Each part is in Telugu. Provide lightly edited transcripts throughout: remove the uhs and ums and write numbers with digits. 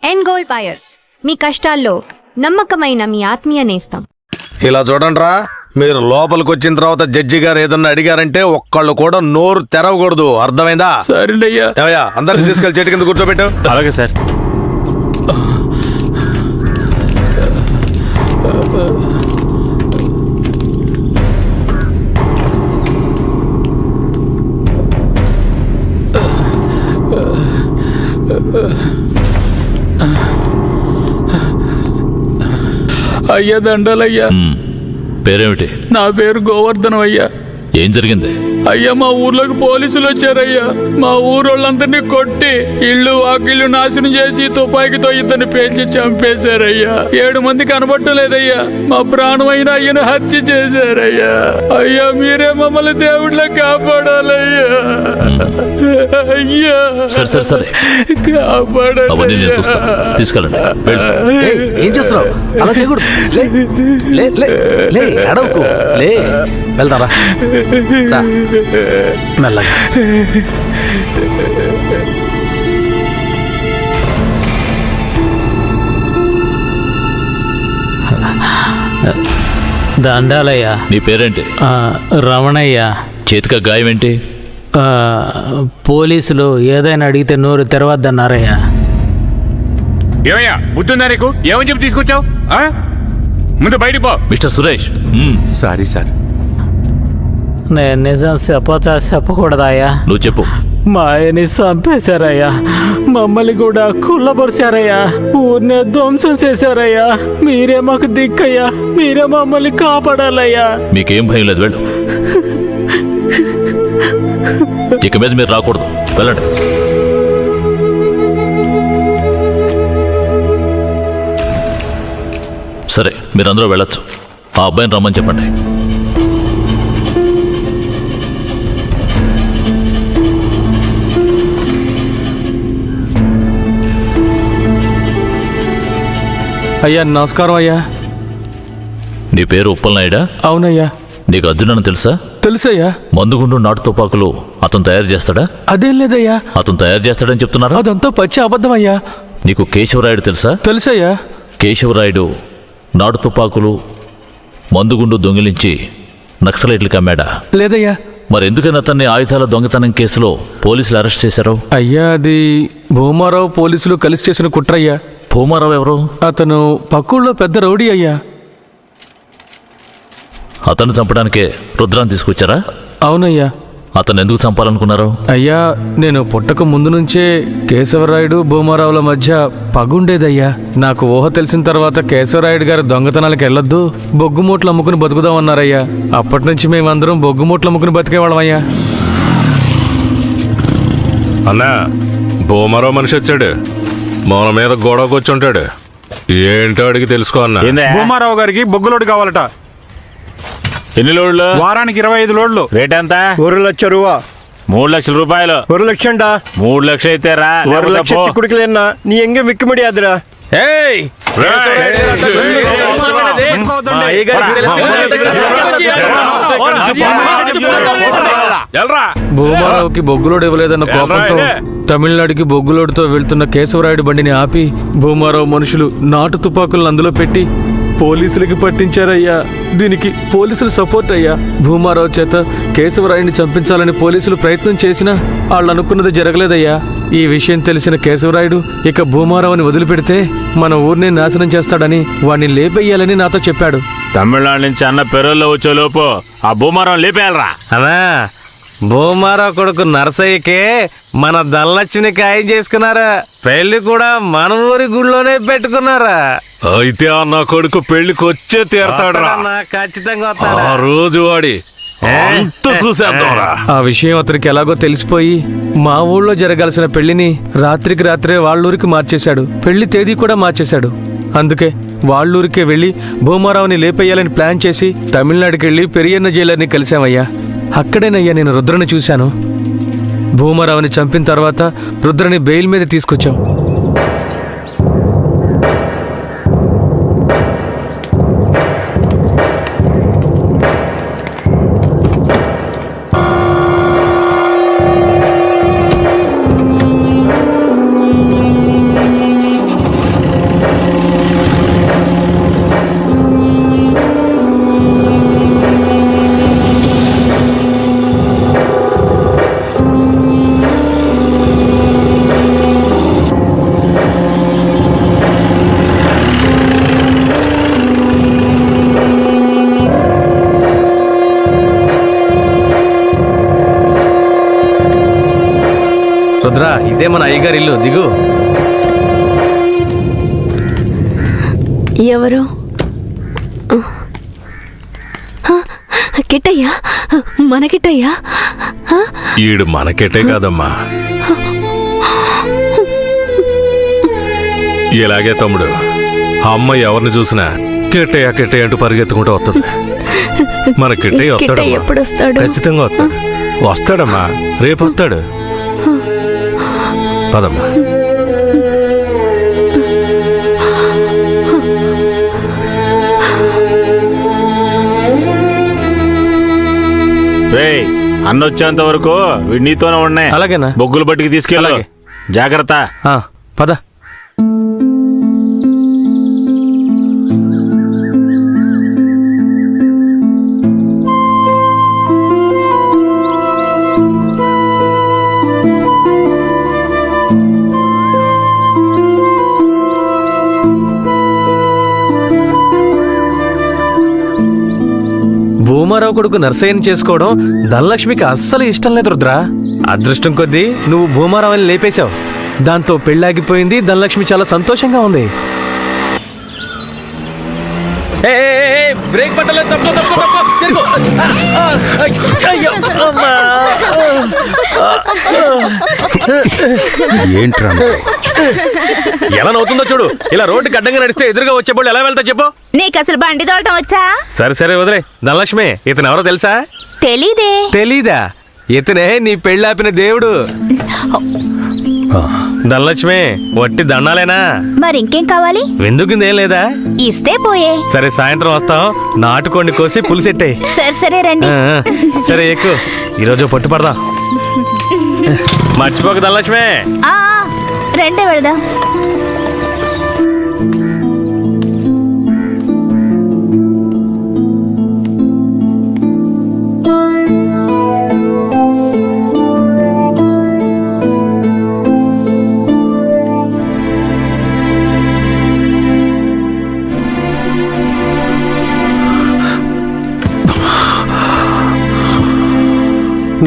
ఎండ్ గోల్డ్ బయర్స్, మీ కష్టాల్లో నమ్మకమైన మీ ఆత్మీయ నేస్తం. ఇలా చూడండిరా, మీరు లోపలికి వచ్చిన తర్వాత జడ్జి గారు ఏదన్నా అడిగారంటే ఒక్కళ్ళు కూడా నోరు తెరవకూడదు, అర్థమైందా? సరేనయ్యా. ఏమయ్యా, అందరిని తీసుకెళ్లి చెట్టు కింద కూర్చోబెట్టు. అలాగే సార్. అయ్యా దండాలయ్యా. పేరేమిటి? నా పేరు గోవర్ధనం అయ్యా. ఏం జరిగింది? అయ్యా, మా ఊర్లోకి పోలీసులు వచ్చారయ్యా. మా ఊరోళ్ళందరినీ కొట్టి ఇళ్ళు వాకిళ్ళు నాశనం చేసి తుపాకీతో ఇద్దరిని పేల్చి చంపేశారయ్యా. 7 మంది కనబట్టలేదయ్యా. మా ప్రాణమైన అయ్యను హత్య చేశారయ్యా. అయ్యా, మీరే మమ్మల్ని దేవుళ్ళ కాపాడాలయ్యా. అయ్యా, సరే సరే అవన్నీ నేను చూస్తాను. తీసుకెళ్ళండి. ఏం చేస్తున్నావు? అలా చేయకూడదు. అడవుకు లే, వెళ్తారా? మెల్లగా. దండాలయ్యా. నీ పేరేంటి? రమణయ్య. చేతిక గాయం ఏంటి? పోలీసులు ఏదైనా అడిగితే నోరు తెరవద్దన్నారయ్యా. ఏమయ్యా, బుద్ధుందా నీకు? ఏమని చెప్పి తీసుకొచ్చావు? ముందు బయటికి పో. మిస్టర్ సురేష్. Sorry sir. నేను నిజం చెప్పకూడదాయా? నువ్వు చెప్పు. మా ఆయన్ని చంపేశారయ్యా. మమ్మల్ని కూడా కుళ్ళబరిచారయ్యా. ఊరినే ధ్వంసం చేశారయ్యా. మీరే మాకు దిక్కయ్యా. మీరే మమ్మల్ని కాపాడాలయ్యా. మీకేం భయం లేదు, వెళ్ళు. ఇక మీద మీరు రాకూడదు, వెళ్ళండి. సరే, మీరందరూ వెళ్ళొచ్చు. ఆ అబ్బాయిని రమ్మని చెప్పండి. అయ్యా, నమస్కారం అయ్యా. నీ పేరు ఉప్పలనాయుడా? అవునయ్యా. నీకు అర్జునని తెలుసా? తెలుసయ్యా. మందుగుండు నాటు తుపాకులు అతను తయారు చేస్తాడా? అదేం లేదయ్యా. అతను తయారు చేస్తాడని చెప్తున్నారా? అదంతా పచ్చి అబద్ధం అయ్యా. నీకు కేశవరాయుడు తెలుసా? తెలుసయ్యా. కేశవరాయుడు నాటు తుపాకులు మందుగుండు దొంగిలించి నక్సలైట్లకు అమ్మాడా? లేదయ్యా. మరెందుకని అతన్ని ఆయుధాల దొంగతనం కేసులో పోలీసులు అరెస్ట్ చేశారు? అయ్యా, అది భూమారావు పోలీసులు కలిసి చేసిన కుట్రయ్యా. భూమారావు ఎవరు? అతను పక్కూళ్ళో పెద్ద రౌడీ అయ్యా. అతన్ని చంపడానికే రుద్రాన్ని తీసుకొచ్చారా? అవునయ్యా. అతను ఎందుకు చంపాలనుకున్నారు? అయ్యా, నేను పుట్టక ముందు నుంచే కేశవరాయుడు భూమారావుల మధ్య పగుండేదయ్యా. నాకు ఊహ తెలిసిన తర్వాత కేశవరాయుడు గారు దొంగతనాలకు వెళ్ళొద్దు, బొగ్గుమూట్లు అమ్ముకుని బతుకుదామన్నారయ్యా. అప్పటి నుంచి మేమందరం బొగ్గుమూట్లు అమ్ముకుని బతికేవాళ్ళమయ్యా. అన్నా, భూమరో మనిషి వచ్చాడు. మన మీద గొడవకు వచ్చి ఉంటాడు. ఏంటో అడిగి తెలుసుకో అన్న. భూమారావు గారికి బొగ్గులోడు కావాలట. ఎన్ని లోడ్లు? వారానికి 25 లోడ్లు. రేట్ ఎంత? 1 లక్ష రూపా. 3 లక్షల రూపాయలు. 1 లక్షండా? 3 లక్షలు అయితే రా. 1 లక్ష కుడికలేనా? నీ ఎంగే మిక్కి ముడియాదురా. భూమారావుకి బొగ్గులోడు ఇవ్వలేదన్న కోపంతో తమిళనాడుకి బొగ్గులోడుతో వెళ్తున్న కేశవరాయుడు బండిని ఆపి భూమారావు మనుషులు నాటు తుపాకులను అందులో పెట్టి పోలీసులకి పట్టించారయ్యా. దీనికి పోలీసులు సపోర్ట్ అయ్యా. భూమారావు చేత కేశవరాయుడిని చంపించాలని పోలీసులు ప్రయత్నం చేసినా వాళ్ళు అనుకున్నది జరగలేదయ్యా. ఈ విషయం తెలిసిన కేశవరాయుడు ఇక భూమారావుని వదిలిపెడితే మన ఊరిని నాశనం చేస్తాడని వాణ్ణి లేపేయాలని నాతో చెప్పాడు. తమిళనాడు నుంచి అన్న పెరోల్లో వచ్చే లోపు ఆ భూమారం లేపేయాలరా. అన్నా, భూమారావు కొడుకు నరసయ్యకే మన ధనలక్ష్మిని ఖాయం చేసుకున్నారా. పెళ్లి కూడా మన ఊరి గుడిలోనే పెట్టుకున్నారా. అయితే అన్న కొడుకు పెళ్లికి వచ్చే తీరతాడురా. ఖచ్చితంగా ఆ రోజు వాడి చూసేద్దాంరా. ఆ విషయం అతనికి ఎలాగో తెలిసిపోయి మా ఊళ్ళో జరగాల్సిన పెళ్లిని రాత్రికి రాత్రే వాళ్ళూరికి మార్చేశాడు. పెళ్లి తేదీ కూడా మార్చేశాడు. అందుకే వాళ్ళూరికే వెళ్ళి భూమారావుని లేపేయాలని ప్లాన్ చేసి తమిళనాడుకి వెళ్ళి పెరియన్న జైలర్ని కలిశామయ్యా. అక్కడేనయ్యా నేను రుద్రని చూశాను. భూమారావుని చంపిన తర్వాత రుద్రని బెయిల్ మీద తీసుకొచ్చాం. రుద్రా ఇదే మన అయ్యగారి ఇల్లు, దిగు. ఎవరు? కిట్టయ్యా, మన కిట్టయ్యా. ఈడు మనకెట్టే కాదమ్మా. ఇలాగే తమ్ముడు, అమ్మ ఎవరిని చూసినా కెట్టయ్య కెట్టయ్య అంటూ పరిగెత్తుకుంటూ వస్తుంది. మన కిట్టయ్య కిట్టయ్య ఎప్పుడు వస్తాడు? ఖచ్చితంగా వస్తాడు. వస్తాడమ్మా, రేపు వస్తాడు. పదమ్మా. రేయ్, అన్న వచ్చేంత వరకు వీడు నీతోనే ఉన్నాయి. అలాగేనా? బొగ్గులు బట్టికి తీసుకెళ్ళు. అలాగే. జాగ్రత్త. పద. భూమారావు కొడుకు నర్సయ్యని చేసుకోవడం ధనలక్ష్మికి అస్సలు ఇష్టం లేదు రుద్రా. అదృష్టం కొద్దీ నువ్వు భూమారావుని లేపేశావు. దాంతో పెళ్ళాగిపోయింది. ధనలక్ష్మి చాలా సంతోషంగా ఉంది. బ్రేక్ పట్టలేదు, తప్పు తప్పు తప్పు, తిరుగు. అయ్యో, అమ్మా. ఏంట్రా ఎలా నవ్వుతుందో చూడు. ఇలా రోడ్డుకి అడ్డంగా నడిస్తే ఎదురుగా వచ్చే వాళ్ళు ఎలా వెళ్తా చెప్పు. నీకు అసలు బండి తోడటం వచ్చా? సరే సరే వదిలే. ధనలక్ష్మి, ఇతను ఎవరో తెలుసా? తెలీదే. తెలీదా? ఇతనే నీ పెళ్ళాపిన దేవుడు. ధనలక్ష్మి, వట్టి దండాలేనా? మరి ఇంకేం కావాలి? వెందుకుందేం లేదా? ఇస్తే పోయే. సరే, సాయంత్రం వస్తాం. నాటుకోండి కోసి పులిసెట్టాయి. సరే సరే రండి. సరే ఎక్కువ. ఈరోజు పట్టుపడదా. మర్చిపోక ధనలక్ష్మి. రండి వెళదాం.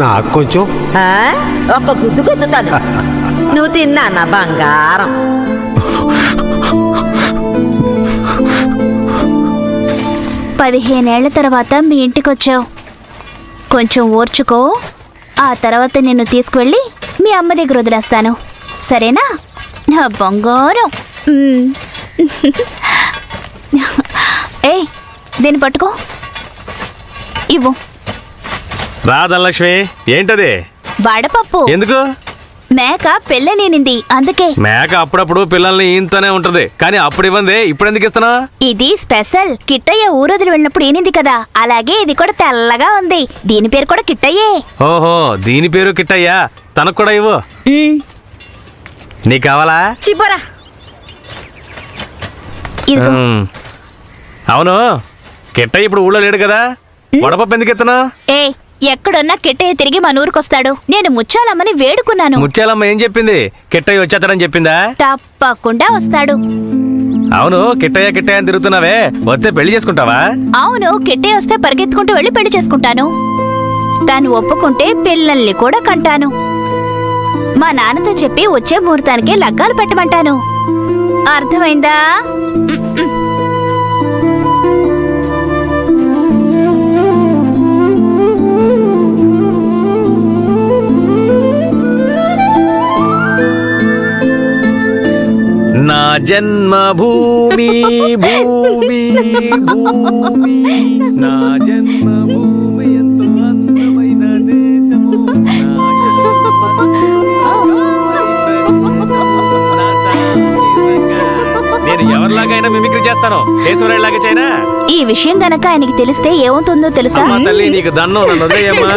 నాకు కొంచెం ఒక్క గుద్దు గుద్దుతాను. నువ్వు తిన్నా నా బంగారం. పదిహేనేళ్ల తర్వాత మీ ఇంటికొచ్చావు. కొంచెం ఓర్చుకో. ఆ తర్వాత నిన్ను తీసుకువెళ్ళి మీ అమ్మ దగ్గర వదిలేస్తాను. సరేనా నా బంగారం? ఏ, దీన్ని పట్టుకో. ఇవ్వు. రా ధనలక్ష్మి. ఏంటది? వడపప్పు. ఎందుకు? మేక పెళ్ళనేనింది, అందుకే. మేక అప్పుడప్పుడు పిల్లల్ని ఈయంతోనే ఉంటది, కానీ అప్పుడు ఇవ్వండి. ఇప్పుడు ఎందుకు ఇస్తున్నా? ఇది స్పెషల్. కిట్టయ్య ఊరొదిలి వెళ్ళినప్పుడు ఏనింది కదా, అలాగే ఇది కూడా తెల్లగా ఉంది. దీని పేరు కూడా కిట్టయ్యే. ఓహో, దీని పేరు కిట్టయ్యా. తనకు కూడా ఇవ్వు. నీకు కావాలా? చిపోరా. అవును, కిట్టయ్య ఇప్పుడు ఊళ్ళో లేడు కదా, వడపప్పు ఎందుకు ఇస్తున్నా? ఏ, ఎక్కడున్నా కిట్టయ్య తిరిగి మన ఊరికొస్తాడు. నేను ముచ్చాలమ్మని వేడుకున్నాను. ముత్యాలమ్మ ఏం చెప్పింది? కిట్టయ్య వచ్చేస్తాడని చెప్పిందా? తప్పకుండా వస్తాడు. అవును, కిట్టయ్య కిట్టయ్య అని తిరుగుతున్నావే, వస్తే పెళ్లి చేసుకుంటావా? అవును, కిట్టయ్య వస్తే పరిగెత్తుకుంటూ వెళ్ళి పెళ్లి చేసుకుంటాను. తాను ఒప్పుకుంటే పిల్లల్ని కూడా కంటాను. మా నాన్నతో చెప్పి వచ్చే ముహూర్తానికే లగ్గాలు పెట్టమంటాను. అర్థమైందా? నా జన్మభూమి భూమి భూమి, నా జన్మభూమి ఎంతో అందమైన దేశము. నేను ఎవరిలాగైనా మిమిక్రీ చేస్తాను, కేశవరాయులాగా చైనా. ఈ విషయం గనక ఆయనకి తెలిస్తే ఏమవుతుందో తెలుసా? తల్లి నీకు దన్నం, నన్ను వదిలేయమ్మా.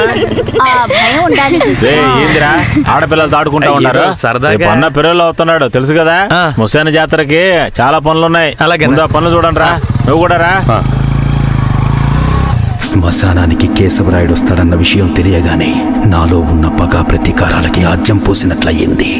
ఆ భయం ఉండాలి. ఏందిరా ఆడపిల్లలతో ఆడుకుంటా ఉన్నారు? సరదాగా. అన్న పిల్లలు అవుతున్నాడు తెలుసు కదా. ముసాని జాతరకి చాలా పనులున్నాయి. అలాగే పనులు చూడండి రా. నువ్వు కూడా రా. శ్మశానానికి కేశవరాయుడు వస్తాడన్న విషయం తెలియగానే నాలో ఉన్న పగ ప్రతీకారాలకి ఆజ్యం పోసినట్లయింది.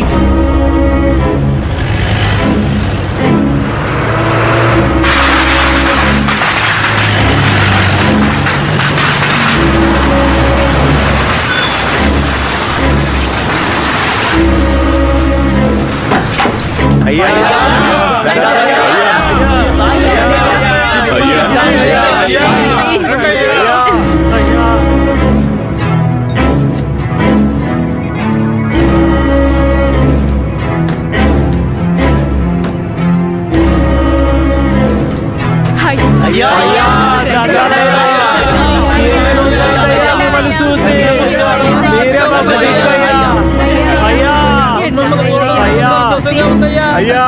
అయ్యా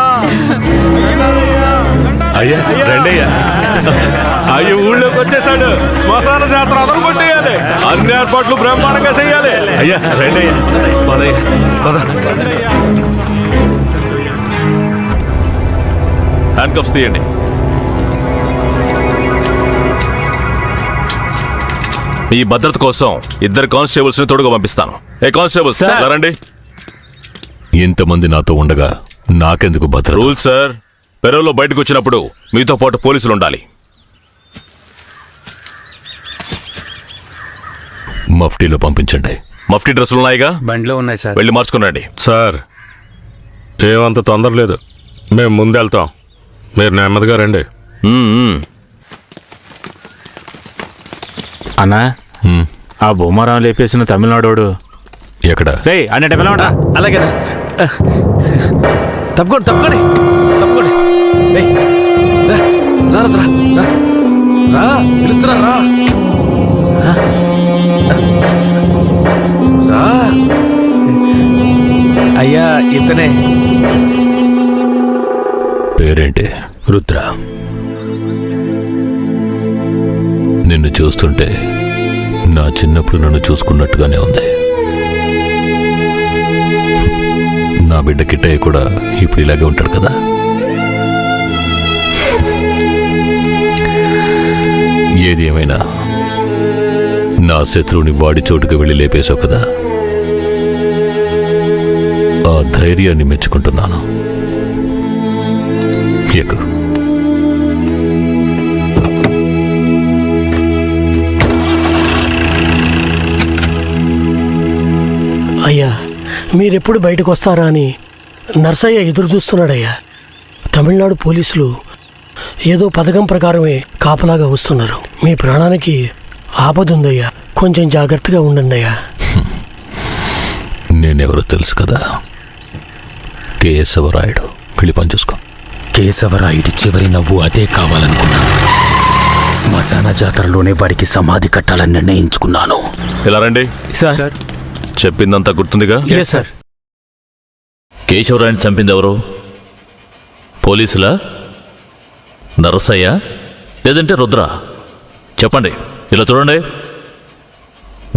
అయ్యా రండయ్యా. అయ్యి ఊళ్ళోకి వచ్చేసాడు. శ్మశాన జాతర అదలు కొట్టేయాలి. అన్ని ఏర్పాట్లు బ్రహ్మాండంగా చెయ్యాలి. అయ్యా రండయ్యా, పదయ్యా పద. హ్యాండ్ కప్స్ తీయండి. ఈ భద్రత కోసం 2 కానిస్టేబుల్స్ ని తోడుగా పంపిస్తాను. ఏ కానిస్టేబుల్స్ రండి. ఇంతమంది నాతో ఉండగా నాకెందుకు భద్రత? రూల్ సార్, పెరవులో బయటకు వచ్చినప్పుడు మీతో పాటు పోలీసులు ఉండాలి. మఫ్టీలో పంపించండి. మఫ్టీ డ్రెస్సులు ఉన్నాయిగా, బండిలో ఉన్నాయి సార్. వెళ్ళి మార్చుకునండి. సార్ ఏమంత తొందర లేదు, మేము ముందెళ్తాం. మీరు నెమ్మదిగా రండి. అన్నా ఆ భూమారావు లేపేసిన తమిళనాడోడు ఎక్కడ? రే అన్నట్టు పిలవడా? అలాగే తప్పుకోండి తప్పుకోండి తప్పుకోండి. ఏయ్, రా, రా, రా, రా, రా, పిలుస్తున్నా, రా. రా. అయ్యా ఇతనే. పేరేంటి? రుద్ర. నిన్ను చూస్తుంటే నా చిన్నప్పుడు నన్ను చూసుకున్నట్టుగానే ఉంది. నా బిడ్డ కిట్టయ్య కూడా ఇప్పుడు ఇలాగే ఉంటాడు కదా. ఏది ఏమైనా నా శత్రువుని వాడి చోటుకు వెళ్ళి లేపేశావు కదా, ఆ ధైర్యాన్ని మెచ్చుకుంటున్నాను. ఎక్కు. అయ్యా మీరెప్పుడు బయటకు వస్తారా అని నర్సయ్య ఎదురు చూస్తున్నాడయ్యా. తమిళనాడు పోలీసులు ఏదో పథకం ప్రకారమే కాపలాగా వస్తున్నారు. మీ ప్రాణానికి ఆపదుందయ్యా, కొంచెం జాగ్రత్తగా ఉండండి అయ్యా. నేనెవరో తెలుసు కదా, కేశవరాయుడు. వెళ్ళి పని చూసుకో. కేశవరాయుడి చివరి నవ్వు అదే కావాలనుకున్నాను. శ్మశాన జాతరలోనే వాడికి సమాధి కట్టాలని నిర్ణయించుకున్నాను. ఇలా రండి. సార్. చెప్పిందంతా గుర్తుందిగా? సార్. కేశవరాయని చంపింది ఎవరు? పోలీసులా, నరసయ్య, లేదంటే రుద్ర? చెప్పండి. ఇలా చూడండి,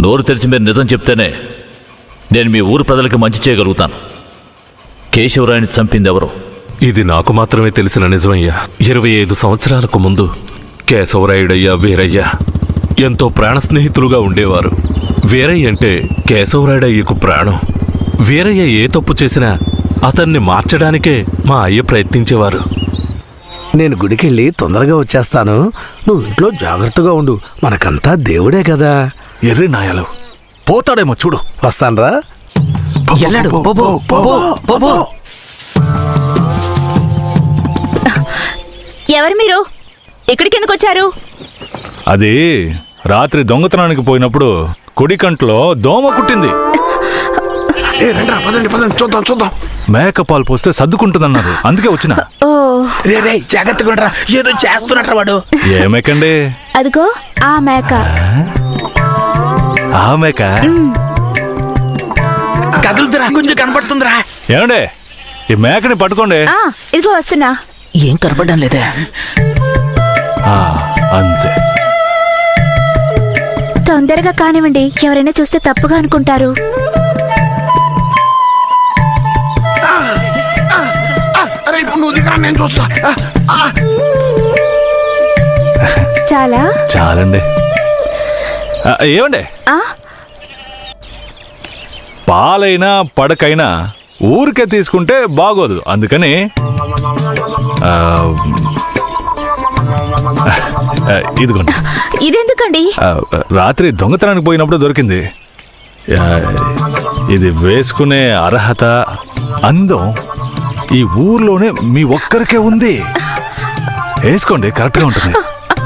నోరు తెరిచి మీరు నిజం చెప్తేనే నేను మీ ఊరు ప్రజలకి మంచి చేయగలుగుతాను. కేశవరాయని చంపింది ఎవరు? ఇది నాకు మాత్రమే తెలిసిన నిజమయ్యా. 25 సంవత్సరాలకు ముందు కేశవరాయుడయ్యా, వీరయ్య ఎంతో ప్రాణ స్నేహితులుగా ఉండేవారు. వీరయ్య అంటే కేశవరాయుడయ్యకు ప్రాణం. వీరయ్య ఏ తప్పు చేసినా అతన్ని మార్చడానికే మా అయ్య ప్రయత్నించేవారు. నేను గుడికెళ్ళి తొందరగా వచ్చేస్తాను, నువ్వు ఇంట్లో జాగ్రత్తగా ఉండు. మనకంతా దేవుడే కదా. ఎర్రి నాయాలు పోతాడేమో చూడు. వస్తాన్రా. ఎవరు మీరు? ఇక్కడికి ఎందుకు వచ్చారు? అది రాత్రి దొంగతనానికి పోయినప్పుడు కుడి కంట్లో దోమ కుట్టింది. చూద్దాం చూద్దాం. మేకపాలు పోస్తే సర్దుకుంటుందన్నారు, అందుకే వచ్చిన. ఓ, రే జాగ్రత్తగా ఏదో చేస్తున్నట్రా వాడు. ఏ మేకండి? అదిగో ఆ మేక. ఆ మేక కదులుతురా, కొంచెం కనపడుతుందిరా. ఏమండే, ఈ మేకని పట్టుకోండి. ఇదిగో వస్తున్నా. ఏం కనపడడం లేదా? అంతే. తొందరగా కానివ్వండి, ఎవరైనా చూస్తే తప్పుగా అనుకుంటారు. నేను చూస్తా. చాలా చాలండి. ఏమండే, పాలైనా పడకైనా ఊరికే తీసుకుంటే బాగోదు. అందుకని ఇదిగోండి. ఇదెందుకండి? రాత్రి దొంగతనానికి పోయినప్పుడు దొరికింది. ఇది వేసుకునే అర్హత, అందం ఈ ఊర్లోనే మీ ఒక్కరికే ఉంది. వేసుకోండి, కరెక్ట్గా ఉంటుంది.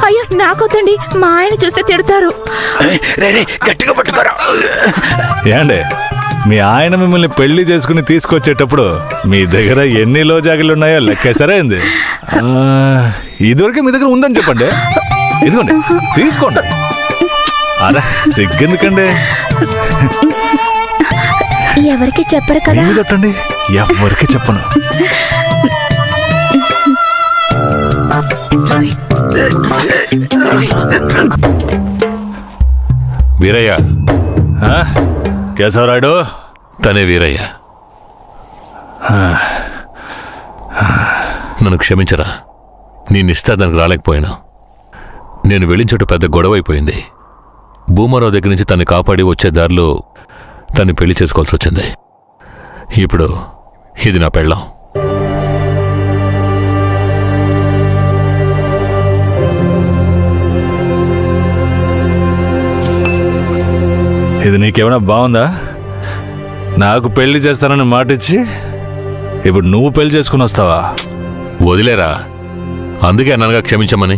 అయ్యో నాకొద్దండి, మా ఆయన చూస్తే తిడతారు. గట్టిగా పట్టుకోరా. ఏండి, మీ ఆయన మిమ్మల్ని పెళ్లి చేసుకుని తీసుకొచ్చేటప్పుడు మీ దగ్గర ఎన్ని లోజాగిలు ఉన్నాయో లెక్కేసరే ఏంది? ఇదివరకే మీ దగ్గర ఉందని చెప్పండి. ఇదిగోండి, తీసుకోండి. అరే సిగ్గెందుకండి? ఎవరికి చెప్పరు కదా. మీరు కొట్టండి, ఎవరికి చెప్పను. వీరయ్య, కేశవరాయుడు, తనే వీరయ్య. నన్ను క్షమించరా, నీ నిశ్చితార్థానికి రాలేకపోయినా. నేను వెళ్ళిన చోటు పెద్ద గొడవ అయిపోయింది. భూమారావు దగ్గర నుంచి తన్ని కాపాడి వచ్చే దారిలో తన్ని పెళ్లి చేసుకోవాల్సి వచ్చింది. ఇప్పుడు ఇది నా పెళ్ళాం. ఇది నీకేమైనా బాగుందా? నాకు పెళ్లి చేస్తానని మాటిచ్చి ఇప్పుడు నువ్వు పెళ్లి చేసుకుని వస్తావా? వదిలేరా, అందుకే అన్నగా క్షమించమని.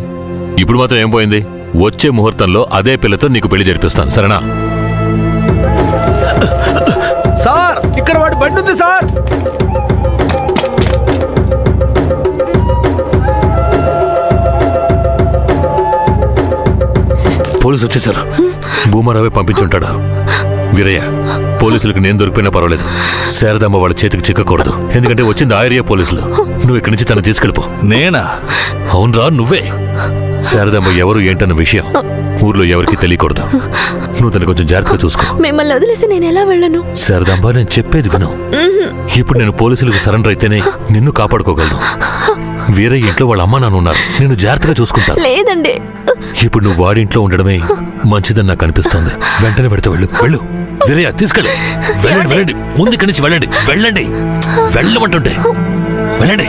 ఇప్పుడు మాత్రం ఏం పోయింది? వచ్చే ముహూర్తంలో అదే పిల్లతో నీకు పెళ్లి జరిపిస్తాను, సరేనా? సార్, ఇక్కడ వాడి బండి ఉంది సార్. పోలీసు వచ్చేసారు. భూమారావే పంపించుంటాడు. వీరయ్య, పోలీసులకు నేను దొరికిపోయినా పర్వాలేదు, శారదమ్మ వాళ్ళ చేతికి చిక్కకూడదు. ఎందుకంటే వచ్చింది ఆ ఏరియా పోలీసులు. నువ్వు ఇక్కడి నుంచి తను తీసుకెళ్ళిపో. నేనా? అవునరా, నువ్వే. శారదమ్మ ఎవరు ఏంటన్న విషయం ఊర్లో ఎవరికి తెలియకూడదు. నువ్వు తను కొంచెం జాగ్రత్తగా చూసుకో. మిమ్మల్ని వదిలేసి నేను ఎలా వెళ్ళను? శారదాంబ, నేను చెప్పేది విను. ఇప్పుడు నేను పోలీసులకు సరెండర్ అయితేనే నిన్ను కాపాడుకోగలను. వీరయ్య ఇంట్లో వాళ్ళ అమ్మ నాన్న ఉన్నారు, నేను జాగ్రత్తగా చూసుకుంటాను. లేదండి. ఇప్పుడు నువ్వు వాడింట్లో ఉండడమే మంచిదని నాకు అనిపిస్తోంది. వెంటనే పెడితే వెళ్ళు, వెళ్ళు. వీరయ్య, తీసుకెళ్ళు. వెళ్ళండి, వెళ్ళండి. ముందు ఇక్కడి నుంచి వెళ్ళండి, వెళ్ళండి. వెళ్ళమంటుంటే వెళ్ళండి.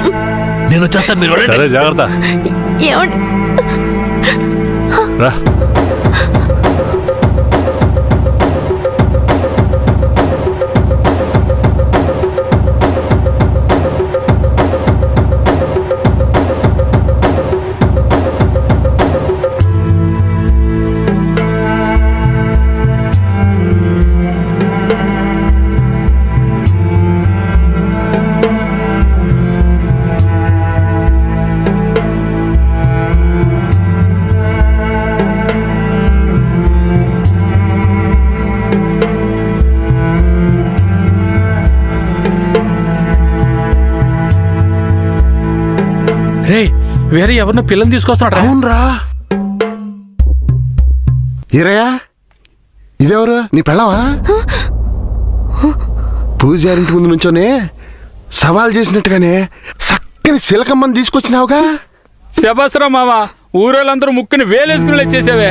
నేను వచ్చేస్తాను, మీరు వెళ్ళండి. సరే, జాగ్రత్త. ఏమండి? రా. రే, వేరే ఎవరినో పిల్లని తీసుకొస్తున్నాడు. అవునరా, ఈరయ్యా, ఇదెవరు? నీ పెళ్ళవా? పూజారింటి ముందు నుంచోనే సవాల్ చేసినట్టుగానే చక్కని శిలకమ్మని తీసుకొచ్చినావుగా. శబాస్రా మామ, ఊరోళ్ళందరూ ముక్కుని వేలేసుకుని చేసావే.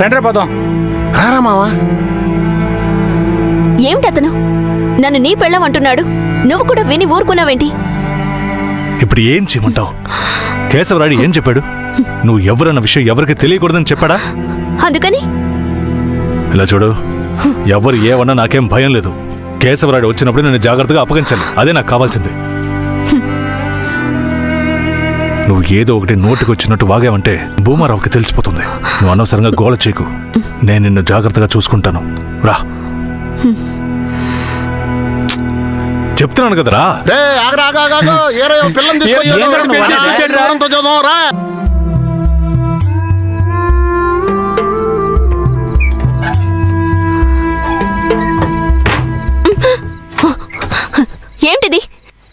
రండ్రా పోదాం. రారా మావా. ఏమిటి అతను నన్ను నీ పెళ్ళం అంటున్నాడు? నువ్వు కూడా విని ఊరుకున్నావేంటి? ఇప్పుడు ఏం చేయమంటావు? కేశవరాయుడు ఏం చెప్పాడు? నువ్వు ఎవరన్న విషయం ఎవరికి తెలియకూడదని చెప్పాడా? అందుకని ఇలా చూడు, ఎవరు ఏమన్నా నాకేం భయం లేదు. కేశవరాయుడు వచ్చినప్పుడు నేను జాగ్రత్తగా అప్పగించాలి, అదే నాకు కావాల్సింది. నువ్వు ఏదో ఒకటి నోటికి వచ్చినట్టు వాగావంటే భూమారావుకి తెలిసిపోతుంది. నువ్వు అనవసరంగా గోల చేయకు. నేను నిన్ను జాగ్రత్తగా చూసుకుంటాను. రా, చెప్తున్నాను కదరా. రే, ఆగరా, ఆగా. ఏరయ్య పిల్లని తీసుకొచ్చాడు. చూద్దాం రా. ఏంటిది?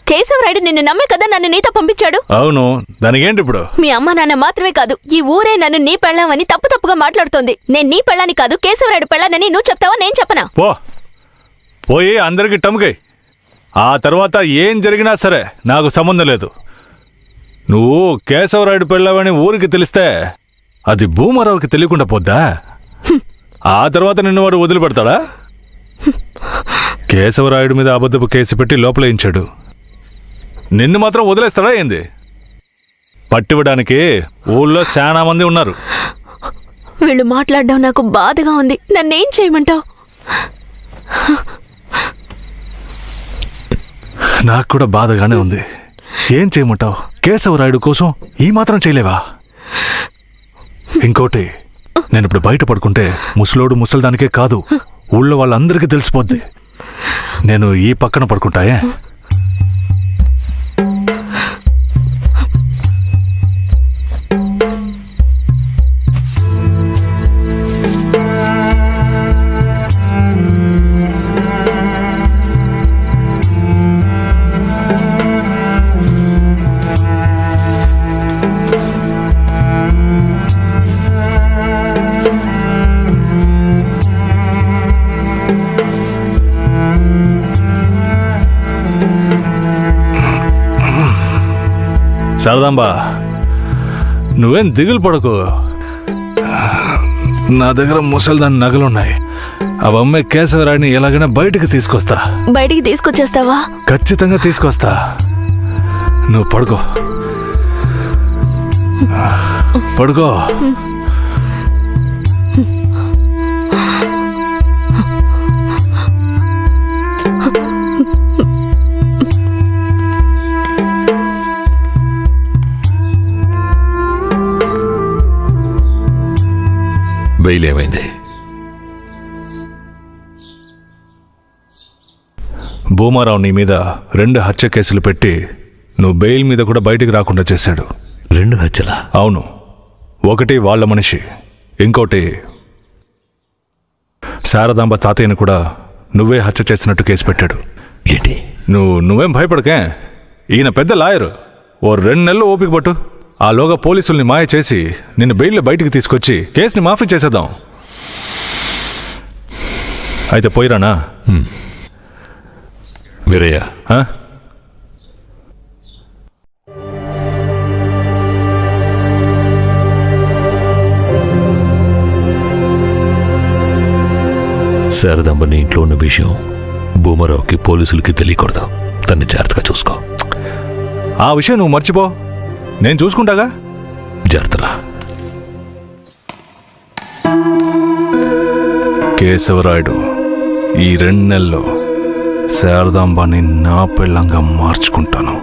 కేశవరాయుడు నిన్ను నమ్మే కదా నన్ను నీతో పంపించాడు. అవును, దానికేంటి ఇప్పుడు? మీ అమ్మ నాన్న మాత్రమే కాదు, ఈ ఊరే నన్ను నీ పెళ్ళామని తప్పుగా మాట్లాడుతోంది. నేను నీ పెళ్ళాని కాదు, కేశవరాయుడు పెళ్ళానని నువ్వు చెప్తావా, నేను చెప్పనా? పోయి అందరికి టముకై. ఆ తర్వాత ఏం జరిగినా సరే నాకు సంబంధం లేదు. నువ్వు కేశవరాయుడు పెళ్ళావని ఊరికి తెలిస్తే అది భూమారావుకి తెలియకుండా పోద్దా? ఆ తర్వాత నిన్ను వాడు వదిలిపెడతాడా? కేశవరాయుడు మీద అబద్ధపు కేసు పెట్టి లోపలేయించాడు. నిన్ను మాత్రం వదిలేస్తాడా ఏంది? పట్టివ్వడానికి ఊళ్ళో చాలా మంది ఉన్నారు. వీళ్ళు మాట్లాడడం నాకు బాధగా ఉంది. నన్నేం చేయమంటావు? నాకు కూడా బాధగానే ఉంది. ఏం చేయమంటావు? కేశవరాయుడు కోసం ఈ మాత్రం చేయలేవా? ఇంకోటి, నేను ఇప్పుడు బయట పడుకుంటే ముసలోడు ముసలిదానికే కాదు, ఊళ్ళో వాళ్ళందరికీ తెలిసిపోద్ది. నేను ఈ పక్కన పడుకుంటాయే. శారదాంబా, నువ్వేం దిగులు పడకు. నా దగ్గర ముసలిదాని నగలున్నాయి. అవమ్మే కేశవరాయుడిని ఎలాగైనా బయటికి తీసుకొస్తా. బయటికి తీసుకొచ్చేస్తావా? ఖచ్చితంగా తీసుకొస్తా. నువ్వు పడుకో, పడుకో. బెయిల్ ఏమైంది? భూమారావు నీ మీద 2 హత్య కేసులు పెట్టి నువ్వు బెయిల్ మీద కూడా బయటికి రాకుండా చేశాడు. 2 హత్యలా? అవును. ఒకటి వాళ్ళ మనిషి, ఇంకోటి శారదాంబ తాతయ్యను కూడా నువ్వే హత్య చేసినట్టు కేసు పెట్టాడు. ఏంటి? నువ్వేం భయపడకే. ఈయన పెద్ద లాయరు. ఓ 2 నెలలు ఓపిక పట్టు. ఆలోగా పోలీసుల్ని మాయ చేసి నిన్ను బెయిల్లో బయటికి తీసుకొచ్చి కేసుని మాఫీ చేసేద్దాం. అయితే పోయిరానా? వీరయ్య, శారదాంబని ఇంట్లో ఉన్న విషయం భూమారావుకి పోలీసులకి తెలియకూడదు. తన్ని జాగ్రత్తగా చూసుకో. ఆ విషయం నువ్వు మర్చిపో, నేను చూసుకుంటాగా. జాగ్రత్తలా. కేశవరాయుడు ఈ 2 నెలల్లో శారదాంబాని నా పెళ్ళంగా మార్చుకుంటాను.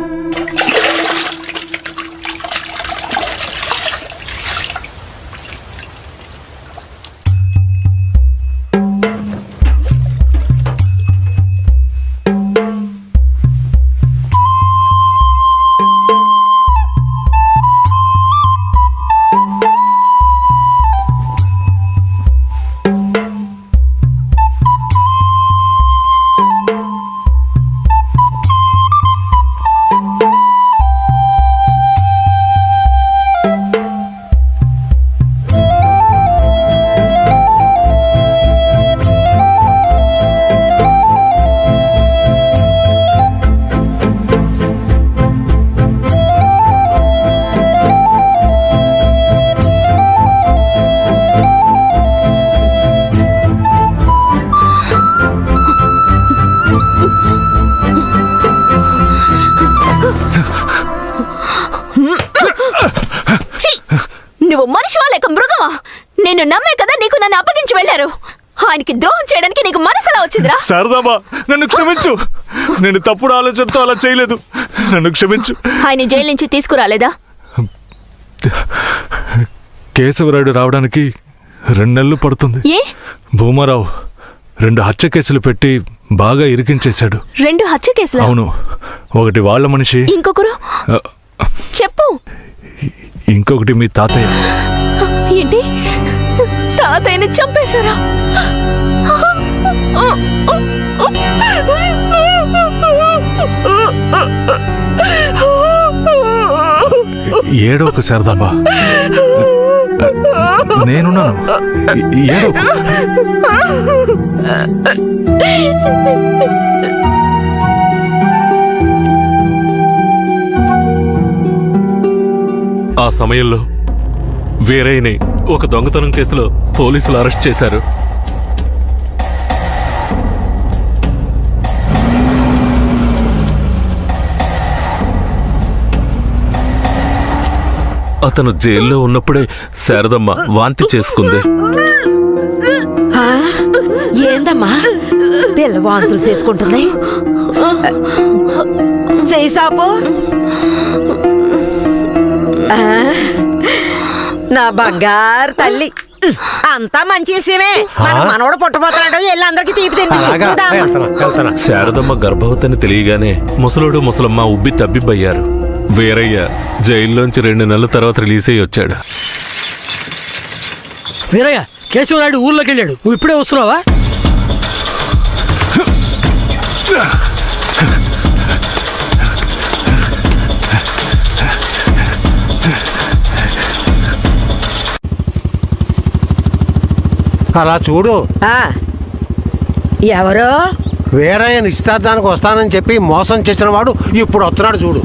నువ్వు మనిషివా లేక మృగమా? నేను నమ్మే కదా నీకు నన్ను అప్పగించి వెళ్ళారు. ఆయనకి ద్రోహం చేయడానికి నీకు మనసులా వచ్చిందిరా? శారదాంబా, నన్ను క్షమించు. నేను తప్పుడు ఆలోచనతో అలా చేయలేదు. నన్ను క్షమించు. ఆయన జైలు నుంచి తీసుకురాలేదా? కేశవరాయుడు రావడానికి 2 నెలలు పడుతుంది. ఏ? భూమారావు 2 హత్య కేసులు పెట్టి బాగా ఇరికించేశాడు. 2 హత్య కేసులా? అవును. ఒకటి వాళ్ళ మనిషి, ఇంకొకరు చెప్పు. ఇంకొకటి మీ తాతయ్య. ఏంటి? తాతయ్యని చంపేశారా? ఏడోకు శారదాంబా, నేనున్నాను. ఏడోకు. ఆ సమయంలో వీరయ్యని ఒక దొంగతనం కేసులో పోలీసులు అరెస్ట్ చేశారు. అతను జైల్లో ఉన్నప్పుడే శారదమ్మ వాంతి చేసుకుంది. ఏందమ్మా పిల్ల వాంతులు చేసుకుంటుంది చేయి సాపు నా బంగారు తల్లి అంతా మంచి విషయమే మన మనవడు పుట్టబోతున్నాడు వెళ్ళి అందరికి తీపి తినిపించు శారదమ్మ గర్భవతిని తెలియగానే ముసలోడు ముసలమ్మ ఉబ్బి తబ్బిబ్బయ్యారు. వీరయ్య జైల్లోంచి 2 నెలల తర్వాత రిలీజ్ అయ్యి వచ్చాడు. వీరయ్య, కేశవరాయుడు ఊర్లోకి వెళ్ళాడు. నువ్వు ఇప్పుడే వస్తున్నావా? అలా చూడు, ఎవరు వీరయ్య నిశ్చితార్థానికి వస్తానని చెప్పి మోసం చేసిన వాడు ఇప్పుడు వస్తున్నాడు చూడు.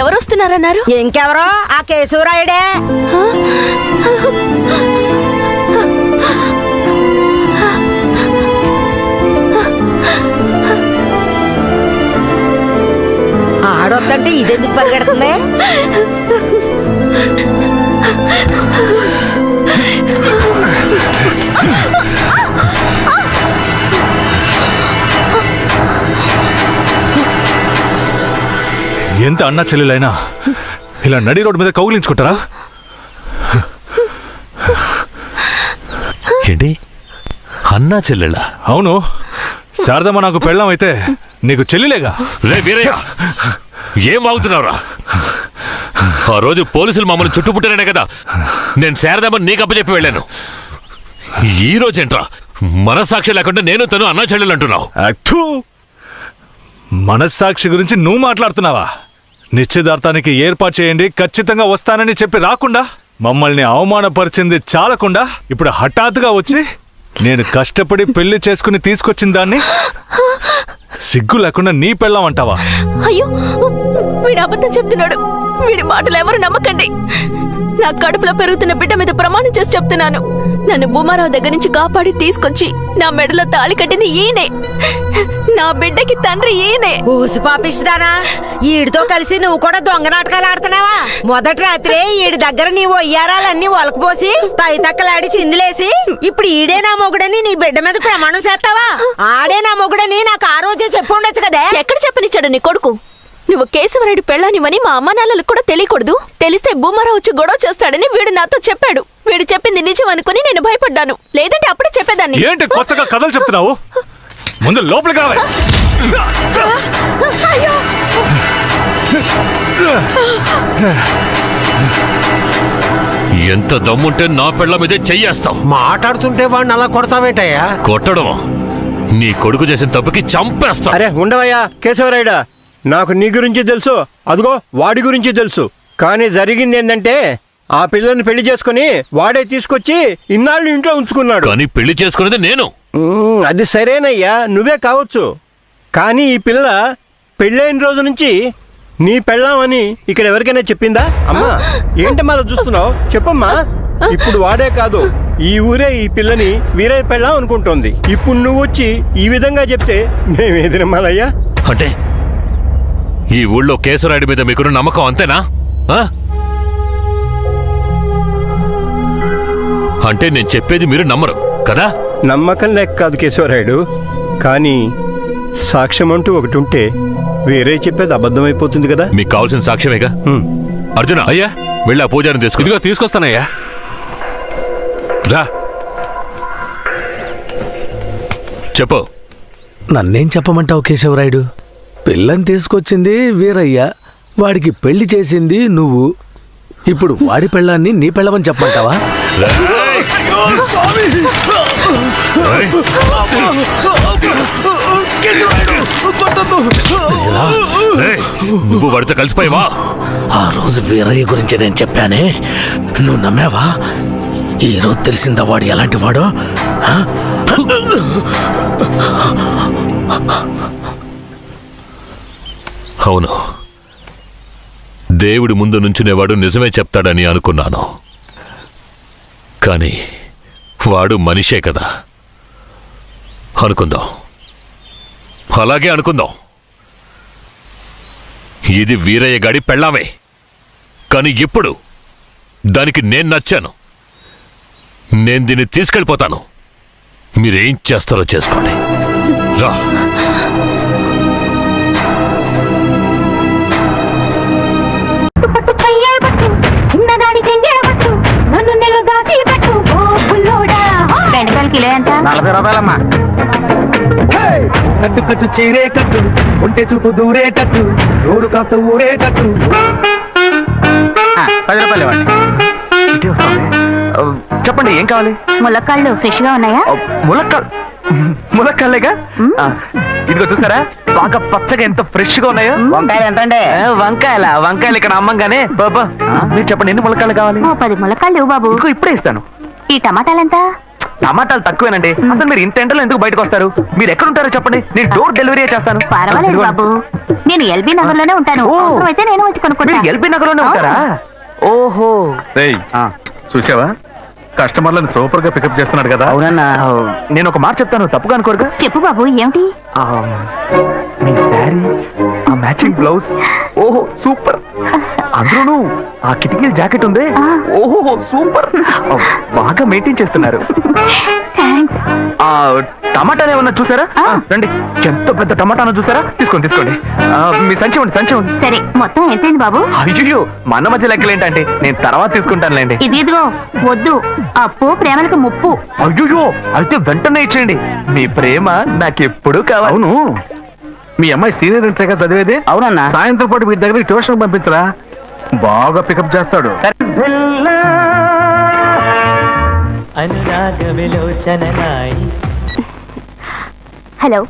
ఎవరు వస్తున్నారన్నారు? ఇంకెవరో ఆ కేశవరాయుడే. ఆడొద్దంటే ఇదెందుకు పరిగెడుతుంది? ఎంత అన్నా చెల్లెలైనా ఇలా నడి రోడ్డు మీద కౌగిలించుకుంటారా? ఏంటి అన్నా చెల్లెళ్ళా? అవును, శారదమ్మ నాకు పెళ్ళాం అయితే నీకు చెల్లిలేగా. రే వీరయ్య, ఏం వాగుతున్నావురా? ఆ రోజు పోలీసులు మమ్మల్ని చుట్టుముట్టారనే కదా నేను శారదమ్మని నీకు అప్పచెప్పి వెళ్ళాను. ఈ రోజేంట్రా మనస్సాక్షి లేకుండా నేను తను అన్నా చెల్లెలు అంటున్నావు? మనస్సాక్షి గురించి నువ్వు మాట్లాడుతున్నావా? నిశ్చితార్థానికి ఏర్పాటు చేయండి, ఖచ్చితంగా వస్తానని చెప్పి రాకుండా మమ్మల్ని అవమానపరిచింది చాలకుండా ఇప్పుడు హఠాత్తుగా వచ్చి నేను కష్టపడి పెళ్లి చేసుకుని తీసుకొచ్చిన దాన్ని సిగ్గు లేకుండా నీ పెళ్ళాం అంటావా? అయ్యో, వీడు అబద్ధం చెప్తున్నాడు. వీడి మాటలు ఎవరు నమ్మకండి. నా కడుపులో పెరుగుతున్న బిడ్డ మీద ప్రమాణం చేసి చెప్తున్నాను. నన్ను భూమారావు దగ్గర నుంచి కాపాడి తీసుకొచ్చి నా మెడలో తాళి కట్టింది ఈయనే. నా బిడ్డకి తండ్రి ఈయనే. ఊసి పాపిస్తానా? ఈడితో కలిసి నువ్వు కూడా దొంగ నాటకాలు ఆడుతున్నావా? మొదటి రాత్రే ఈడి దగ్గర నీ ఒయ్యారాలన్నీ ఒలకపోసి తైతక్కలాడి చిందులేసి ఇప్పుడు ఈడే నా మొగుడని నీ బిడ్డ మీద ప్రమాణం చేస్తావా? ఆడే నా మొగుడని నాకు ఆ రోజే చెప్పు ఉండొచ్చు కదే. ఎక్కడ చెప్పనిచ్చాడు నీ కొడుకు? నువ్వు కేశవరాయుడు పెళ్ళానివని మా అమ్మ నాన్నలకు కూడా తెలియకూడదు. తెలిస్తే భూమారావు వచ్చి గొడవ చేస్తాడని వీడు నాతో చెప్పాడు. వీడు చెప్పింది నిజం అనుకుని నేను భయపడ్డాను. లేదంటే అప్పుడే చెప్పేదాన్ని. ఏంటి కొత్తగా కథలు చెప్తున్నావు? ముందు లోపలికి రావాలి. ఎంత దమ్ముంటే నా పెళ్ళ మీదే చెయ్యేస్తావు? మాట్లాడుతుంటే వాడిని అలా కొడతావేంటయ్యా? కొట్టడం నీ కొడుకు చేసిన తప్పుకి చంపేస్తా. అరే ఉండవయ్యా కేశవరాయుడా, నాకు నీ గురించి తెలుసు, అదిగో వాడి గురించి తెలుసు. కానీ జరిగింది ఏంటంటే ఆ పిల్లని పెళ్లి చేసుకుని వాడే తీసుకొచ్చి ఇన్నాళ్ళు ఇంట్లో ఉంచుకున్నాడు. కానీ పెళ్లి చేసుకునేది నేను. అది సరేనయ్యా, నువ్వే కావచ్చు. కానీ ఈ పిల్ల పెళ్ళైన రోజు నుంచి నీ పెళ్ళామని ఇక్కడ ఎవరికైనా చెప్పిందా? అమ్మా ఏంటమ్మా అలా చూస్తున్నావు? చెప్పమ్మా. ఇప్పుడు వాడే కాదు, ఈ ఊరే ఈ పిల్లని వీరయ్య పెళ్ళాం అనుకుంటోంది. ఇప్పుడు నువ్వు వచ్చి ఈ విధంగా చెప్తే మేమేది నమ్మాలయ్యా? అంటే ఈ ఊళ్ళో కేశవరాయుడి మీద మీకున్న నమ్మకం అంతేనా? అంటే నేను చెప్పేది మీరు నమ్మరు కదా? నమ్మకం లేక కాదు కేశవరాయుడు, కానీ సాక్ష్యం అంటూ ఒకటి ఉంటే వేరే చెప్పేది అబద్ధమైపోతుంది కదా. మీకు కావాల్సిన సాక్ష్యమేగా. అర్జున, అయ్యా వెళ్ళి ఆ పూజారిని తీసుకు. ఇదిగో తీసుకొస్తానయ్యా. రా. చెప్పు. నన్నేం చెప్పమంటావు కేశవరాయుడు? పిల్లని తీసుకొచ్చింది వీరయ్య, వాడికి పెళ్లి చేసింది నువ్వు. ఇప్పుడు వాడి పెళ్ళాన్ని నీ పెళ్ళమని చెప్పమంటావా? నువ్వు వాడితో కలిసిపోయావా? ఆ రోజు వీరయ్య గురించి నేను చెప్పానే, నువ్వు నమ్మావా? ఈరోజు తెలిసిందా వాడు ఎలాంటి వాడో? అవును, దేవుడి ముందు నుంచునేవాడు నిజమే చెప్తాడని అనుకున్నాను. కానీ వాడు మనిషే కదా. అనుకుందాం, అలాగే అనుకుందాం. ఇది వీరయ్య గాడి పెళ్ళామే. కానీ ఇప్పుడు దానికి నేను నచ్చాను. నేను దీన్ని తీసుకెళ్ళిపోతాను. మీరేం చేస్తారో చేసుకోండి. రా. బెండకాయలు కిలో ఎంత? 40 రూపాయలమ్మా. కట్టు కట్టు చీరే కట్టు, ఉంటే చూపు దూరేటట్టు, నోరు కాస్త ఊరేటట్టు. 10 రూపాయలు ఇవ్వండి. ఇటే వస్తుంది. చెప్పండి ఏం కావాలి? ములక్కాళ్ళు ఫ్రెష్ గా ఉన్నాయా? ములక్కాళ్ళేగా. ఇదిగో చూసారా బాగా పచ్చగా ఎంత ఫ్రెష్ గా ఉన్నాయో. వంకాయలు ఎంతండి? వంకాయలు ఇక్కడ అమ్మంగానే బాబా మీరు చెప్పండి ఎన్ని ములక్కాళ్ళు కావాలి? 10 ములక్కాళ్ళు బాబు. ఇదిగో ఇప్పుడే ఇస్తాను. ఈ టమాటాలెంత? టమాటాలు తక్కువేనండి. అసలు మీరు ఇంత ఎండలో ఎందుకు బయటకు వస్తారు? మీరు ఎక్కడ ఉంటారో చెప్పండి, నేను డోర్ డెలివరీ చేస్తాను. పర్వాలేదు బాబు, నేను ఎల్బీ నగర్ లోనే ఉంటాను. అయితే నేను వచ్చి కొనుక్కుంటా. మీరు ఎల్బీ నగర్ లోనే ఉంటారా? ఓహో. చూసావా కస్టమర్లను సూపర్ గా పికప్ చేస్తున్నాడు కదా. అవునన్నా. నేను ఒక మాట చెప్తాను, తప్పుగా అనుకోరుగా? చెప్పు బాబు, ఏమిటి? మీ శారీ, ఆ మ్యాచింగ్ బ్లౌజ్, ఓహో సూపర్. అందులోనూ ఆ కిటికీల జాకెట్ ఉంది, ఓహో సూపర్. బాగా మెయింటైన్ చేస్తున్నారు. ఆ టమాటాలు ఏమన్నా చూసారా? రండి, ఎంత పెద్ద టమాటాను చూసారా? తీసుకోండి. మీ సంచి ఉండి. సరే, మొత్తం ఎంతైంది బాబు? అయ్యో మన మధ్య లెక్కలు ఏంటంటే నేను తర్వాత తీసుకుంటానులేండి. ఇదిగో వద్దు, అప్పు ప్రేమలకు ముప్పు. అయ్యో అయితే వెంటనే ఇచ్చేయండి. మీ ప్రేమ నాకెప్పుడు కావాలి. అవును, మీ అమ్మాయి సీనియర్ ఇంటర్గా చదివేది? అవునన్నా. సాయంత్రం పాటు వీటి దగ్గర ట్యూషన్ పంపించరా, బాగా పికప్ చేస్తాడు. హలో.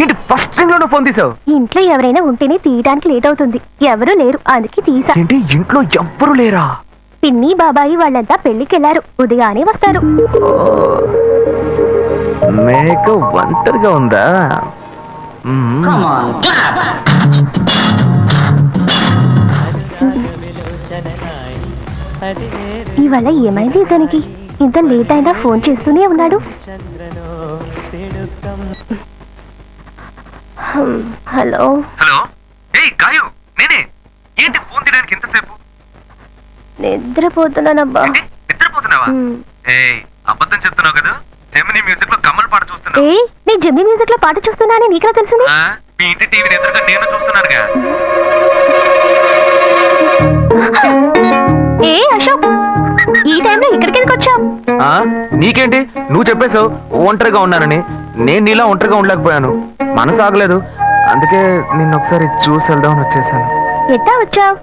ఏంటి ఫస్ట్ రింగ్ లోనే ఫోన్ తీసావు? ఇంట్లో ఎవరైనా ఉంటేనే తీయడానికి లేట్ అవుతుంది. ఎవరూ లేరు, అందుకే తీసా. ఏంటి ఇంట్లో ఎవ్వరు లేరా? పిన్ని బాబాయి వాళ్ళంతా పెళ్లికెళ్లారు, ఉదయానే వస్తారు. మేక ఒంటరిగా ఉందా? ఇవాళ ఏమైంది ఇతనికి? ఇంత లేట్ అయినా ఫోన్ చేస్తూనే ఉన్నాడు. హలో. హలో. గాయు నేనే. ఏంటి ఫోన్ తీయడానికి ఎంతసేపు? నిద్రపోతున్నానబ్బా. నిద్రపోతున్నావా? అబద్ధం చెప్తున్నావు కదా. జెమిని మ్యూజిక్ లో కమల్ పాట చూస్తున్నా. నేను జెమిని మ్యూజిక్ లో పాట చూస్తున్నానని నీకెలా తెలిసింది? మీ ఇంటి టీవీని ఎదురుగా నేను చూస్తున్నానుగా. అశోక్, ఈ టైంలో ఇక్కడికి ఎందుకు వచ్చావు? నీకేంటి, నువ్వు చెప్పేశావు ఒంటరిగా ఉన్నానని. నేను నీలా ఒంటరిగా ఉండలేకపోయాను, మనసు ఆగలేదు. అందుకే నిన్ను ఒకసారి చూసి వెళ్దామని వచ్చేసాను. ఎట్టా వచ్చావు?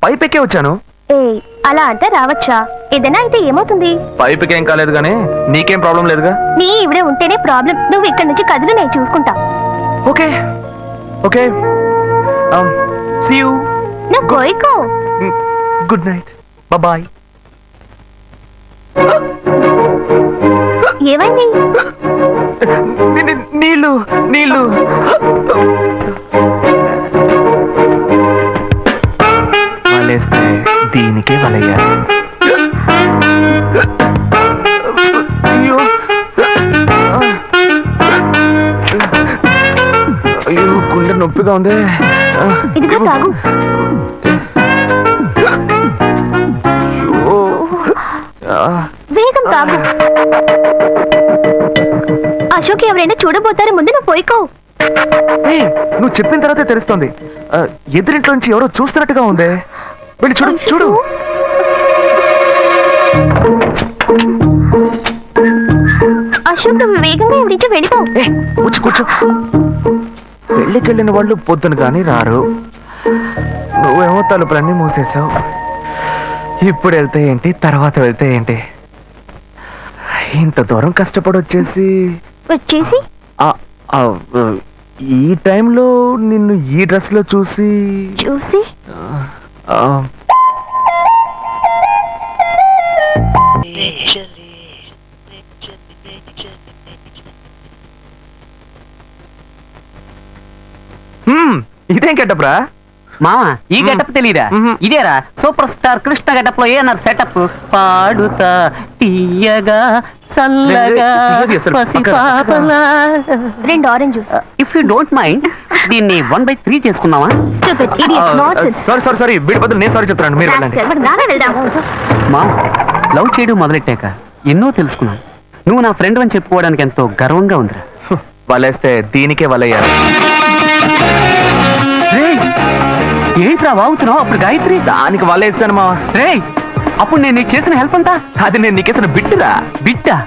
పైపెక్కే వచ్చాను. అలా అంటే రావచ్చా? ఏదైనా అయితే ఏమవుతుంది? పైపెక్కేం కాలేదు కానీ నీకేం ప్రాబ్లం లేదుగా. నీ ఇవిడే ఉంటేనే ప్రాబ్లం. నువ్వు ఇక్కడ నుంచి కదులు, నేను చూసుకుంటా. Okay okay. See you. నువ్వు కోయికో. Good night, bye. ఏమైంది? నీళ్ళు. వలేస్తే దీనికే వలయ్యారు. అయ్యో గుండె నొప్పిగా ఉంది. ఇదిగో తాగు. వేగం తాగు. అశోక్ ఎవరైనా చూడబోతారు, ముందు నువ్వు పోయికో. నువ్వు చెప్పిన తర్వాతే తెలుస్తుంది. ఎదురింట్లో నుంచి ఎవరో చూస్తున్నట్టుగా ఉంది. వెళ్ళి చూడు. అశోక్, నువ్వు వేగంగా ఎవరి నుంచి వెళ్ళిపో. కూర్చో. పెళ్ళికెళ్ళిన వాళ్ళు పొద్దున కానీ రారు. నువ్వేమో తలుపులన్నీ మూసేశావు. ఇప్పుడు వెళ్తే ఏంటి, తర్వాత వెళ్తే ఏంటి? ఇంత దూరం కష్టపడి వచ్చేసి ఈ టైంలో నిన్ను ఈ డ్రెస్ లో చూసి ఇదేం గెటప్రా మామ? ఈ గెటప్ తెలీదా? ఇదేరా సూపర్ స్టార్ కృష్ణ గెటప్ లో ఏనారు సెటప్. పాడుతా తీయగా చల్లగా పసిపాపలా. 2 orange juice. If you don't mind దీన్ని 1/3 చేసుకుందామా? సారీ వీడి బదులు నేను సారీ చెప్తున్నాను, మీరు వెళ్ళండి. వెళ్దాం. మామ లవ్ చేయడం మొదలెట్టాక ఎన్నో తెలుసుకున్నాను. నువ్వు నా ఫ్రెండ్ అని చెప్పుకోవడానికి ఎంతో గర్వంగా ఉందిరా. వలేస్తే దీనికే వలయ్యారు. ఏంట్రా వాగుతున్నావు? అప్పుడు గాయత్రి దానికి వలేస్తాను మా. రే అప్పుడు నేను నీకు చేసిన హెల్ప్ అంతా అది నేను నీకేసిన బిట్టురా. బిట్టా?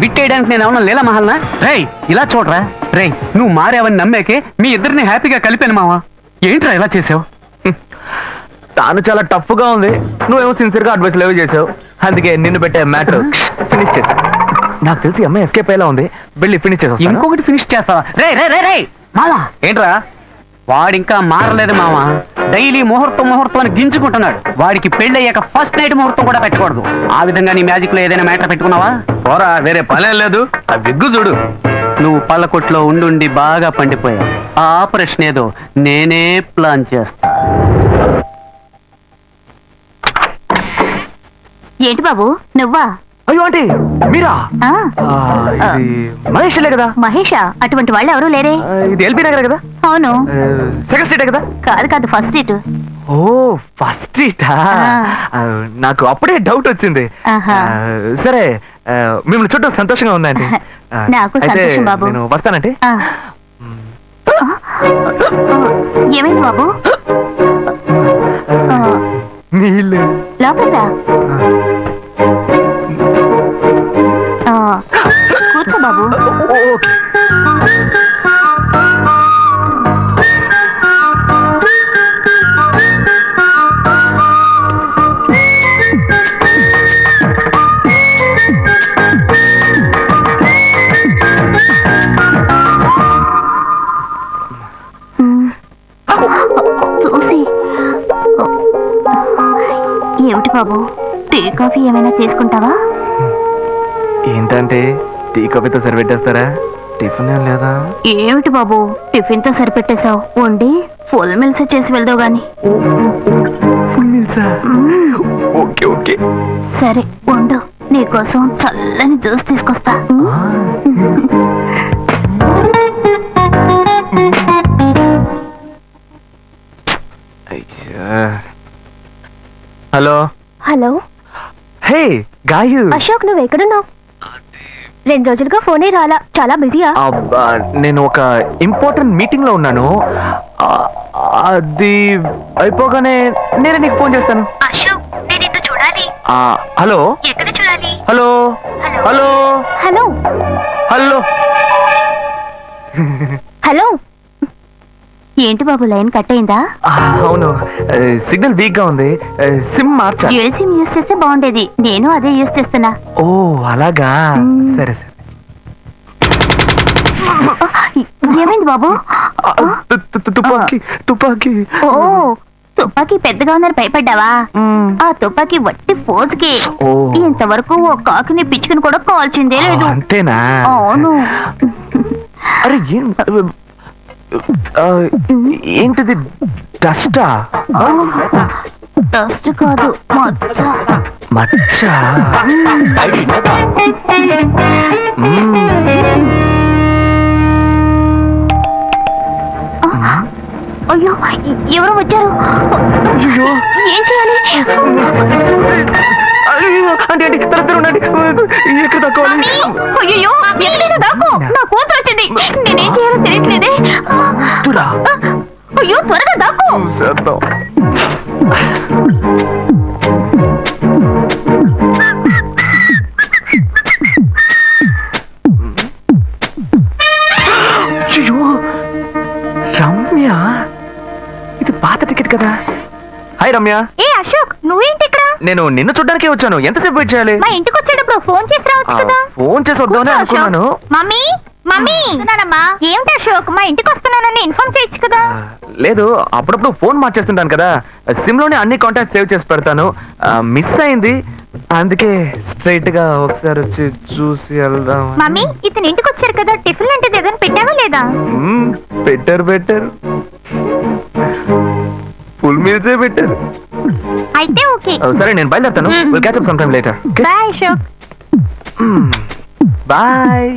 బిట్ వేయడానికి నేను ఏమన్నా లీలా మహల్నా? రేయ్ ఇలా చూడరా. రేయ్ నువ్వు మారేవని నమ్మేకే మీ ఇద్దరిని హ్యాపీగా కలిపాను మావా. ఏంట్రా ఇలా చేసావు? తాను చాలా టఫ్ గా ఉంది, నువ్వేమో సిన్సియర్ గా అడ్వైస్ లేవు చేసావు. అందుకే నిన్ను పెట్టే మ్యాటర్ ఫినిష్ చేసా. నాకు తెలిసి అమ్మాయి ఎస్కేప్ అయ్యేలా ఉంది, వెళ్ళి ఫినిష్ చేస్తా. ఇంకొకటి ఫినిష్ చేస్తావా? రే రే రే రే మామా. ఏంట్రా? వాడింకా మారలేదు మామా. డైలీ ముహూర్తం అని గింజుకుంటున్నాడు. వాడికి పెళ్ళయ్యాక ఫస్ట్ నైట్ ముహూర్తం కూడా పెట్టకూడదు. ఆ విధంగా నీ మ్యాజిక్ లో ఏదైనా మ్యాటర్ పెట్టుకున్నావా? పోరా, వేరే పనే లేదు. ఆ విగ్గు చూడు. నువ్వు పళ్ళ కొట్లో ఉండి బాగా పండిపోయావు. ఆ ఆపరేషన్ ఏదో నేనే ప్లాన్ చేస్తా. ఏంటి బాబు నువ్వా? అయ్యో అంటే మీరా? మహేష్లే కదా? మహేషా? అటువంటి వాళ్ళు ఎవరూ లేరే. ఇది ఎల్బీ నగర్ కదా? అవును. సెకండ్ స్ట్రీట్ కదా? కాదు ఫస్ట్ సీటు. ఓ ఫస్ట్ స్ట్రీటా? నాకు అప్పుడే డౌట్ వచ్చింది. సరే మిమ్మల్ని చుట్టూ సంతోషంగా ఉందండి. నాకు సంతోషం బాబు. నేను వస్తానండి. ఏమైంది బాబు? నీళ్ళు లోపల కూర్చో బాబు. ఓకే. చూసి ఏమిటి బాబు, టీ కాఫీ ఏమైనా తీసుకుంటావా? ఏంటంటే టీ కాఫీతో సరిపెట్టేస్తారా? టిఫిన్ ఏం లేదా? ఏమిటి బాబు టిఫిన్ తో సరిపెట్టేశావు? వండి ఫుల్ మిల్స్ చేసి వెళ్దావు గాని. ఫుల్ మిల్సా? ఓకే ఓకే సరే వండు, నీకోసం చల్లని జ్యూస్ తీసుకొస్తా. Hello hello. Hey Gayu. Ashok నువ్వు ఎక్కడున్నావు? 2 రోజులుగా ఫోనే రాలా, చాలా బిజీయా? నేను ఒక ఇంపార్టెంట్ మీటింగ్ లో ఉన్నాను. అది అయిపోగానే నేనే నీకు ఫోన్ చేస్తాను. అశోక్ నేను నిన్ను చూడాలి. హలో ఎక్కడ చూడాలి? Hello hello hello hello hello. ఏంటి బాబు లైన్ కట్ అయిందా? అవును, సిగ్నల్ వీక్ గా ఉంది. సిమ్ మార్చా. డ్యూయల్ సిమ్ యూస్ చేస్తే బాగుండేది, నేను అదే యూస్ చేస్తున్నా. ఓ అలాగా, సరే సరే. ఏమైంది బాబు? తుపాకీ తుపాకీ. ఓ తుపాకీ పెద్దగా ఉందని భయపడ్డావా? ఆ తుపాకీ వట్టి ఫోజుకి. ఇంతవరకు ఓ కాకిని పిచ్చుకుని కూడా కాల్చిందే లేదు. అంతేనా? అవును. అరే ఏంటిది? డస్టా? డస్ట్ కాదు, మచ్చ. మచ్చ? అయ్యో ఎవరో వచ్చారు. ఏం చేయాలి? అంటే ఎక్కడ తక్కువాలి? అయ్యో ఎక్కడైనా దాక్కో, నా కూతురు వచ్చింది. నేనేం చేయాలో తెలియట్లేదే. అయ్యో త్వరగా దాక్కో. రమ్య, ఇది పాత టికెట్ కదా? హాయ్ రమ్య. ఏ అశోక్ నువ్వేంటి ఇక్కడ? నేను నిన్ను చూడ్డానికే వచ్చాను. ఎంతసేపు వెయిట్ చేయాలి? మా ఇంటికి వచ్చేటప్పుడు ఫోన్ చేసి రావచ్చు కదా. ఫోన్ చేసి వద్దామని అనుకున్నాను. మమ్మీ మమ్మీ ఏమిటి అశోక్ మా ఇంటికి వస్తున్నానని ఇన్ఫార్మ్ చేయొచ్చు కదా. లేదు, అప్పుడప్పుడు ఫోన్ మార్చేస్తుంటాను కదా, సిమ్ లోనే అన్ని కాంటాక్ట్ సేవ్ చేసి పెడతాను. మిస్ అయింది, అందుకే స్ట్రైట్ గా ఒకసారి వచ్చి చూసి వెళ్దాం. మమ్మీ ఇతను ఇంటికి వచ్చారు కదా, టిఫిన్ లాంటిది ఏదైనా పెట్టావా లేదా? బెటర్ ఫుల్ మీల్సే బెటర్. అయితే ఓకే. సరే నేను బయలుదేరుతాను. Will catch up some time later. Bye Ashok. Bye.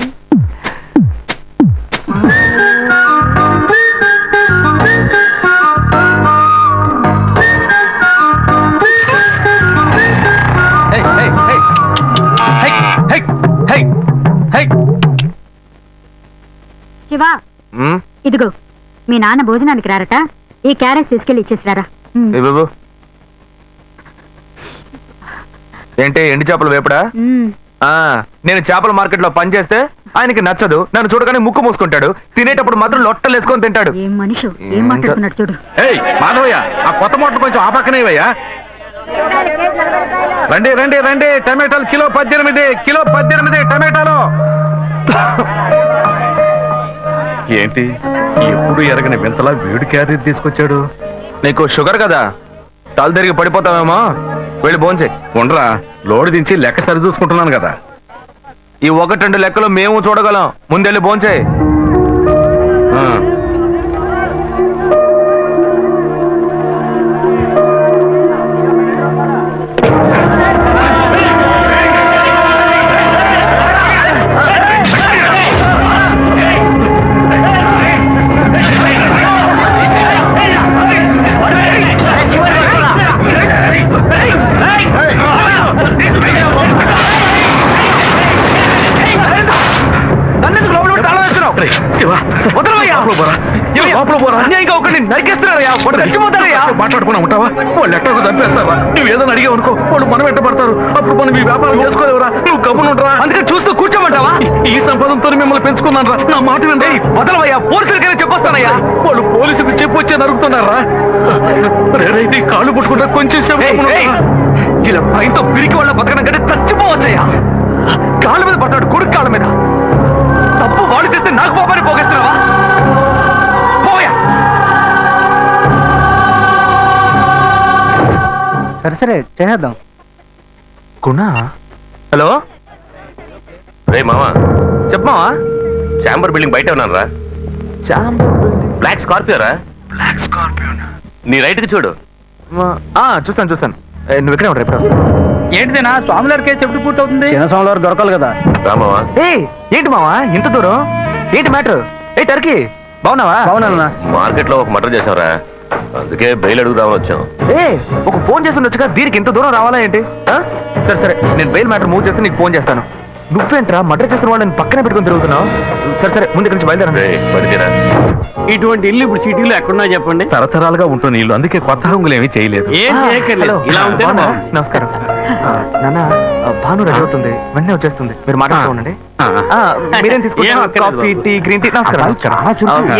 Hey, hey, hey. శివా ఇదిగో మీ నాన్న భోజనానికి రారట, ఈ క్యారెట్ తీసుకెళ్లి ఇచ్చేసిరారా. బాబు ఏంటి ఎండి చేపలు వేపడా? నేను చేపల మార్కెట్ లో పనిచేస్తే ఆయనకి నచ్చదు, నన్ను చూడగానే ముక్కు మూసుకుంటాడు, తినేటప్పుడు మాత్రం లొట్టలు వేసుకొని తింటాడు. ఏం మనిషి ఏం మాట్లాడుతున్నాడు చూడు. ఏయ్ మాధవయ్య, ఆ కొత్త మోటార్ కొంచెం ఆ పక్కనేవయ్యా. రండి రండి రండి, టమాటాలు కిలో 18 టమాటాలు. ఏంటి ఎప్పుడు ఎరగని వింతలా వేడి క్యారెట్ తీసుకొచ్చాడు? నీకు షుగర్ కదా, తల తిరిగి పడిపోతావేమో, వెళ్ళి భోంచే. ఉండరా, లోడు దించి లెక్క సరి చూసుకుంటున్నాను కదా. ఈ 1-2 లెక్కలు మేము చూడగలం, ముందెళ్ళి భోంచే. మాట్లాడుకున్నా ఉంటావా? వాళ్ళు ఎట్టకు చంపేస్తావా? నువ్వు ఏదైనా అడిగావు అనుకో, వాళ్ళు మనం ఎట్టబడతారు. అప్పుడు మనం ఈ వ్యాపారం చేసుకోలేవురా. నువ్వు గమ్మునుంటరా, అందుకని చూస్తూ కూర్చోమంటావా? ఈ సంపదంతో మిమ్మల్ని పెంచుకున్నాను రా, నా మాట వినండి. వదలవయ్యా, పోలీసులకైనా చెప్పొస్తానయ్యా. వాళ్ళు పోలీసులకు చెప్పొచ్చే నరుగుతున్నారా? నీ కాళ్ళు పుట్టుకుంటా కొంచెం సేపు ఇలా భయంతో పిరికి వాళ్ళ బతకడం కంటే చచ్చిపోవచ్చయ్యా. కాళ్ళ మీద పడ్డాడు, కొడుకు కాళ్ళ మీద. తప్పు వాళ్ళు చేస్తే నాకు పాపాన్ని పోగేస్తున్నావా? పోయా. సరే చేద్దాం. గుణ, హలో. రే మామా, చెప్పమావా. చాంబర్ బిల్డింగ్ బయట ఉన్నాను రా. బ్లాక్ స్కార్పియో రా. బ్లాక్ స్కార్పియో నీ రైట్ కి చూడు. చూస్తాను. నువ్వు ఇక్కడే ఉంటావు, ఎప్పుడు వస్తావు? ఏంటిదేనా స్వామివారి కేసు ఎప్పుడు పూర్తవుతుంది? చిన్న స్వామివారు దొరకాలి కదా. రామావా, ఏంటి మావా ఇంత దూరం? ఏంటి మ్యాటర్? టర్కీ బాగున్నావా? బాగున్నా. మార్కెట్ లో ఒక మర్డర్ చేసావురా, అందుకే బెయిల్ అడుగుదామని వచ్చాం. ఒక ఫోన్ చేసి ఉండొచ్చుగా, దీనికి ఇంత దూరం రావాలా ఏంటి? సరే నేను బెయిల్ మ్యాటర్ మూవ్ చేస్తే నీకు ఫోన్ చేస్తాను. నువ్వేంట్రా మర్డర్ చేసిన వాళ్ళని పక్కనే పెట్టుకుని తిరుగుతున్నావు? సరే ముందు ఇక్కడి నుంచి బయలుదేరా. ఇటువంటి ఇల్లు ఇప్పుడు సిటీలో ఎక్కడున్నా చెప్పండి. తరతరాలుగా ఉంటుంది ఇల్లు, అందుకే కొత్త హంగులు ఏమీ చేయలేదు. ఇలా ఉంటే నమస్కారం నాన్న. భాను రెడీ అవుతుంది, వెంటనే వచ్చేస్తుంది, మీరు మాట్లాడుకోండి. మీరేం తీసుకుంటారు? Coffee, tea, green tea? నమస్కారం.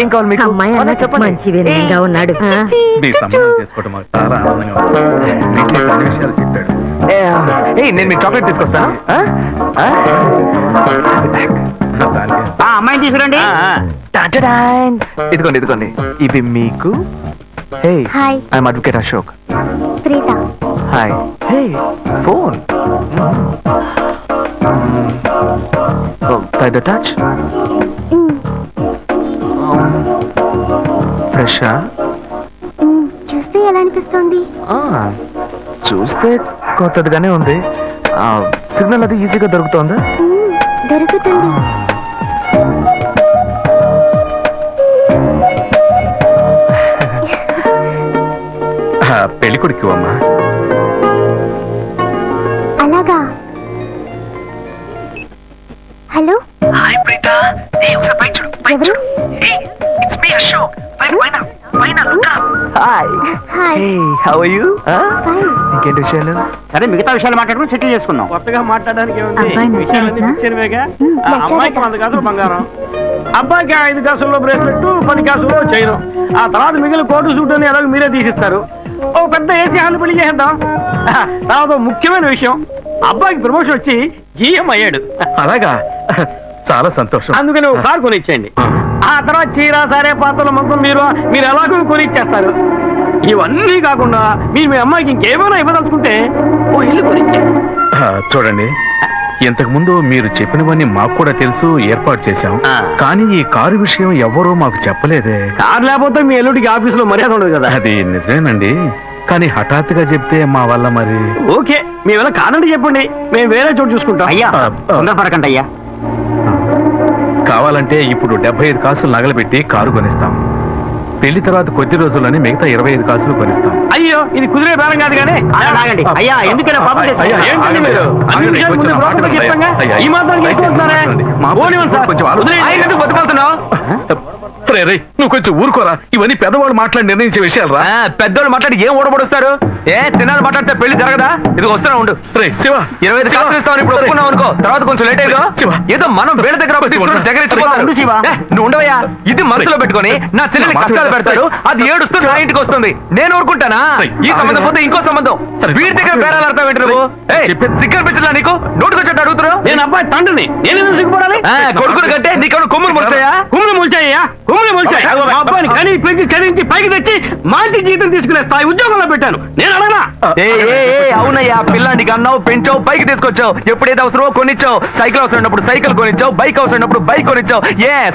ఏం కావాలి మీకు? చెప్పండి. ఉన్నాడు. మీ సంబంధం చేసుకోవడం మాకు చాలా ఆనందంగా ఉంది. మీకు అన్ని విషయాలు చెప్పాడు. నేను మీకు చాక్లెట్ తీసుకొస్తాను. అమ్మాయిని తీసుకురండి. ఇదిగోండి ఇది మీకు. I'm advocate Ashok. Hi. Phone by the touch. ఫ్రెషా? చూస్తే ఎలా అనిపిస్తుంది? చూస్తే కొత్తదిగానే ఉంది. సిగ్నల్ అది ఈజీగా దొరుకుతుందా? దొరుకుతుంది. పెళ్లి కొడుకు అమ్మా. అలాగా. హలో. హాయ్ ప్రీత. ఎవరు? ఇంకేంటి విషయాలు? సరే మిగతా విషయాలు మాట్లాడుకుని సెటిల్ చేసుకుందాం. కొత్తగా మాట్లాడడానికి అమ్మాయికి 100 కాసులు బంగారం, అబ్బాయికి 5 కాసుల్లో బ్రేస్లెట్, 10 కాసుల్లో చైన్. ఆ తర్వాత మిగిలిన కోటు సూట్ అని ఎలాగో మీరే తీసిస్తారు. ఓ పెద్ద ఏసీ హాల్ పెళ్లి చేద్దాం. తర్వాత ముఖ్యమైన విషయం, అబ్బాయికి ప్రమోషన్ వచ్చి జీఎం అయ్యాడు. అలాగా, చాలా సంతోషం. అందుకని ఒక కారు కొనిచ్చేయండి. ఆ తర్వాత చీర, సరే, పాత్రలు మొత్తం మీరు ఎలాగో కొనిచ్చేస్తారు. ఇవన్నీ కాకుండా మీరు మీ అమ్మాయికి ఇంకేమైనా ఇవ్వదలుచుకుంటే ఓ ఇల్లు కొనిచ్చేయండి. చూడండి, ఇంతకు ముందు మీరు చెప్పినవన్నీ మాకు కూడా తెలుసు, ఏర్పాటు చేశాం. కానీ ఈ కారు విషయం ఎవ్వరూ మాకు చెప్పలేదే. కారు లేకపోతే మీ ఎల్లుడికి ఆఫీసులో మర్యాద ఉండదు కదా. అది నిజమేనండి, కానీ హఠాత్తుగా చెప్తే మా వల్ల మరి. ఓకే, మీ వల్ల కాదండి చెప్పండి, మేము వేరే చోటు చూసుకుంటాం. అయ్యా తొందరపడకండి అయ్యా. కావాలంటే ఇప్పుడు 75 కాసులు నగలు పెట్టి కారు కొనిస్తాం. పెళ్లి తర్వాత కొద్ది రోజుల్లోనే మిగతా 25 కాసులు కొనిస్తాం. అయ్యో, ఇది కుదిరే బేరం కాదు కానీ అయ్యా, ఎందుకైనా పాపం ఏంటండి మీరు? ఈ మాత్రం బతుకుతున్నావు రే నువ్వు కొంచెం ఊరుకోరా, ఇవన్నీ పెద్దవాళ్ళు మాట్లాడి నిర్ణయించే విషయాలు రా. పెద్దోళ్ళు మాట్లాడి ఏం ఓడబడుస్తారు? చిన్నాళ్ళు మాట్లాడితే పెళ్లి జరగదా? ఇది వస్తున్నా ఉండు. రే శివ, 25 కాసులు ఇస్తామని ఇప్పుడు ఒప్పుకున్నావు అనుకో, తర్వాత కొంచెం లేట్ అయ్యో ఏదో మనం వీళ్ళ దగ్గర దగ్గర నువ్వు ఉండవయ్యా. ఇది మనసులో పెట్టుకొని నా చెల్లెలి కష్టాలు పెడతాడు, అది ఏడుస్తుంది నా ఇంటికి వస్తుంది, నేను ఊరుకుంటానా? ఈ సంబంధం పోతే ఇంకో సంబంధం, వీడి దగ్గర బేరాలు ఆడతావు ఏంటి నువ్వు? సిగ్గర్ పిచ్చలా నీకు? నోటుకొచ్చేట్టు అడుగుతున్నావు. నేను అబ్బాయి తండ్రిని, నేను సిగ్గుపడాలి? కొడుకుని కంటే నీకు కొమ్ములు ముడతాయా? కుమ్ములు ముల్చాయ్యా, కుమ్ములు ముల్చాయి. మా అబ్బాయిని కనీ పెంచి చదివించి పైకి తెచ్చి మంచి జీతం తీసుకునే స్థాయి ఉద్యోగంలో పెట్టాను, నేను అడగనా? అవునయ్యా, పిల్లానికి అన్నావు, పెంచావు, పైకి తీసుకొచ్చావు. ఎప్పుడైతే అవసరమో కొనిచ్చావు. సైకిల్ అవసరం ఉన్నప్పుడు సైకిల్ కొనిచ్చావు, బైక్ అవసరం ఉన్నప్పుడు బైక్ కొనిచ్చావు.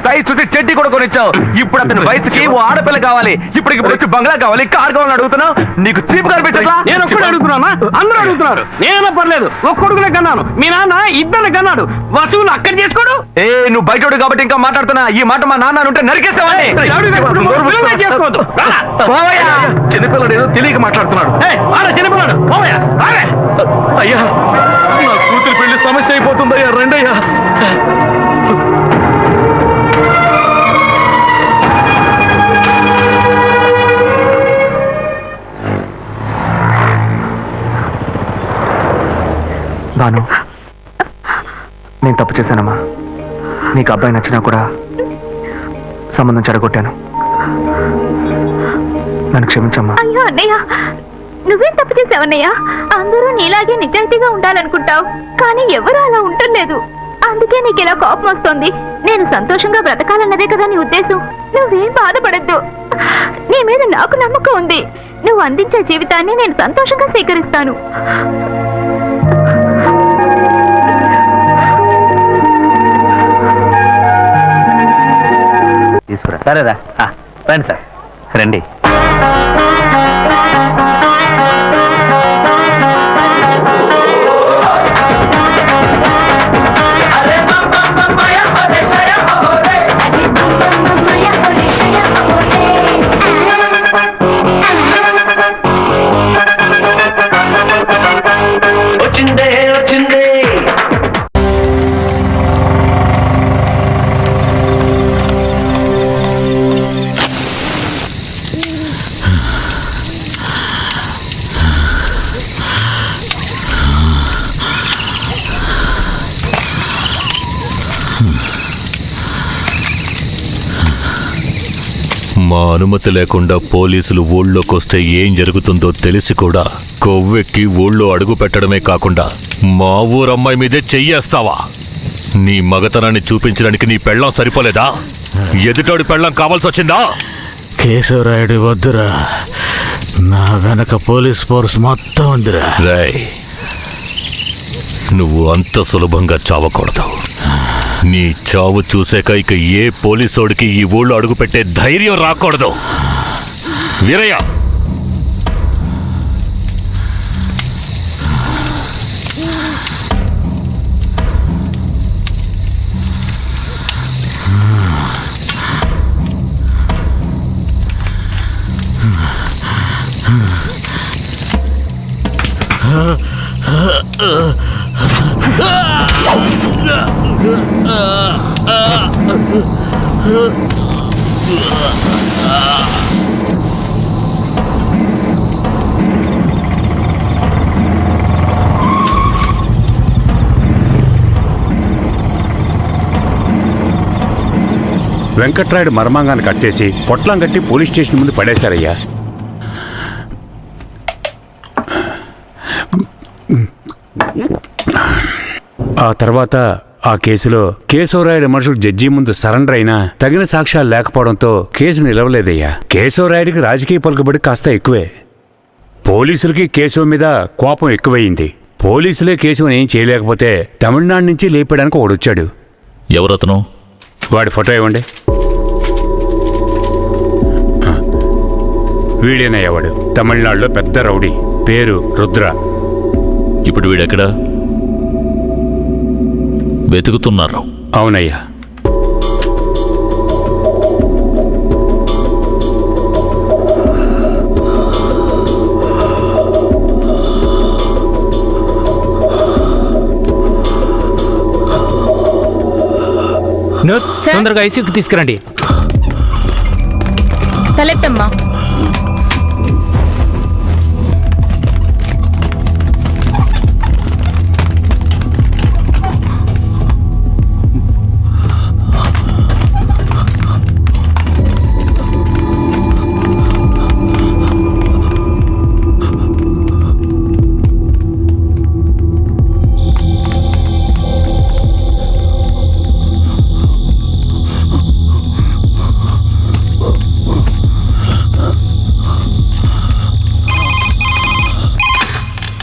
సైజ్ చూసి చెడ్డి కూడా కొనిచ్చావు. ఇప్పుడు అతని వయసుకి ఓ ఆడపిల్ల కావాలి, ఇప్పుడు వచ్చి బంగ్లా కావాలి, కార్ కావాలని అడుగుతున్నావు. నీకు చీప్ కనిపించట్లా? నేను ఒక్కడే అడుగుతున్నా, అందరూ అడుగుతున్నారు. నేనైనా పర్లేదు, ఒక కొడుకునే కన్నాను, మీ నాన్న ఇద్దరు కన్నాడు, వసూలు అక్కడ చేసుకోడు. నువ్వు బయటోడు కాబట్టి ఇంకా మాట్లాడుతున్నా. ఈ మాట మా నాన్న ఉంటే నరికేస్తావని. చిన్నపిల్లడు ఏదో తెలియక మాట్లాడుతున్నాడు. చిన్నపిల్లడు అయ్యా, నా కూతురు పెళ్లి సమస్య అయిపోతుందయ్యా, రండయ్యా. బాను, నేను తప్పు చేశానమ్మా. నీకు అబ్బాయి నచ్చినా కూడా సంబంధం చెడగొట్టాను, నన్ను క్షమించమ్మా. అయ్యో అన్నయ్య, నువ్వేం తప్పు చేసావన్నయ్య? అందరూ నీలాగే నిజాయితీగా ఉండాలనుకుంటావు, కానీ ఎవరు అలా ఉండలేదు. అందుకే నీకు ఇలా కోపం వస్తుంది. నేను సంతోషంగా బ్రతకాలన్నదే కదా నీ ఉద్దేశం. నువ్వేం బాధపడద్దు, నీ మీద నాకు నమ్మకం ఉంది. నువ్వు అందించే జీవితాన్ని నేను సంతోషంగా స్వీకరిస్తాను. సరేరా, రండి సార్, రండి. వచ్చిందే వచ్చిందే. మా అనుమతి లేకుండా పోలీసులు ఊళ్ళోకి వస్తే ఏం జరుగుతుందో తెలిసి కూడా కొవ్వెక్కి ఊళ్ళో అడుగు పెట్టడమే కాకుండా మా ఊరమ్మాయి మీదే చెయ్యేస్తావా? నీ మగతనాన్ని చూపించడానికి నీ పెళ్ళం సరిపోలేదా? ఎదుటోడి పెళ్ళం కావాల్సి వచ్చిందా? కేశవరాయుడు వద్దురా, నా వెనక పోలీస్ ఫోర్స్ మొత్తం ఉందిరా. రేయ్, నువ్వు అంత సులభంగా చావకూడదు. నీ చావు చూసాక ఇక ఏ పోలీసోడికి ఈ ఊళ్ళో అడుగుపెట్టే ధైర్యం రాకూడదు. వీరయ్య, వెంకట్రాయుడు మర్మాంగాన్ని కట్ చేసి పొట్లం కట్టి పోలీస్ స్టేషన్ ముందు పడేశారయ్యా. ఆ తర్వాత ఆ కేసులో కేశవరాయుడు మనుషులు జడ్జి ముందు సరెండర్ అయినా తగిన సాక్ష్యాలు లేకపోవడంతో కేసు నిలవలేదయ్యా. కేశవరాయుడికి రాజకీయ పలుకుబడి కాస్త ఎక్కువే. పోలీసులకి కేశవ మీద కోపం ఎక్కువయింది. పోలీసులే కేశవని ఏం చేయలేకపోతే తమిళనాడు నుంచి లేపడానికి ఒకడొచ్చాడు. ఎవరతను? వాడి ఫోటో ఇవ్వండి. వీడేనయ్యా వాడు, తమిళనాడులో పెద్ద రౌడీ, పేరు రుద్ర. ఇప్పుడు వీడెక్కడా? వెతుకుతున్నారు. అవునయ్యా. నర్స్, తొందరగా ఐసీయూకి తీసుకురండి. తలెత్తమ్మా.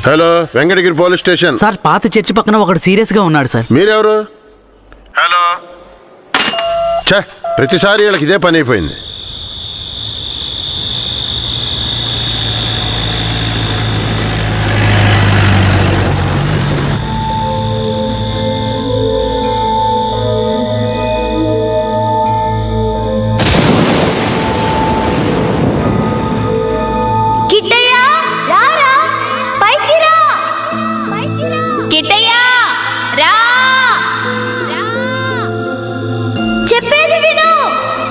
Hello, Venkatagiri police station sir. పాత చర్చి పక్కన ఒకడు సీరియస్ గా ఉన్నాడు సార్. మీరెవరు? హలో. ఛే, ప్రతిసారి వీళ్ళకి ఇదే పని అయిపోయింది. చెప్పేది విను,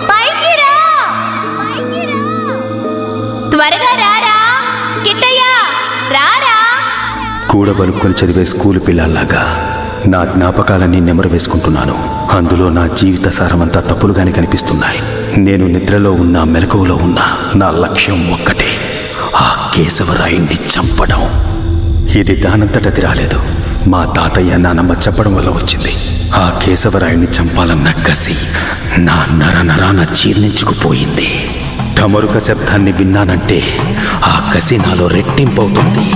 పైకి రా. త్వరగా రారా కిట్టయ్య, రారా. కూడబలుక్కొని చదివే స్కూలు పిల్లల్లాగా నా జ్ఞాపకాలన్నీ నెమరు వేసుకుంటున్నాను. అందులో నా జీవిత సారమంతా తప్పులుగానే కనిపిస్తున్నాయి. నేను నిద్రలో ఉన్నా మెలకువలో ఉన్నా నా లక్ష్యం ఒక్కటే, ఆ కేశవరాయుణ్ణి చంపడం. ఇది దానంతటది రాలేదు, మా తాతయ్య నానమ్మ చెప్పడం వల్ల వచ్చింది. ఆ కేశవరాయుణ్ణి చంపాలన్న కసి నా నరనరాన జీర్ణించుకుపోయింది. ఢమరుక శబ్దాన్ని విన్నానంటే ఆ కసి నాలో రెట్టింపవుతుంది.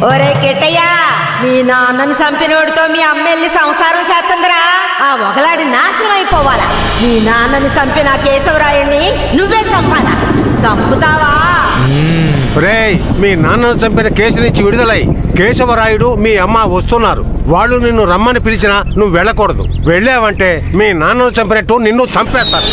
ఒరే కిట్టయ్య, మీ నాన్నని చంపినోడితో మీ అమ్మ వెళ్ళి సంసారం చేస్తుందిరా. ఆ ఒకలాడి నాశనం అయిపోవాలా. మీ నాన్నని చంపిన కేశవరాయుణ్ణి నువ్వే చంపాలా? చంపుతావా? రేయ్, మీ నాన్నను చంపిన కేసు నుంచి విడుదలై కేశవరాయుడు మీ అమ్మ వస్తున్నారు. వాళ్ళు నిన్ను రమ్మని పిలిచినా నువ్వు వెళ్ళకూడదు. వెళ్ళావంటే మీ నాన్నను చంపినట్టు నిన్ను చంపేస్తారు.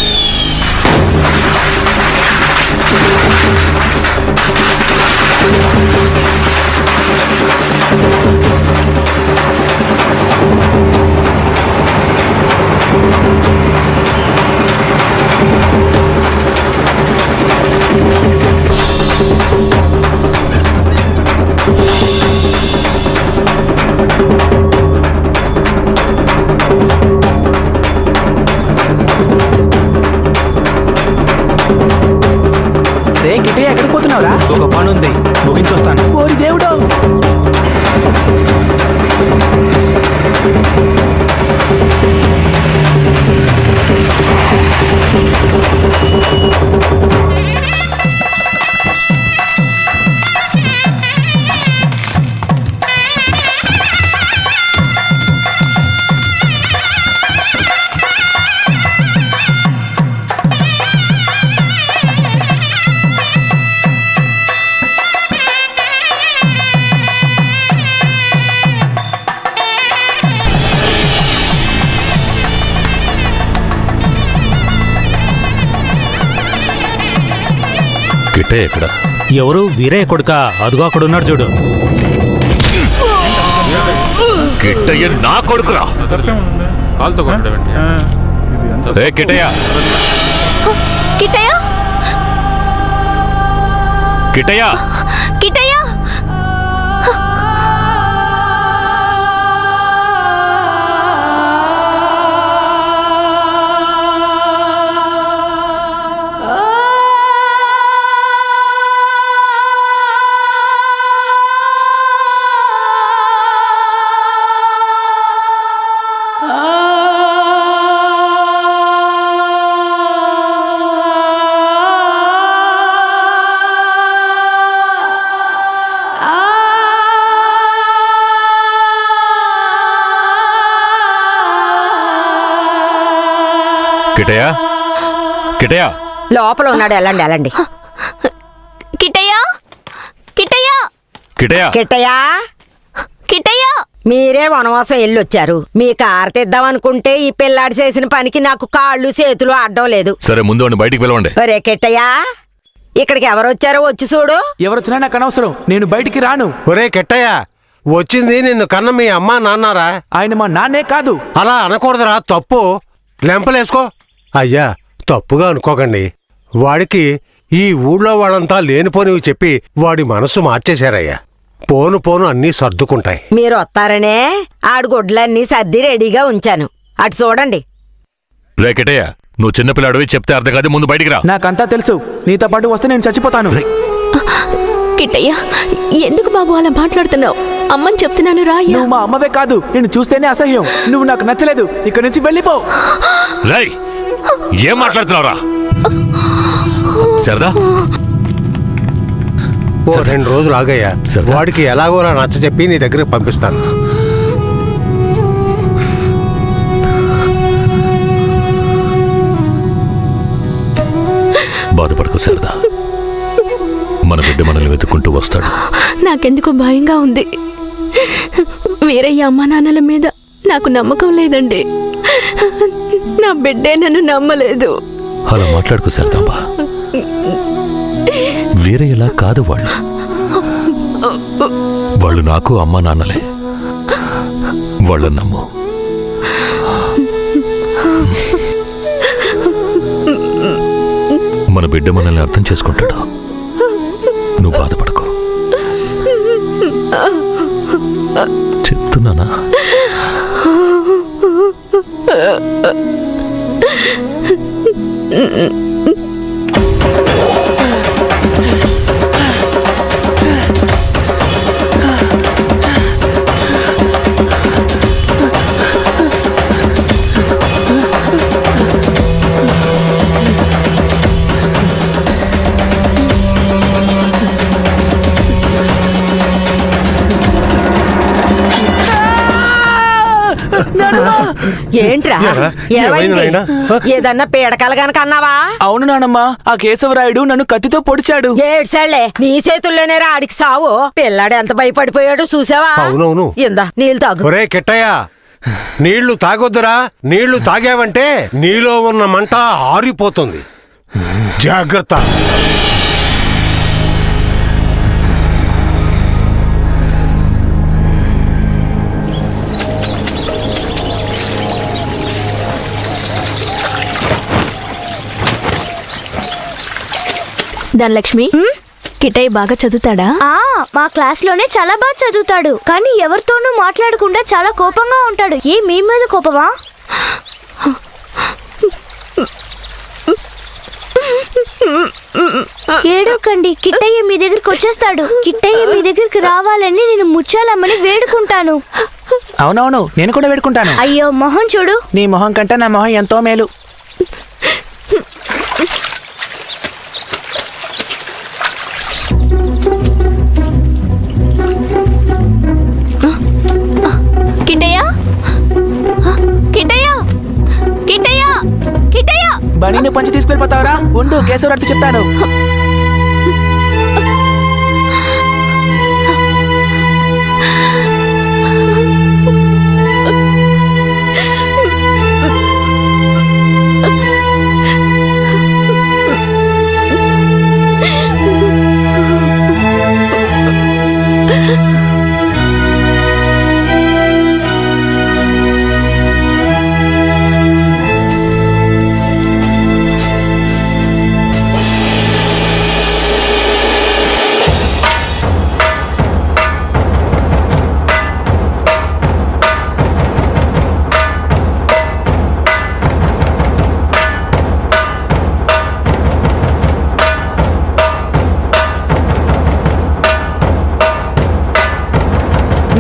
రే కిట్టయ్య, ఎక్కడికి పోతున్నావురా? ఒక పని ఉంది, ముగించొస్తాను. ఓరి దేవుడు. కిట్టయ్య ఎక్కడ? ఎవరు? వీరయ్య కొడుక? అదుగో అక్కడున్నాడు చూడు. కిట్టయ్య నా కొడుకురా. ఏ కిట్టయ్య, కిట్టయ్య, కిట్టయ్య, కిట్టయ్య. కిటయా కిటయా లోపల ఉన్నాడు, వెళ్ళండి వెళ్ళండి. కిట్టయ్య కిట్టయ్య కిటయా కిట్టయ్యా, కిట్టయ్య మీరే వనవాసం వెళ్ళొచ్చారు. మీ కారు తెద్దామనుకుంటే ఈ పిల్లాడు చేసిన పనికి నాకు కాళ్ళు చేతులు అడ్డం లేదు. సరే ముందు వాడిని బయటికి పిలవండి. ఒరే కిట్టయ్యా, ఇక్కడికి ఎవరు వచ్చారో వచ్చి చూడు. ఎవరొచ్చినా నాకు అనవసరం, నేను బయటికి రాను. ఒరే కెట్టయ్య, వచ్చింది నిన్ను కన్న మీ అమ్మా నాన్నారా? ఆయన మా నాన్నే కాదు. అలా అనకూడదురా, తప్పు. లెంపలేసుకో. అయ్యా, తప్పుగా అనుకోకండి. వాడికి ఈ ఊళ్ళో వాళ్ళంతా లేనిపోనివి చెప్పి వాడి మనసు మార్చేశారయ్యా. పోను పోను అన్నీ సర్దుకుంటాయి. మీరు వస్తారనే ఆడు గుడ్లన్నీ సర్ది రెడీగా ఉంచాను. అటు చూడండి. రే కిటయా, నువ్వు చిన్నపిల్లాడివి, చెప్తే అర్థం కాదు, ముందు బయటికి రా. నాకంతా తెలుసు, నీతో పాటు వస్తే నేను చచ్చిపోతాను. కిట్టయ్య ఎందుకు బాబు అలా మాట్లాడుతున్నావు? అమ్మని చెప్తున్నాను రా. నువ్వు మా అమ్మవే కాదు, నేను చూస్తేనే అసహ్యం. నువ్వు నాకు నచ్చలేదు, ఇక్కడి నుంచి వెళ్ళిపో. రేయ్, ఏం మాట్లాడుతున్నావురా? సరదా ఓ 2 రోజులు ఆగయ్యా. వాడికి ఎలాగోలా నచ్చ చెప్పి నీ దగ్గరికి పంపిస్తాను. బాధపడకు సరదా, మన బిడ్డ మనల్ని వెతుక్కుంటూ వస్తాడు. నాకెందుకు భయంగా ఉంది. వీరయ్య అమ్మా నాన్నల మీద నాకు నమ్మకం లేదండి. నా బిడ్డే నన్ను నమ్మలేదు. అలా మాట్లాడుకో సరదాంబా, వేరే ఎలా కాదు. వాళ్ళు నాకు అమ్మా నాన్నలే, వాళ్ళని నమ్ము. మన బిడ్డ మనల్ని అర్థం చేసుకుంటాడు. నువ్వు బాధపడకు, చెప్తున్నానా? ఏంట్రా, ఏమైంది? ఏదన్నా పీడకలు గనక అన్నావా? అవును నానమ్మా, ఆ కేశవరాయుడు నన్ను కత్తితో పొడిచాడు. ఏడ్చాళ్లే, నీ చేతుల్లోనే ఆడికి సావు. పిల్లాడు ఎంత భయపడిపోయాడు చూసావా? అవునవును. ఇందా నీళ్ళు తాగు. ఒరే కెట్టయ్య, నీళ్లు తాగొద్దురా. నీళ్లు తాగావంటే నీలో ఉన్న మంట ఆరిపోతుంది. జాగ్రత్త. ధనలక్ష్మి, కిట్టయ్య బాగా చదువుతాడా? మా క్లాస్ లోనే చాలా బాగా చదువుతాడు, కానీ ఎవరితోనూ మాట్లాడకుండా చాలా కోపంగా ఉంటాడు. మీ మీద కోపమా? ఏడోకండి, కిట్టయ్య మీ దగ్గరికి వచ్చేస్తాడు. కిట్టయ్య మీ దగ్గరికి రావాలని నేను ముచ్చాలమ్మని వేడుకుంటాను. అవునవును, నేను కూడా వేడుకుంటాను. అయ్యో, మొహం చూడు. నీ మొహం కంటే నా మొహం ఎంతో మేలు. కిట్టయ్య కిట్టయ్య కిట్టయ్య కిట్టయ్య బనీని పంచి తీసుకెళ్ళిపోతావరా? ఉండు, కేశవరాడితో చెప్తాను.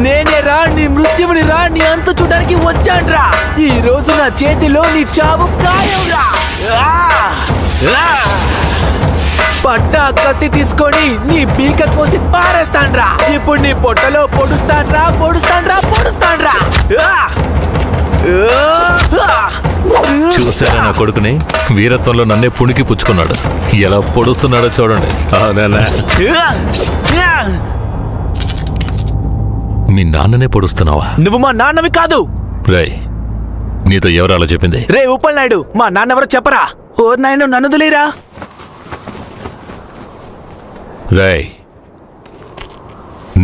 నేనేరా నీ మృత్యువుని రా, నీ అంతు చూడడానికి వచ్చాన్రా. ఈ రోజు నా చేతిలో నీ చావు ఖాయంరా. పట్టా కత్తి తీసుకొని నీ పీక కోసి పారేస్తాన్రా. ఇప్పుడు నీ పొట్టలో పొడుస్తాన్రా, పొడుస్తాన్రా, పొడుస్తాన్రా. చూసారా నా కొడుకుని? వీరత్వంలో నన్నే పుణికి పుచ్చుకున్నాడు. ఎలా పొడుస్తున్నాడో చూడండి. మీ నాన్ననే పొడుస్తున్నావా? నువ్వు మా నాన్నవి కాదు. రేయ్, నీతో ఎవరు అలా చెప్పింది? రే ఉప్పల్ నాయుడు, మా నాన్నెవరో చెప్పరా. ఓ నాయన నన్ను వదిలేరా. రేయ్,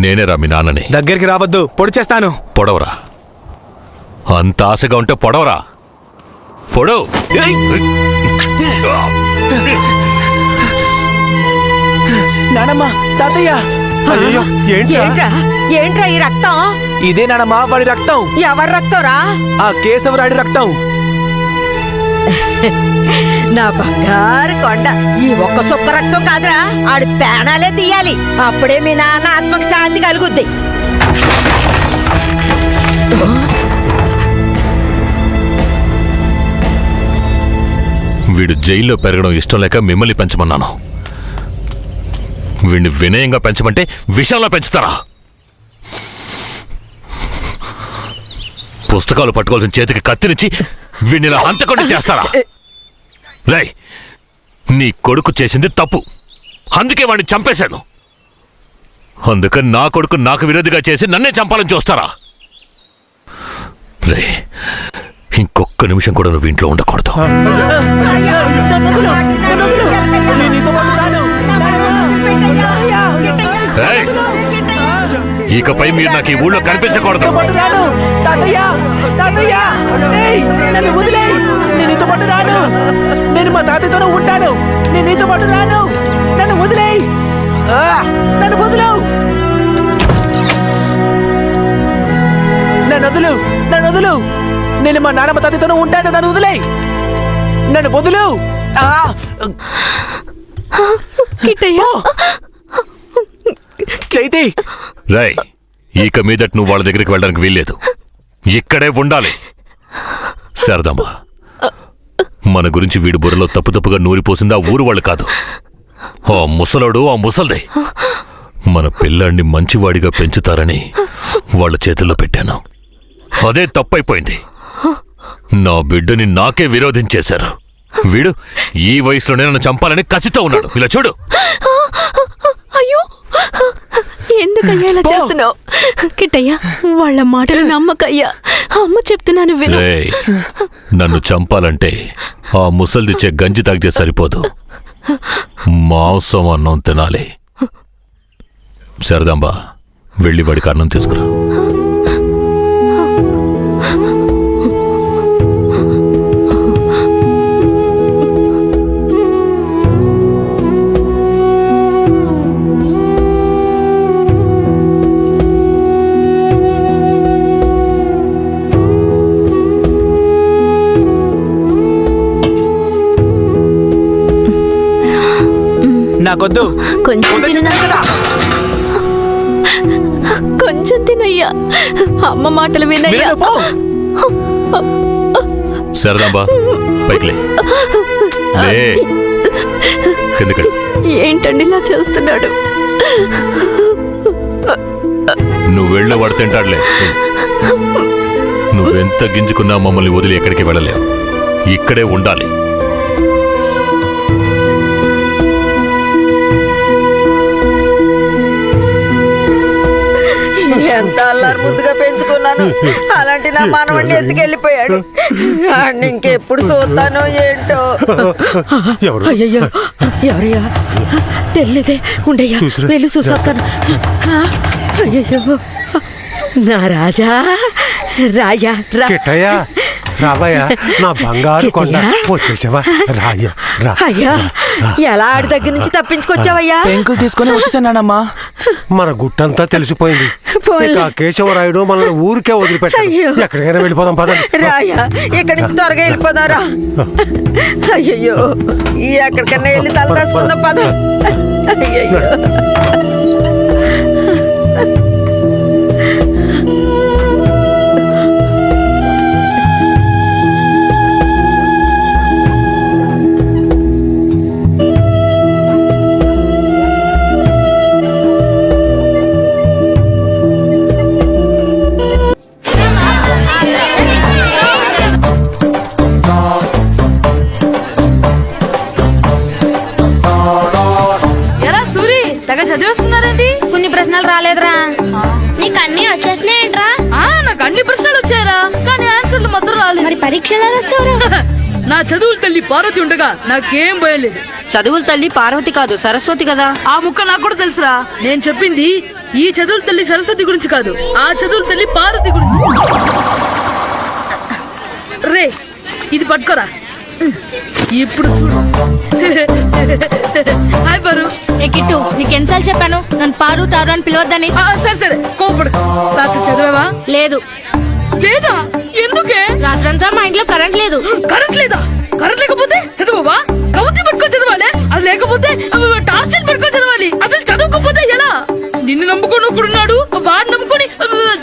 నేనేరా మీ నాన్నని. దగ్గరికి రావద్దు, పొడి చేస్తాను. పొడవరా. అంత ఆశగా ఉంటే పొడవరా. పొడవు. నానమ్మ, తాతయ్య. ఏంట్రా ఈ రక్తం? ఇదే నానమ్మ వాడి రక్తం. ఎవరి రక్తంరా? ఆ కేశవరాయుడి రక్తం. నా బంగారు కొండ, ఈ ఒక్క సుక్క రక్తం కాదురా, ఆడి ప్రాణాలే తీయాలి. అప్పుడే మీ నాన్న ఆత్మకి శాంతి కలుగుద్ది. వీడు జైల్లో పెరగడం ఇష్టం లేక మిమ్మల్ని పెంచమన్నాను. వీడిని వినయంగా పెంచమంటే విషంలో పెంచుతారా? పుస్తకాలు పట్టుకోవాల్సిన చేతికి కత్తిరించి వీడిని ఇలా హంతకుండా చేస్తారా? రేయ్, నీ కొడుకు చేసింది తప్పు, అందుకే వాడిని చంపేశాను. అందుకని నా కొడుకు నాకు విరోధిగా చేసి నన్నే చంపాలని చూస్తారా? రే, ఇంకొక్క నిమిషం కూడా నువ్వు ఇంట్లో ఉండకూడదు. ఇకపై మీరు నాకు ఈ ఊళ్ళో కనిపించకూడదు. నేను మా తాతయ్యతోనే ఉంటాను. నేను నీతో పాటు రాను. నన్ను వదిలేయ్. నన్ను వదులు. నన్ను వదులు. నన్ను వదులు. నేను మా నాన్నమ్మ తాతయ్యతోనే ఉంటాను. నన్ను వదిలేయ్. నన్ను వదులు. చైతి. రాయ్, ఇక మీదట నువ్వు వాళ్ళ దగ్గరికి వెళ్ళడానికి వీల్లేదు. ఇక్కడే ఉండాలి. శారదమ్మ, మన గురించి వీడి బుర్రలో తప్పుగా నూరిపోసింది ఆ ఊరు వాళ్ళు కాదు, ఆ ముసలోడు, ఆ ముసల్దే. మన పిల్లాన్ని మంచివాడిగా పెంచుతారని వాళ్ళ చేతుల్లో పెట్టాను. అదే తప్పైపోయింది. నా బిడ్డని నాకే విరోధించేశారు. వీడు ఈ వయసులోనే నన్ను చంపాలని కసితో ఉన్నాడు. ఇలా చూడు. అయ్యో, ఎందుకయ్యా ఇలా చేస్తున్నావు? కిట్టయ్యా, వాళ్ళ మాటలు నమ్మకయ్యా. అమ్మ చెప్తున్నాను విను. రేయ్, నన్ను చంపాలంటే ఆ ముసల్దిచ్చే గంజి తాగితే సరిపోదు, మాంసం అన్నం తినాలి. శారదాంబ, వెళ్ళి వాడికి అన్నం తీసుకురా. నాకొద్దు. కొంచెం కొంచెం తినయ్యా. అమ్మ మాటలు వినయ్యా. శారదాంబ, పైకిలే. ఏంటండి ఇలా చేస్తున్నాడు? నువ్వు వెళ్ళు, వాడు తింటాడులే. నువ్వెంత గింజుకున్నా మమ్మల్ని వదిలి ఎక్కడికి వెళ్ళలేవు. ఇక్కడే ఉండాలి. ఎంత అల్లారు ముద్దుగా పెంచుకున్నాను, అలాంటి నా మనవడిని ఎత్తుకెళ్ళిపోయాడు. ఇంకెప్పుడు చూస్తానో ఏంటో. అయ్యయ్యో, ఎవరయ్యా? తెలియదే. ఉండయ్యా, వెళ్ళి చూసొస్తాను. అయ్యయ్యో, నా రాజా, రాయా కిట్టయ్యా, రావయ్యా, నా బంగారు కొండ. వచ్చేసావా? రాయ్యా, రా. అయ్యా, ఎలా ఆడి దగ్గర నుంచి తప్పించుకొచ్చావయ్యా? పెంకులు తీసుకొని వచ్చేసానమ్మా. మన గుట్టంతా తెలిసిపోయింది. ఇక కేశవరాయుడు మనల్ని ఊరికే వదిలిపెట్టాడు. ఎక్కడికైనా వెళ్ళిపోదాం పద. రాయా, ఇక్కడి నుంచి త్వరగా వెళ్ళిపోదారా. అయ్యయ్యో, ఎక్కడికన్నా వెళ్ళి తల రాసుకుందాం పద. అయ్యయ్యో. పరీక్షలు రాస్తావురా? నా చదువుల తల్లి పార్వతి ఉండగా నాకేం భయం లేదు. చదువుల తల్లి పార్వతి కాదు సరస్వతి కదా. ఆ ముక్క నాకు కూడా తెలుసురా. నేను చెప్పింది ఈ చదువుల తల్లి సరస్వతి గురించి కాదు, ఆ చదువుల తల్లి పార్వతి గురించి. రే ఇది పట్టుకోరా. ఇప్పుడు చూడు. హాయ్ పారు. ఏ కిట్టు, నీకెన్నిసార్లు చెప్పాను నన్ను పారు తారు అని పిలవద్దని? సరే సరే కోపడు. రాత్రి చదివావా? లేదు. లేదా? ఎందుకే? రాత్రంతా మా ఇంట్లో కరెంట్ లేదు. కరెంట్ లేదా? కరెంట్ లేకపోతే చదవవా? కవిత పట్టుకొని చదవాలి. అది లేకపోతే టార్చర్ పట్టుకొని చదవాలి. అసలు చదవకపోతే ఎలా? నిన్ను నమ్ముకొని ఒకడున్నాడు, వాడు నమ్ముకొని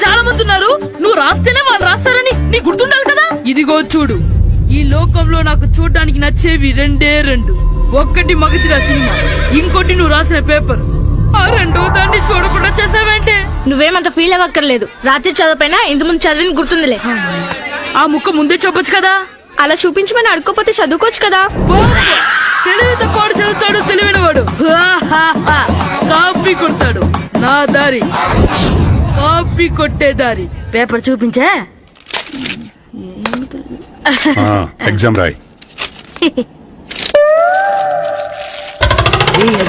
చాలా మంది ఉన్నారు. నువ్వు రాస్తేనే వాళ్ళు రాస్తారని నీకు గుర్తుండాలి కదా. ఇదిగో చూడు, ఈ లోకంలో నాకు చూడడానికి నచ్చేవి రెండే రెండు. ఒక్కటి మగధిరా సినిమా, ఇంకోటి నువ్వు రాసిన పేపర్. ఆ రెండో దాన్ని చూడకుండా చేసావేంటే? నువ్వేమంత ఫీల్ అవ్వక్కర్లేదు. రాత్రి చదవపోయినా ఇంతకుముందు చదివిన గుర్తుందిలే. ఆ ముక్క ముందే చెప్పొచ్చు కదా. అలా చూపించమని అడుక్కోపోతే చదువుకోవచ్చు కదా. తెలివి తక్కువ చదువుతాడు, తెలివైన వాడు కాపీ కొడతాడు. నా దారి కాపీ కొట్టే దారి. పేపర్ చూపించే. ఎగ్జామ్ రాయ్.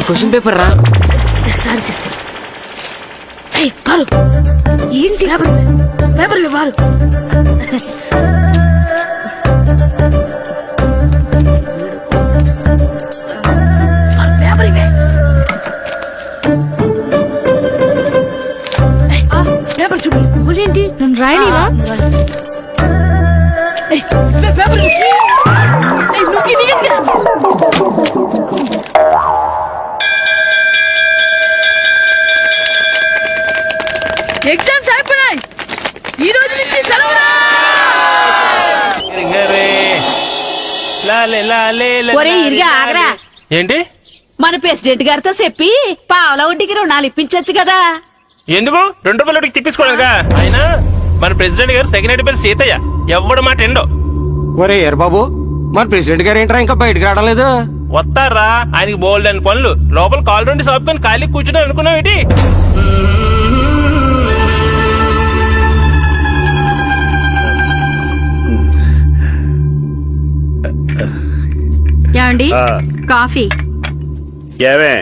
క్వశ్చన్ పేపర్ రా. Sorry sister. పారు ఏంటి పేపర్ పారు. పేపర్ ఇవే. పేపర్ చూపి. ఏంటి నన్ను రాయనివా? పేపర్ ఎగ్జామ్స్ అయిపోయినాయి. ఈ రోజు నుంచి సెలవురా. ఒరే ఇరిగా ఆగరా. ఏంటి? మన ప్రెసిడెంట్ గారితో చెప్పి పావలా వడ్డీకి రుణాలు ఇప్పించచ్చు కదా. ఎందుకు? 2 రూపాయల వడ్డీకి తిప్పించుకోలేదుగా. అయినా మన ప్రెసిడెంట్ గారు సెకండ్ హెడ్ పేరు సీతయ్య. ఎవ్వడు మాట ఎండో. ఒరే ఎర్ బాబు, మన ప్రెసిడెంట్ గారు ఏంట్రా ఇంకా బయటకు రావడం లేదు? వస్తారా? ఆయనకి బోల్డ్ అని పనులు. లోపల కాల్ రెండు సాపుకొని ఖాళీ కూర్చుని అనుకున్నావు ఏంటి? ఏమండి కాఫీ? ఏమే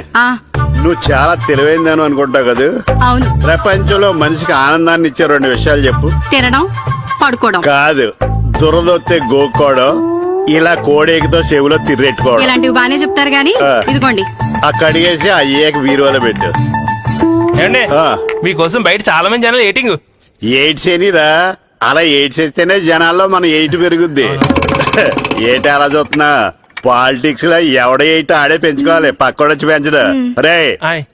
నువ్వు చాలా తెలివైందని అనుకుంటావు కదా. అవును. ప్రపంచంలో మనిషికి ఆనందాన్ని ఇచ్చే 2 విషయాలు చెప్పు. తినడం, పడుకోవడం. కాదు, దురదొత్తే గోక్కోవడం, ఇలా కోడేకితో చెవులో తిర్రెట్టుకోవడం. ఇలాంటివి బానే చెప్తారు గానీ ఇదిగోండి. ఆ కడిగేసి అయ్యేక వీరువలో పెట్టు. ఏమండి మీకోసం బయట చాలా మంది జనాలు ఎయిటింగ్. ఎయిడ్స్ ఏనిరా? అలా ఎయిడ్స్ అయితేనే జనాల్లో మన ఎయిట్ పెరుగుద్ది. ఏటి అలా చూస్తున్నా? పాలిటిక్స్ లో ఎవడ ఎయిట్ ఆడే పెంచుకోవాలి, పక్కోడొచ్చి పెంచడు. రే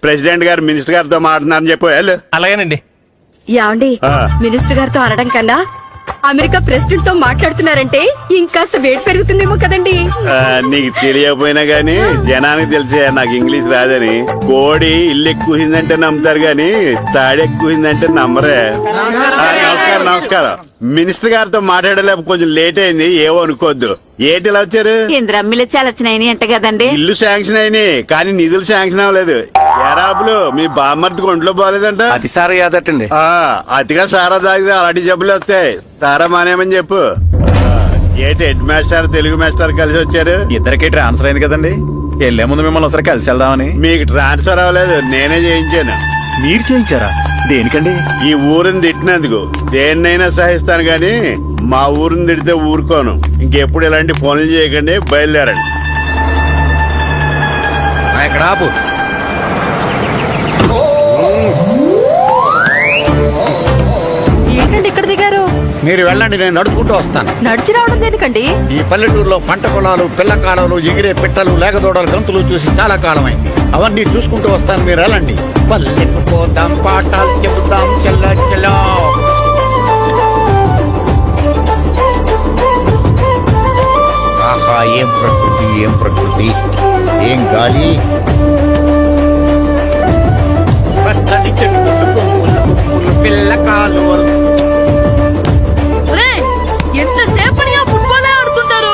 ప్రెసిడెంట్ గారు మినిస్టర్ గారితో మాట్లాడుతున్నారని చెప్పు. అలాగేనండి. యాండి మినిస్టర్ గారితో అనడం కన్నా అమెరికా ప్రెసిడెంట్ తో మాట్లాడుతున్నారంటే ఇంకాస్త వేడి పెరుగుతుందేమో కదండి. నీకు తెలియకపోయినా గానీ జనానికి తెలిసే నాకు ఇంగ్లీష్ రాదని. కోడి ఇల్లు ఎక్కువసిందంటే నమ్ముతారు గాని తాడెక్కువసిందంటే నమ్మరే. నమస్కారం నమస్కారం. మినిస్టర్ గారితో మాట్లాడలేక కొంచెం లేట్ అయింది, ఏమో అనుకోవద్దు. ఏంటి ఇలా వచ్చారు? ఇంద్రమ్మిలు చాలచ్చినాయని అంట కదండి. ఇల్లు శాంక్షన్ అయినాయి కానీ నిధులు శాంక్షన్ అవ్వలేదు. ఎరాబులు మీ బామ్మర్తికి ఒంట్లో పోలేదంట. అతి సారా యాదటండి. అతిగా సారా తాగితే అలాంటి జబ్బులు వస్తాయి. సారా మానేమని చెప్పు. ఏంటి హెడ్ మాస్టర్ తెలుగు మాస్టర్ కలిసి వచ్చారు? ఇద్దరికి ట్రాన్స్ఫర్ అయింది కదండి. వెళ్లే ముందు మిమ్మల్ని ఒకసారి కలిసి వెళ్దామని. మీకు ట్రాన్స్ఫర్ అవ్వలేదు, నేనే చేయించాను. మీరు చేయించారా? దేనికండి? ఈ ఊరిని తిట్టినందుకు. దేన్నైనా సహిస్తాను గాని మా ఊరిని తిడితే ఊరుకోను. ఇంకెప్పుడు ఇలాంటి పనులు చేయకండి, బయలుదేరండి. ఇక్కడ ఆపు. ఏంటండి ఇక్కడ దిగారు? మీరు వెళ్ళండి, నేను నడుచుకుంటూ వస్తాను. నడిచి రావడం దేనికండి? ఈ పల్లెటూరులో పంట పొలాలు, పిల్ల కాలాలు, ఎగిరే పిట్టలు, లేకదోడలు, గంతులు చూసి చాలా కాలమైంది. అవన్నీ చూసుకుంటూ వస్తాను, మీరు వెళ్ళండి. పల్లెకు పోతాం, పాఠాలు చెబుతాం, చెల్ల చెల్ల. ఆహా, ఏం ప్రకృతి, ఏం ప్రకృతి, ఏం గాలి. పచ్చని చెట్టు కొమ్ములు, పిల్ల కాలువలు. ఎంతసేపనిగా ఫుట్బాల్ ఆడుతుంటారు.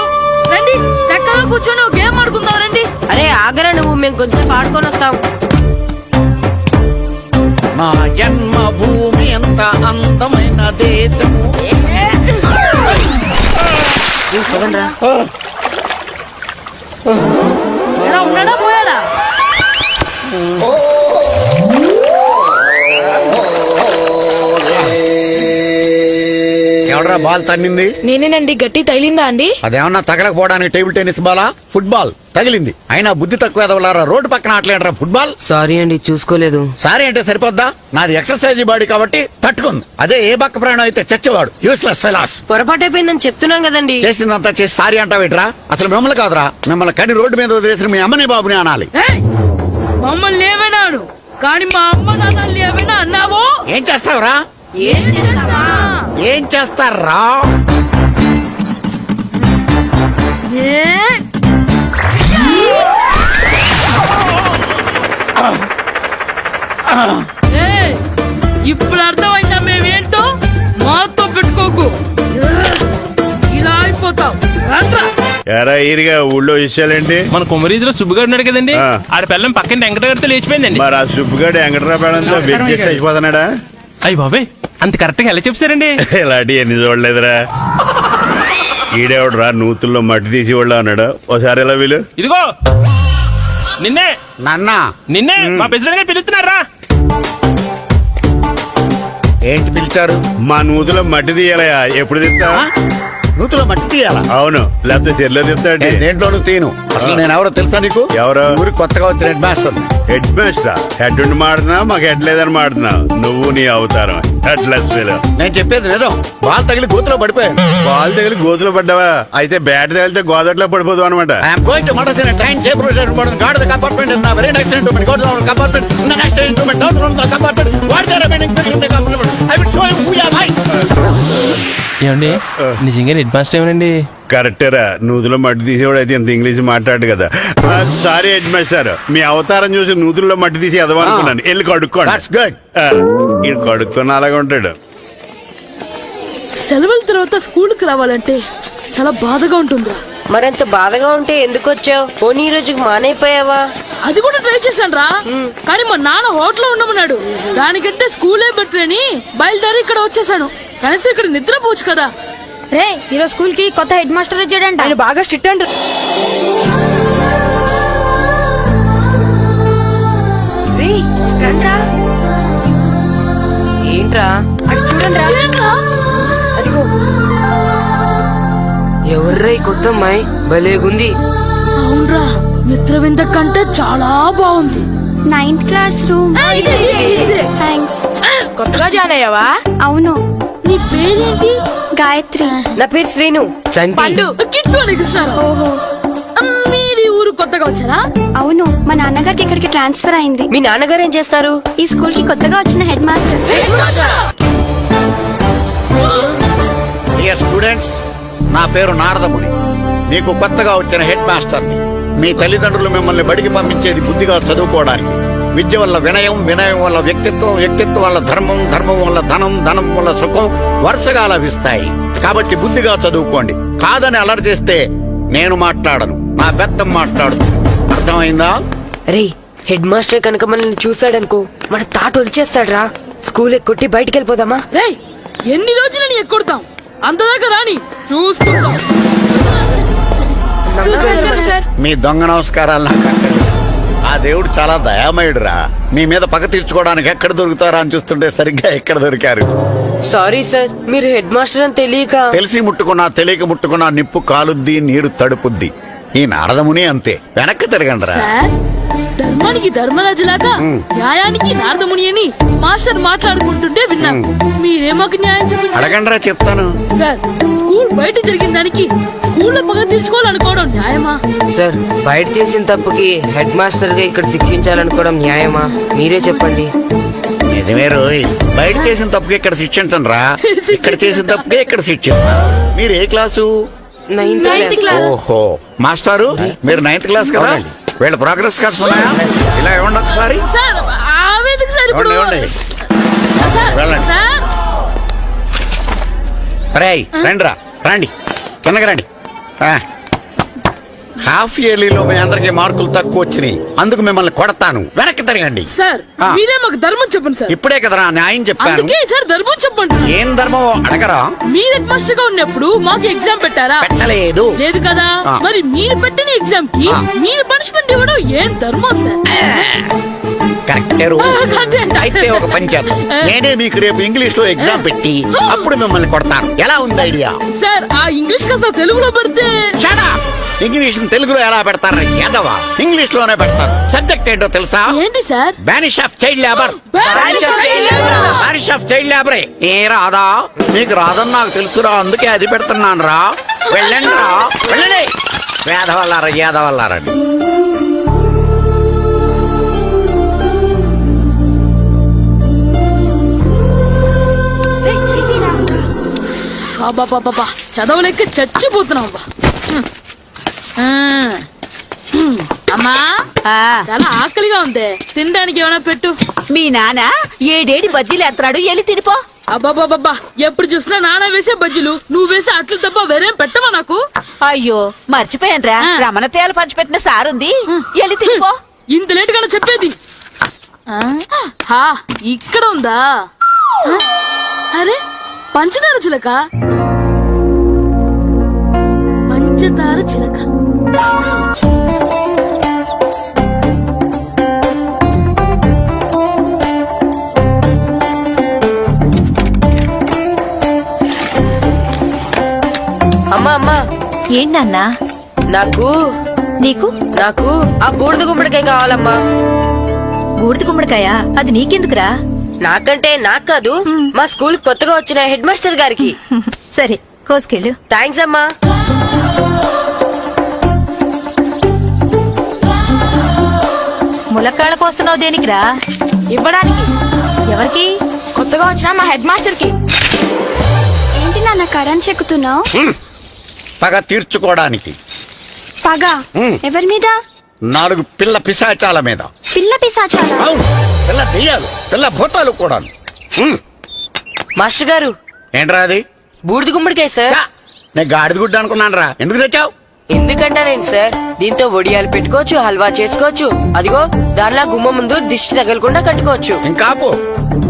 రండి చక్కగా కూర్చొని గేమ్ ఆడుకుందాం రండి. అరే ఆగరా నువ్వు, మేము కొంచెం ఆడుకొని వస్తాం. నా జన్మభూమి ఎంత అందమైన దేశము. ఎలా ఉన్నాడా పోయాడా? ఎవడరా బాల్ తన్నింది? నేనేనండి. గట్టి తగిలిందా అండి? అదేమన్నా తగలకపోవడానికి టేబుల్ టెన్నిస్ బాలా, ఫుట్బాల్ తగిలింది. అయినా బుద్ధి తక్కువ ఎదవలారా, రోడ్డు పక్కన ఆటలేడరా ఫుట్బాల్. సారీ అండి, చూసుకోలేదు. సారీ అంటే సరిపోద్దా? నాది ఎక్సర్సైజ్ బాడీ కాబట్టి తట్టుకుంది. అదే ఏ బక్క ప్రాణం అయితే చచ్చేవాడు. Useless fellas. పొరపాటు అయిపోయిందని చెప్తున్నాం కదండి. చేసిందంతా చేసి సారీ అంటావేట్రా? అసలు మిమ్మల్ని కాదురా, మిమ్మల్ని కని రోడ్డు మీద వదిలేసిన మీ అమ్మని బాబుని అనాలి. మమ్మల్ని ఏమైనాడు కానీ మా అమ్మ నాన్నల్ని ఏమైనా అన్నావో? ఏం చేస్తావురా? ఏం చేస్తారా? ఇప్పుడు అర్థమైందా మేమేంటో? మాతో పెట్టుకోకు, ఇలా అయిపోతావు. ఎరా ఈరిగా ఊళ్ళో విషయాలేంటి? మన కుమరీధిలో సుబ్బుగాడు ఉన్నాడు కదండి, ఆడ పిల్లం పక్కన వెంకటగారితో లేచిపోయిందండి. మరి ఆ సుబ్బుగాడు వెంకటరావు పేడంతో వెంకటేష్ అయిపోతున్నాడా? అయ్యి బాబాయ్, అంత కరెక్ట్ గా ఎలా చెప్తారండి? ఇలాంటి ఎన్ని చూడలేదురా. ఈడేవాడురా నూతుల్లో మట్టి తీసి వాళ్ళు అన్నాడు. ఓసారి ఎలా వీలు? ఇదిగో నిన్నే నాన్న, నిన్నే మా ప్రెసిడెంట్ గారు పిలుస్తున్నారా? ఏంటి పిలిచారు? మా నూతులో మట్టి తీయాలయా. ఎప్పుడు తీస్తా? నూతులో మట్టి తీయాలా? అవును, లేకపోతే చెర్లో తీస్తాడు. దేంట్లోనూ తీను. అసలు నేను ఎవరో తెలుసా నీకు? ఎవరు? ఊరికి కొత్తగా వచ్చిన head master. Head master? Head ఉండి మాడుతున్నావు, మాకు హెడ్ లేదని మాడుతున్నావు. నువ్వు నీ అవతారం హెడ్ లెస్. నేను చెప్పేది నిజం. బాల్ తగిలి గోతులో పడిపోయాను. బాల్ తగిలి గోతులో పడ్డావా? అయితే బ్యాట్ తగిలితే గోదట్లో పడిపోదు అనమాట. ఏమండి నిజంగా హెడ్ మాస్టర్ ఏమనండి? కరెక్టేరా, నూతులో మట్టి తీసేవాడు అయితే ఇంత ఇంగ్లీష్ మాట్లాడు కదా. సారీ హెడ్ మాస్టర్, మీ అవతారం చూసి నూతుల్లో మట్టి తీసి ఎదవనుకున్నాను. వెళ్ళి కడుక్కోండి. ఈడు కడుక్కొని అలాగే ఉంటాడు. సెలవుల తర్వాత స్కూల్కి రావాలంటే చాలా బాధగా ఉంటుందిరా. మరంత బాధగా ఉంటే ఎందుకు వచ్చావు? పోనీ ఈ రోజుకి మానైపోయావా? అది కూడా ట్రై చేశాను రా, కానీ మా నాన్న హోటల్లో ఉండమన్నాడు. దానికంటే స్కూలే బెటర్ అని బయలుదేరి ఇక్కడ వచ్చేసాను. కనీసం ఇక్కడ నిద్రపోవచ్చు కదా. రే, ఈరోజు స్కూల్ కి కొత్త హెడ్ మాస్టర్ వచ్చాడంట. ఆయన బాగా స్ట్రిక్ట్ అంట. ఏంట్రా అటు చూడండి. అదిగో ఎవర్రా ఈ కొత్త అమ్మాయి? భలేగుంది. అవునరా, మిత్రవింద కంటే చాలా బాగుంది. 9th class room. థ్యాంక్స్. కొత్తగా జాయిన్ అయ్యావా? అవును. నీ పేరేంటి? గాయత్రి. నా పేరు శ్రీను. పండు కిట్టు అడిగిస్తారు. ఓహో, మీరు ఊరు కొత్తగా వచ్చారా? అవును, మా నాన్నగారికి ఇక్కడికి ట్రాన్స్ఫర్ అయింది. మీ నాన్నగారు ఏం చేస్తారు? ఈ స్కూల్ కి కొత్తగా వచ్చిన హెడ్ మాస్టర్. డియర్ స్టూడెంట్స్, నా పేరు నారదముని. మీకు కొత్తగా వచ్చిన హెడ్ మాస్టర్ని. మీ తల్లిదండ్రులు మిమ్మల్ని బడికి పంపించేది బుద్ధిగా చదువుకోవడానికి. విద్య వల్ల వినయం, వినయం వల్ల వ్యక్తిత్వం, వ్యక్తిత్వం వల్ల ధర్మం, ధర్మం వల్ల ధనం, ధనం వల్ల సుఖం వరుసగా లభిస్తాయి. కాబట్టి బుద్ధిగా చదువుకోండి. కాదని అలర్ చేస్తే నేను మాట్లాడను, నా పెద్దం మాట్లాడుతుంది. అర్థమైందా? రే, హెడ్ మాస్టర్ కనుక మనల్ని చూసాడనుకో మన తాట వచ్చేస్తాడ్రా. స్కూల్ కొట్టి బయటికి వెళ్ళిపోదామా? రే, ఎన్ని రోజులని ఎక్కొడతాం? అంతదాకా రాని చూసుకుంటాం. మీ దొంగ నమస్కారాలు నాకు అక్కర్లేదు. ఆ దేవుడు చాలా దయామయుడురా. మీ మీద పగ తీర్చుకోవడానికి ఎక్కడ దొరుకుతారా అని చూస్తుంటే సరిగ్గా ఎక్కడ దొరికారు. సారీ సార్, మీరు హెడ్ మాస్టర్ అని తెలియక. తెలిసి ముట్టుకున్నా తెలియక ముట్టుకున్నా నిప్పు కాలుద్ది, నీరు తడుపుద్ది. ఈ నారదముని అంతే. వెనక్కి తిరగండిరా. ధర్మానికి ధర్మరాజులాగా న్యాయానికి నారదముని అని మాస్టర్ మాట్లాడుకుంటుంటే విన్నాం. మీరేమాకు న్యాయం చెప్పండి. అడగండిరా, చెప్తాను. సార్, స్కూల్ బయట జరిగిన దానికి స్కూల్లో పగ తీర్చుకోవాలనుకోవడం న్యాయమా? సార్, బయట చేసిన తప్పుకి హెడ్ మాస్టర్ గా ఇక్కడ శిక్షించాలనుకోవడం న్యాయమా? మీరే చెప్పండి. నిజమే రోయ్, బయట చేసిన తప్పుకి ఇక్కడ శిక్షించండి రా. ఇక్కడ చేసిన తప్పుకే ఇక్కడ శిక్షిస్తున్నారు. మీరు ఏ క్లాసు? 9th class. ఓహో, మాస్టారు మీరు 9th క్లాస్ కదా? వీళ్ళ ప్రోగ్రెస్ కార్డ్స్ ఉన్నాయా? ఇలా ఇవ్వండి ఒకసారి. సార్, ఆవేదకు సార్ ఇప్పుడు వెళ్ళండి. రేయ్ రండిరా, రండి కిందకి రండి. హాఫ్ ఇయర్లీలో మీ అందరికి మార్కులు తక్కువ వచ్చినాయి, అందుకు మిమ్మల్ని కొడతాను. వెనక్కి తిరగండి. సార్ ఆ. మీరే మాకు ధర్మం చెప్పండి సార్. ఇప్పుడే కదరా న్యాయం చెప్పాను. అందుకే సార్ ధర్మం చెప్పండి. ఏం ధర్మం అడగరా? మీరు హెడ్ మాస్టర్ గా ఉన్నప్పుడు మాకు ఎగ్జామ్ పెట్టారా? పెట్టలేదు. లేదు కదా. ఆ. మరి మీరు పెట్టిన ఎగ్జామ్ కి మీరు పనిష్మెంట్ ఇవ్వడం ఏం ధర్మం సార్? కరెక్టే రో. అయితే ఒక పని చేద్దాం, నేనే మీకు రేపు ఇంగ్లీష్ లో ఎగ్జామ్ పెట్టి అప్పుడు మిమ్మల్ని కొడతాను. ఎలా ఉంది ఐడియా? సార్ ఆ ఇంగ్లీష్ కాస్త తెలుగులో పెడితే. ఇంగ్లీష్ తెలుగులో ఎలా పెడతారు? యాదవా, ఇంగ్లీష్ లోనే పెడతారు. సబ్జెక్ట్ ఏంటో తెలుసా? ఏంటి sir? Banish of child labour. Banish of child labor. Banish of child లేబరే. ఏ రాదా? నీకు రాదని నాకు తెలుసురా, అందుకే అది పెడుతున్నాను రా. వెళ్ళండి రా, వెళ్ళండి. వేదవల్లారా, యాదవల్లారండి. అబ్బా చదవలేక చచ్చిపోతున్నాం అబ్బా. అమ్మా చాలా ఆకలిగా ఉంది, తినడానికి ఏమైనా పెట్టు. మీ నాన్న ఏడేడి బజ్జీలు ఎత్తాడు, ఎల్లి తినిపో. అబ్బాబాబా ఎప్పుడు చూసినా నాన్న వేసే బజ్జీలు, నువ్వు వేసే అట్లు తప్ప వేరేం పెట్టవా నాకు? అయ్యో మర్చిపోయానురా, రమణ తేలు పంచిపెట్టిన సారుంది, ఎల్లి తినిపో. ఇంత లేట్ గా చెప్పేది. హా ఇక్కడ ఉందా? అరే పంచదార చిలక, పంచదార చిలక. అమ్మా అమ్మా, ఏంటన్నా? నాకు నీకు? నాకు ఆ బూడిద గుమ్మడికాయ కావాలమ్మా. బూడిద గుమ్మడికాయ? అది నీకెందుకురా? నాకంటే నాకు కాదు, మా స్కూల్ కొత్తగా వచ్చిన హెడ్ మాస్టర్ గారికి. సరే కోసుకెళ్ళు. థ్యాంక్స్ అమ్మా. ములక్కాళ్ళ కోస్తున్నావు దేనికిరా? ఇవ్వడానికి. ఎవరికి? కొత్తగా వచ్చిన మా హెడ్ మాస్టర్ కి. ఏంటి నాన్న కరెంట్ చెక్కుతున్నావు? పగ తీర్చుకోవడానికి. పగ ఎవరి మీద? 4 పిల్ల పిశాచాల మీద. పిల్ల పిశాచాలా? అవును, పిల్ల దెయ్యాలు, పిల్ల భూతాలు కూడా. మాస్టర్ గారు ఏంట్రా అది? బూడిద గుమ్మడికాయ సార్. నేను గాడిద గుడ్డ అనుకున్నాను రా. ఎందుకు తెచ్చావు? ఎందుకంటారేంటి సార్, దీంతో వడియాలు పెట్టుకోవచ్చు, హల్వా చేసుకోవచ్చు. అదిగో దానిలా గుమ్మ ముందు దిష్టి తగలకుండా కట్టుకోవచ్చు. ఇంకాపు,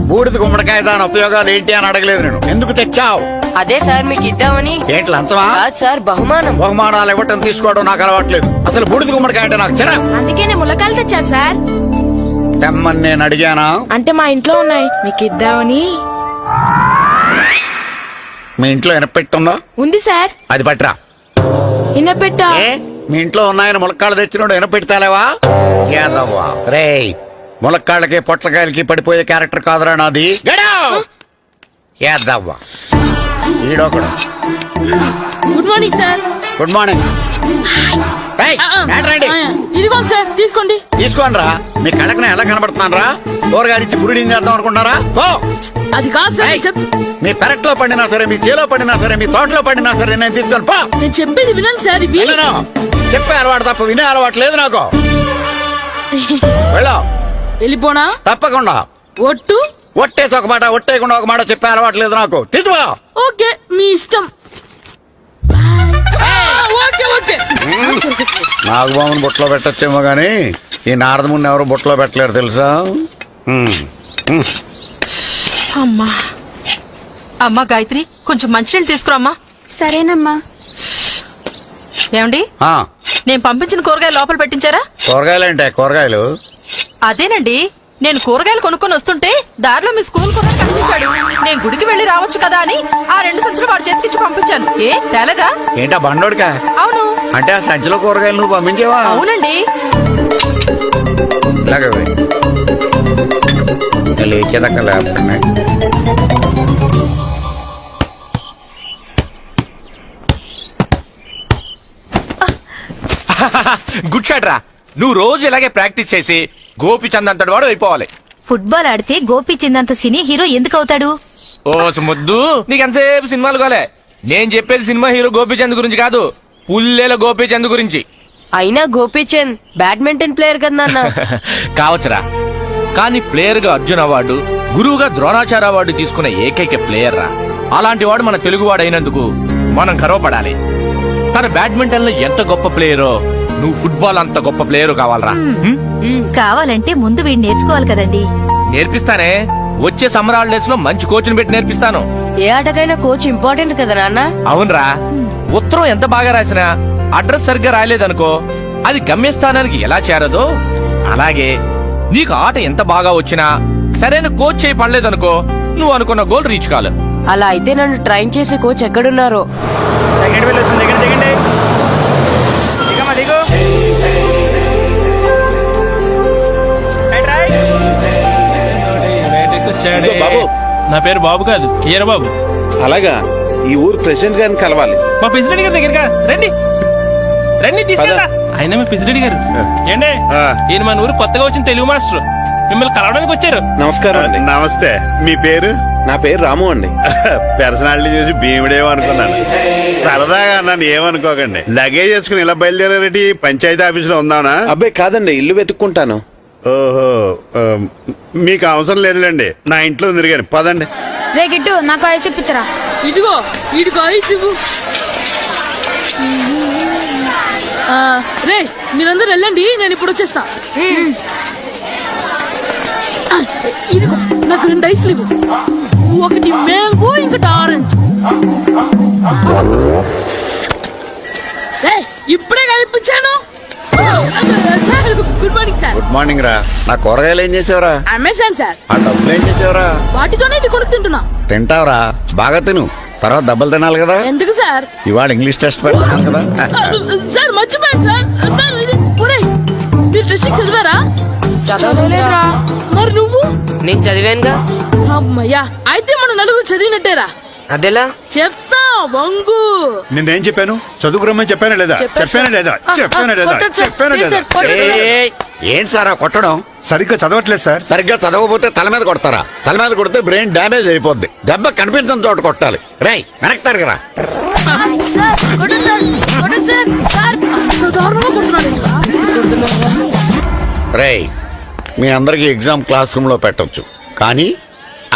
బూడిద గుమ్మడికాయ దాని ఉపయోగాలు ఏంటి అని అడగలేదు నేను. ఎందుకు తెచ్చావు? అదే సార్ మీకు ఇద్దామని. ఏంటి లంచమా? కాదు సార్, బహుమానం. బహుమానాలు ఇవ్వటం తీసుకోవడం నాకు అలవాట్లేదు. అసలు బూడిద గుమ్మడికాయ అంటే నాకు చిరా. అందుకే నేను ములకాయలు తెచ్చాను సార్. తెమ్మని నేను అడిగానా? అంటే మా ఇంట్లో ఉన్నాయి, మీకు ఇద్దామని. మీ ఇంట్లో ఎనపెట్టుందా? ఉంది సార్. అది పట్రా. ఇన్నపెట్టా? ఏ మీ ఇంట్లో ఉన్నాయని ములక్కాళ్ళు తెచ్చినోడు ఎనపెడతాలేవా? యాదవ్వా రేయ్, ములక్కాళ్ళకి పొట్లకాయలకి పడిపోయే క్యారెక్టర్ కాదురా నాది. యాదవ్వా ఈడొకడు. Good morning sir. Good morning. ఇదిగో సార్ తీసుకోండి. తీసుకోండి రా. మీ కళ్ళకి ఎలా కనబడుతున్నాను రా? కూరగాయలిచ్చి బురిడింగ్ చేద్దాం అనుకుంటారా? అది కాదు సార్. మీ పెరట్లో పండినా సరే, మీ చేలో పండినా సరే, మీ తోటలో పండినా సరే నేను తీసుకొని పో. నేను చెప్పేది వినండి సార్. ఇవి చెప్పే అలవాటు తప్ప వినే అలవాటు లేదు నాకు. వెళ్ళా. వెళ్ళిపోనా? తప్పకుండా. ఒట్టు? ఒట్టేసి ఒక మాట, ఒట్టేయకుండా ఒక మాట చెప్పే అలవాటు లేదు నాకు. తీసుకో. ఓకే మీ ఇష్టం. Okay okay. నాగబాబుని బొట్లో పెట్టచ్చేమో గానీ ఈ నారదముని ఎవరు బొట్లో పెట్టలేరు తెలుసా? అమ్మా అమ్మా గాయత్రి, కొంచెం మంచినీళ్ళు తీసుకురామ్మా. సరేనమ్మా. ఏమండి, నేను పంపించిన కూరగాయలు లోపల పెట్టించారా? కూరగాయలు అంటే కూరగాయలు? అదేనండి, నేను కూరగాయలు కొనుక్కొని వస్తుంటే దారిలో మీ స్కూల్ కుర్రాడు కనిపించాడు. నేను గుడికి వెళ్లి రావచ్చు కదా అని ఆ 2 సంచులు వాడి చేతికిచ్చి పంపించాను. ఏ తేలేదా? ఏంటా బండోడికా? అవును. అంటే ఆ సంచిలో కూరగాయలు నువ్వు పంపించేవా? అవునండి. ఇలాగే లేచేదాకా లేకపోతే గుడ్ షాట్ రా. నువ్వు రోజు ఇలాగే ప్రాక్టీస్ చేసి గోపిచంద్ అంతటి వాడు అయిపోవాలి. ఫుట్బాల్ ఆడితే గోపీచంద్ సినీ హీరో ఎందుకు అవుతాడు? ఓ ముద్దు, నీకు ఎంతసేపు సినిమాలు కాలే. నేను చెప్పేది సినిమా హీరో గోపిచంద్ గురించి కాదు, పుల్లేల గోపిచంద్ గురించి. అయినా గోపీచంద్ బ్యాడ్మింటన్ ప్లేయర్ కదా నాన్న. కావచ్చురా, కానీ ప్లేయర్ గా అర్జున్ అవార్డు, గురువుగా ద్రోణాచార్య అవార్డు తీసుకున్న ఏకైక ప్లేయర్ రా. అలాంటి వాడు మన తెలుగువాడు అయినందుకు మనం గర్వపడాలి. తన బ్యాడ్మింటన్ లో ఎంత గొప్ప ప్లేయరో నువ్వు ఫుట్బాల్ అంత గొప్ప ప్లేయర్ కావాలరా. కావాలంటే ముందు వీడు నేర్చుకోవాలి కదండి. నేర్పిస్తానే, వచ్చే సమ్మర్ హాలిడేస్ లో మంచి కోచ్ని పెట్టి నేర్పిస్తాను. ఏ ఆటకైనా కోచ్ ఇంపార్టెంట్ కదా నాన్న. అవునరా, ఉత్తరం ఎంత బాగా రాసినా అడ్రస్ సరిగ్గా రాయలేదనుకో అది గమ్యస్థానానికి ఎలా చేరదో అలాగే నీకు ఆట ఎంత బాగా వచ్చినా సరైన కోచ్ చేయి పడలేదనుకో నువ్వు అనుకున్న గోల్ రీచ్ కాదు. అలా అయితే నన్ను ట్రైన్ చేసే కోచ్ ఎక్కడున్నారో. సెకండ్ బిల్ వచ్చింది, దిగండి దిగండి. దిగమ్మా, దిగు. బాబు, నా పేరు బాబు కాదు, ఈయన బాబు. అలాగా, ఈ ఊరు ప్రెసిడెంట్ గారిని కలవాలి. మా ప్రెసిడెంట్ గారి దగ్గరగా రండి రండి తీసుకెళ్తా. ఆయన మీ ప్రెసిడెంట్ గారు ఏండే, ఈయన మన ఊరు కొత్తగా వచ్చిన తెలుగు మాస్టర్, మిమ్మల్ని కలవడానికి వచ్చారు. నమస్కారం అండి. నమస్తే. మీ పేరు? నా పేరు రాము అండి. పర్సనాలిటీ చూసి భీముడేమో అనుకున్నాను. సరదాగా నన్ను ఏమనుకోకండి. లగేజ్ చేసుకుని ఇలా బయలుదేరేటి పంచాయతీ ఆఫీసులో ఉందానా? అబ్బాయి కాదండి, ఇల్లు వెతుక్కుంటాను. ఓహో, మీకు అవసరం లేదులేండి, నా ఇంట్లో తిరిగాను. పదండి. రే గిట్టు, నాకు ఐస్ ఇప్పించరా. ఇదిగో ఇదిగో ఐస్ ఇవ్వు. రే మీరందరూ వెళ్ళండి, నేను ఇప్పుడు వచ్చేస్తా. ఇదిగో నాకు 2 ఐస్లు ఇవ్వు. ఒకటి మ్యాంగో, ఇంకటి ఆరెంజ్. ఇప్పుడే కనిపించాను. Good morning sir. Good morning రా. నా కూరగాయలు ఏం చేసావురా? Amazon sir. ఆ డబ్బులు ఏం చేసావురా? వాటితోనే ఇది కొనుక్కు తింటున్నా. తింటావురా, బాగా తిను, తర్వాత డబ్బులు తినాలి కదా. ఎందుకు సార్? ఇవాళ ఇంగ్లీష్ టెస్ట్ పెడతాను కదా. సార్ మర్చిపోయాను సార్. సార్ ఇది ఒరేయ్, మీరు టెస్టింగ్ చదివారా? చదవలేదురా. మరి నువ్వు? నేను చదివానుగా. అమ్మయ్యా, అయితే మనం నలుగురు చదివినట్టేరా. అదెలా? చెప్తా వంగు. నేనేం చెప్పాను? చదువుకురమ్మని చెప్పానా లేదా? చెప్పానా లేదా? చెప్పానా లేదా? చెప్పానా లేదా? ఏంటి సార్ ఆ కొట్టడం? సరిగ్గా చదవట్లేదు సార్. సరిగ్గా చదవకపోతే తల మీద కొడతారా? తల మీద కొడితే బ్రెయిన్ డ్యామేజ్ అయిపోద్ది. దెబ్బ కనిపించిన చోట కొట్టాలి. రేయ్, వెనక్కి తరగరా. రేయ్, మీ అందరికి ఎగ్జామ్ క్లాస్ రూమ్ లో పెట్టొచ్చు, కానీ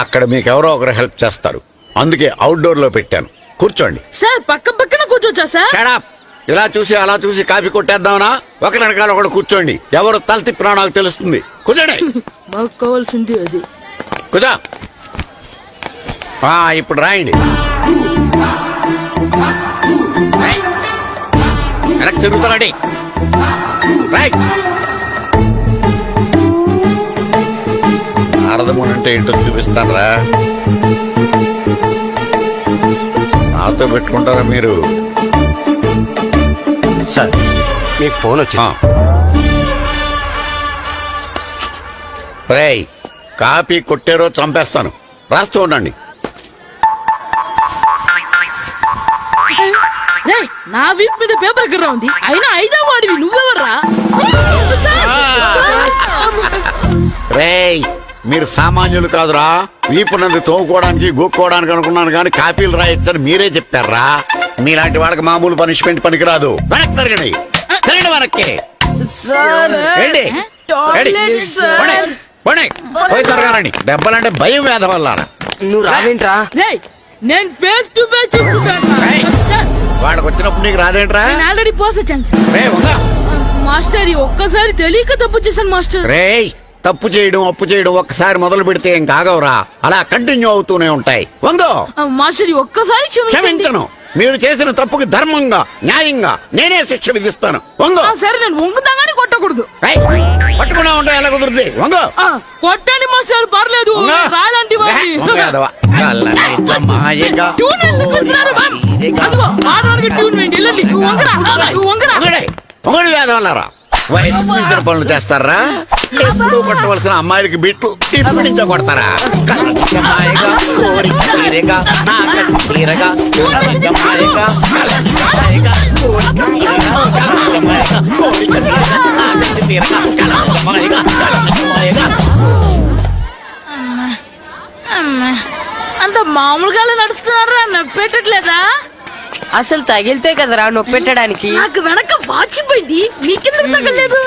అక్కడ మీకెవరో ఒకరు హెల్ప్ చేస్తారు. అందుకే అవుట్డోర్ లో పెట్టాను. కూర్చోండి. సార్ పక్కన కూర్చోచ్చా సార్? Shut up. ఇలా చూసి అలా చూసి కాపీ కొట్టేద్దామనా? ఒకరి వెనకాల ఒకడు కూర్చోండి. ఎవరు తల తిప్పినా నాకు తెలుస్తుంది. కూర్చోండి. మాకు కావాల్సింది అది. కూర్చో. ఇప్పుడు రాయండి. వెనక్కి తిరుగుతారండి. రైట్. అర్థమనంటే ఏంటో చూపిస్తానరా. నాతో పెట్టుకుంటారా మీరు? సార్, మీకు ఫోన్ వచ్చింది. రేయ్, కాపీ కొట్టారో చంపేస్తాను. రాస్తూ ఉండండి. నా వీప్ మీద పేపర్ ఎక్కడ ఉంది? అయినా 5వ వాడివి నువ్వెవర్రా? రేయ్, మీరు సామాన్యులు కాదురా. వీపునంది తోముకోవడానికి గోక్కోవడానికి అనుకున్నాను, కానీ కాపీలు రాయొచ్చని మీరే చెప్పారా. మీలాంటి వాళ్ళకి మామూలు పనిష్మెంట్ పనికిరాదు. వెనక్కి తిరగండి. తిరగండి వెనక్కి. పోయి తిరగారండి. దెబ్బలంటే భయం వేద వల్ల. నువ్వు రావేంట్రా? నేను ఫేస్ టు ఫేస్ చూసుకుంటాను. వాళ్ళకి వచ్చినప్పుడు నీకు రాదేంట్రా? Already పోసొచ్చాను master. ఒక్కసారి తెలియక తప్పు చేశాను మాస్టర్. రేయ్, తప్పు చేయడం అప్పు చేయడం ఒక్కసారి మొదలు పెడితే ఏం కాగవరా, అలా కంటిన్యూ అవుతూనే ఉంటాయి. వందో మాస్టర్, ఒక్కసారి క్షమించను. మీరు చేసిన తప్పుకి ధర్మంగా న్యాయంగా నేనే శిక్ష విధిస్తాను. వందో. సరే, నేను వంగుతాగానే కొట్టకూడదు. పట్టుకున్నా ఉంటా ఎలా కుదురుతుంది? వందో. కొట్టండి మాస్టర్, పర్లేదు. రాలంటి ఒకటి వేదవల్లారా. వయసు మించిన పనులు చేస్తారా? ఎప్పుడు కొట్టవలసిన అమ్మాయిలకి బిట్లు ఇప్పుడు నుంచో కొడతారా? కలజమాయగా, కోరిక తీరగా, నాకటి తీరగా, కలజమాయగా, కలజమాయగా, కోరిక తీరగా, కలజమాయగా, కోరిక తీరగా, నాకటి తీరగా, కలజమాయగా, కలజమాయగా. అంత మామూలుగా నడుస్తున్నారా? నొప్పెట్టట్లేదా? అసలు తగిలితే కదరా నొప్పి పెట్టడానికి. నాకు వెనక వాచిపోయింది, మీకెందుకు తగలేదు?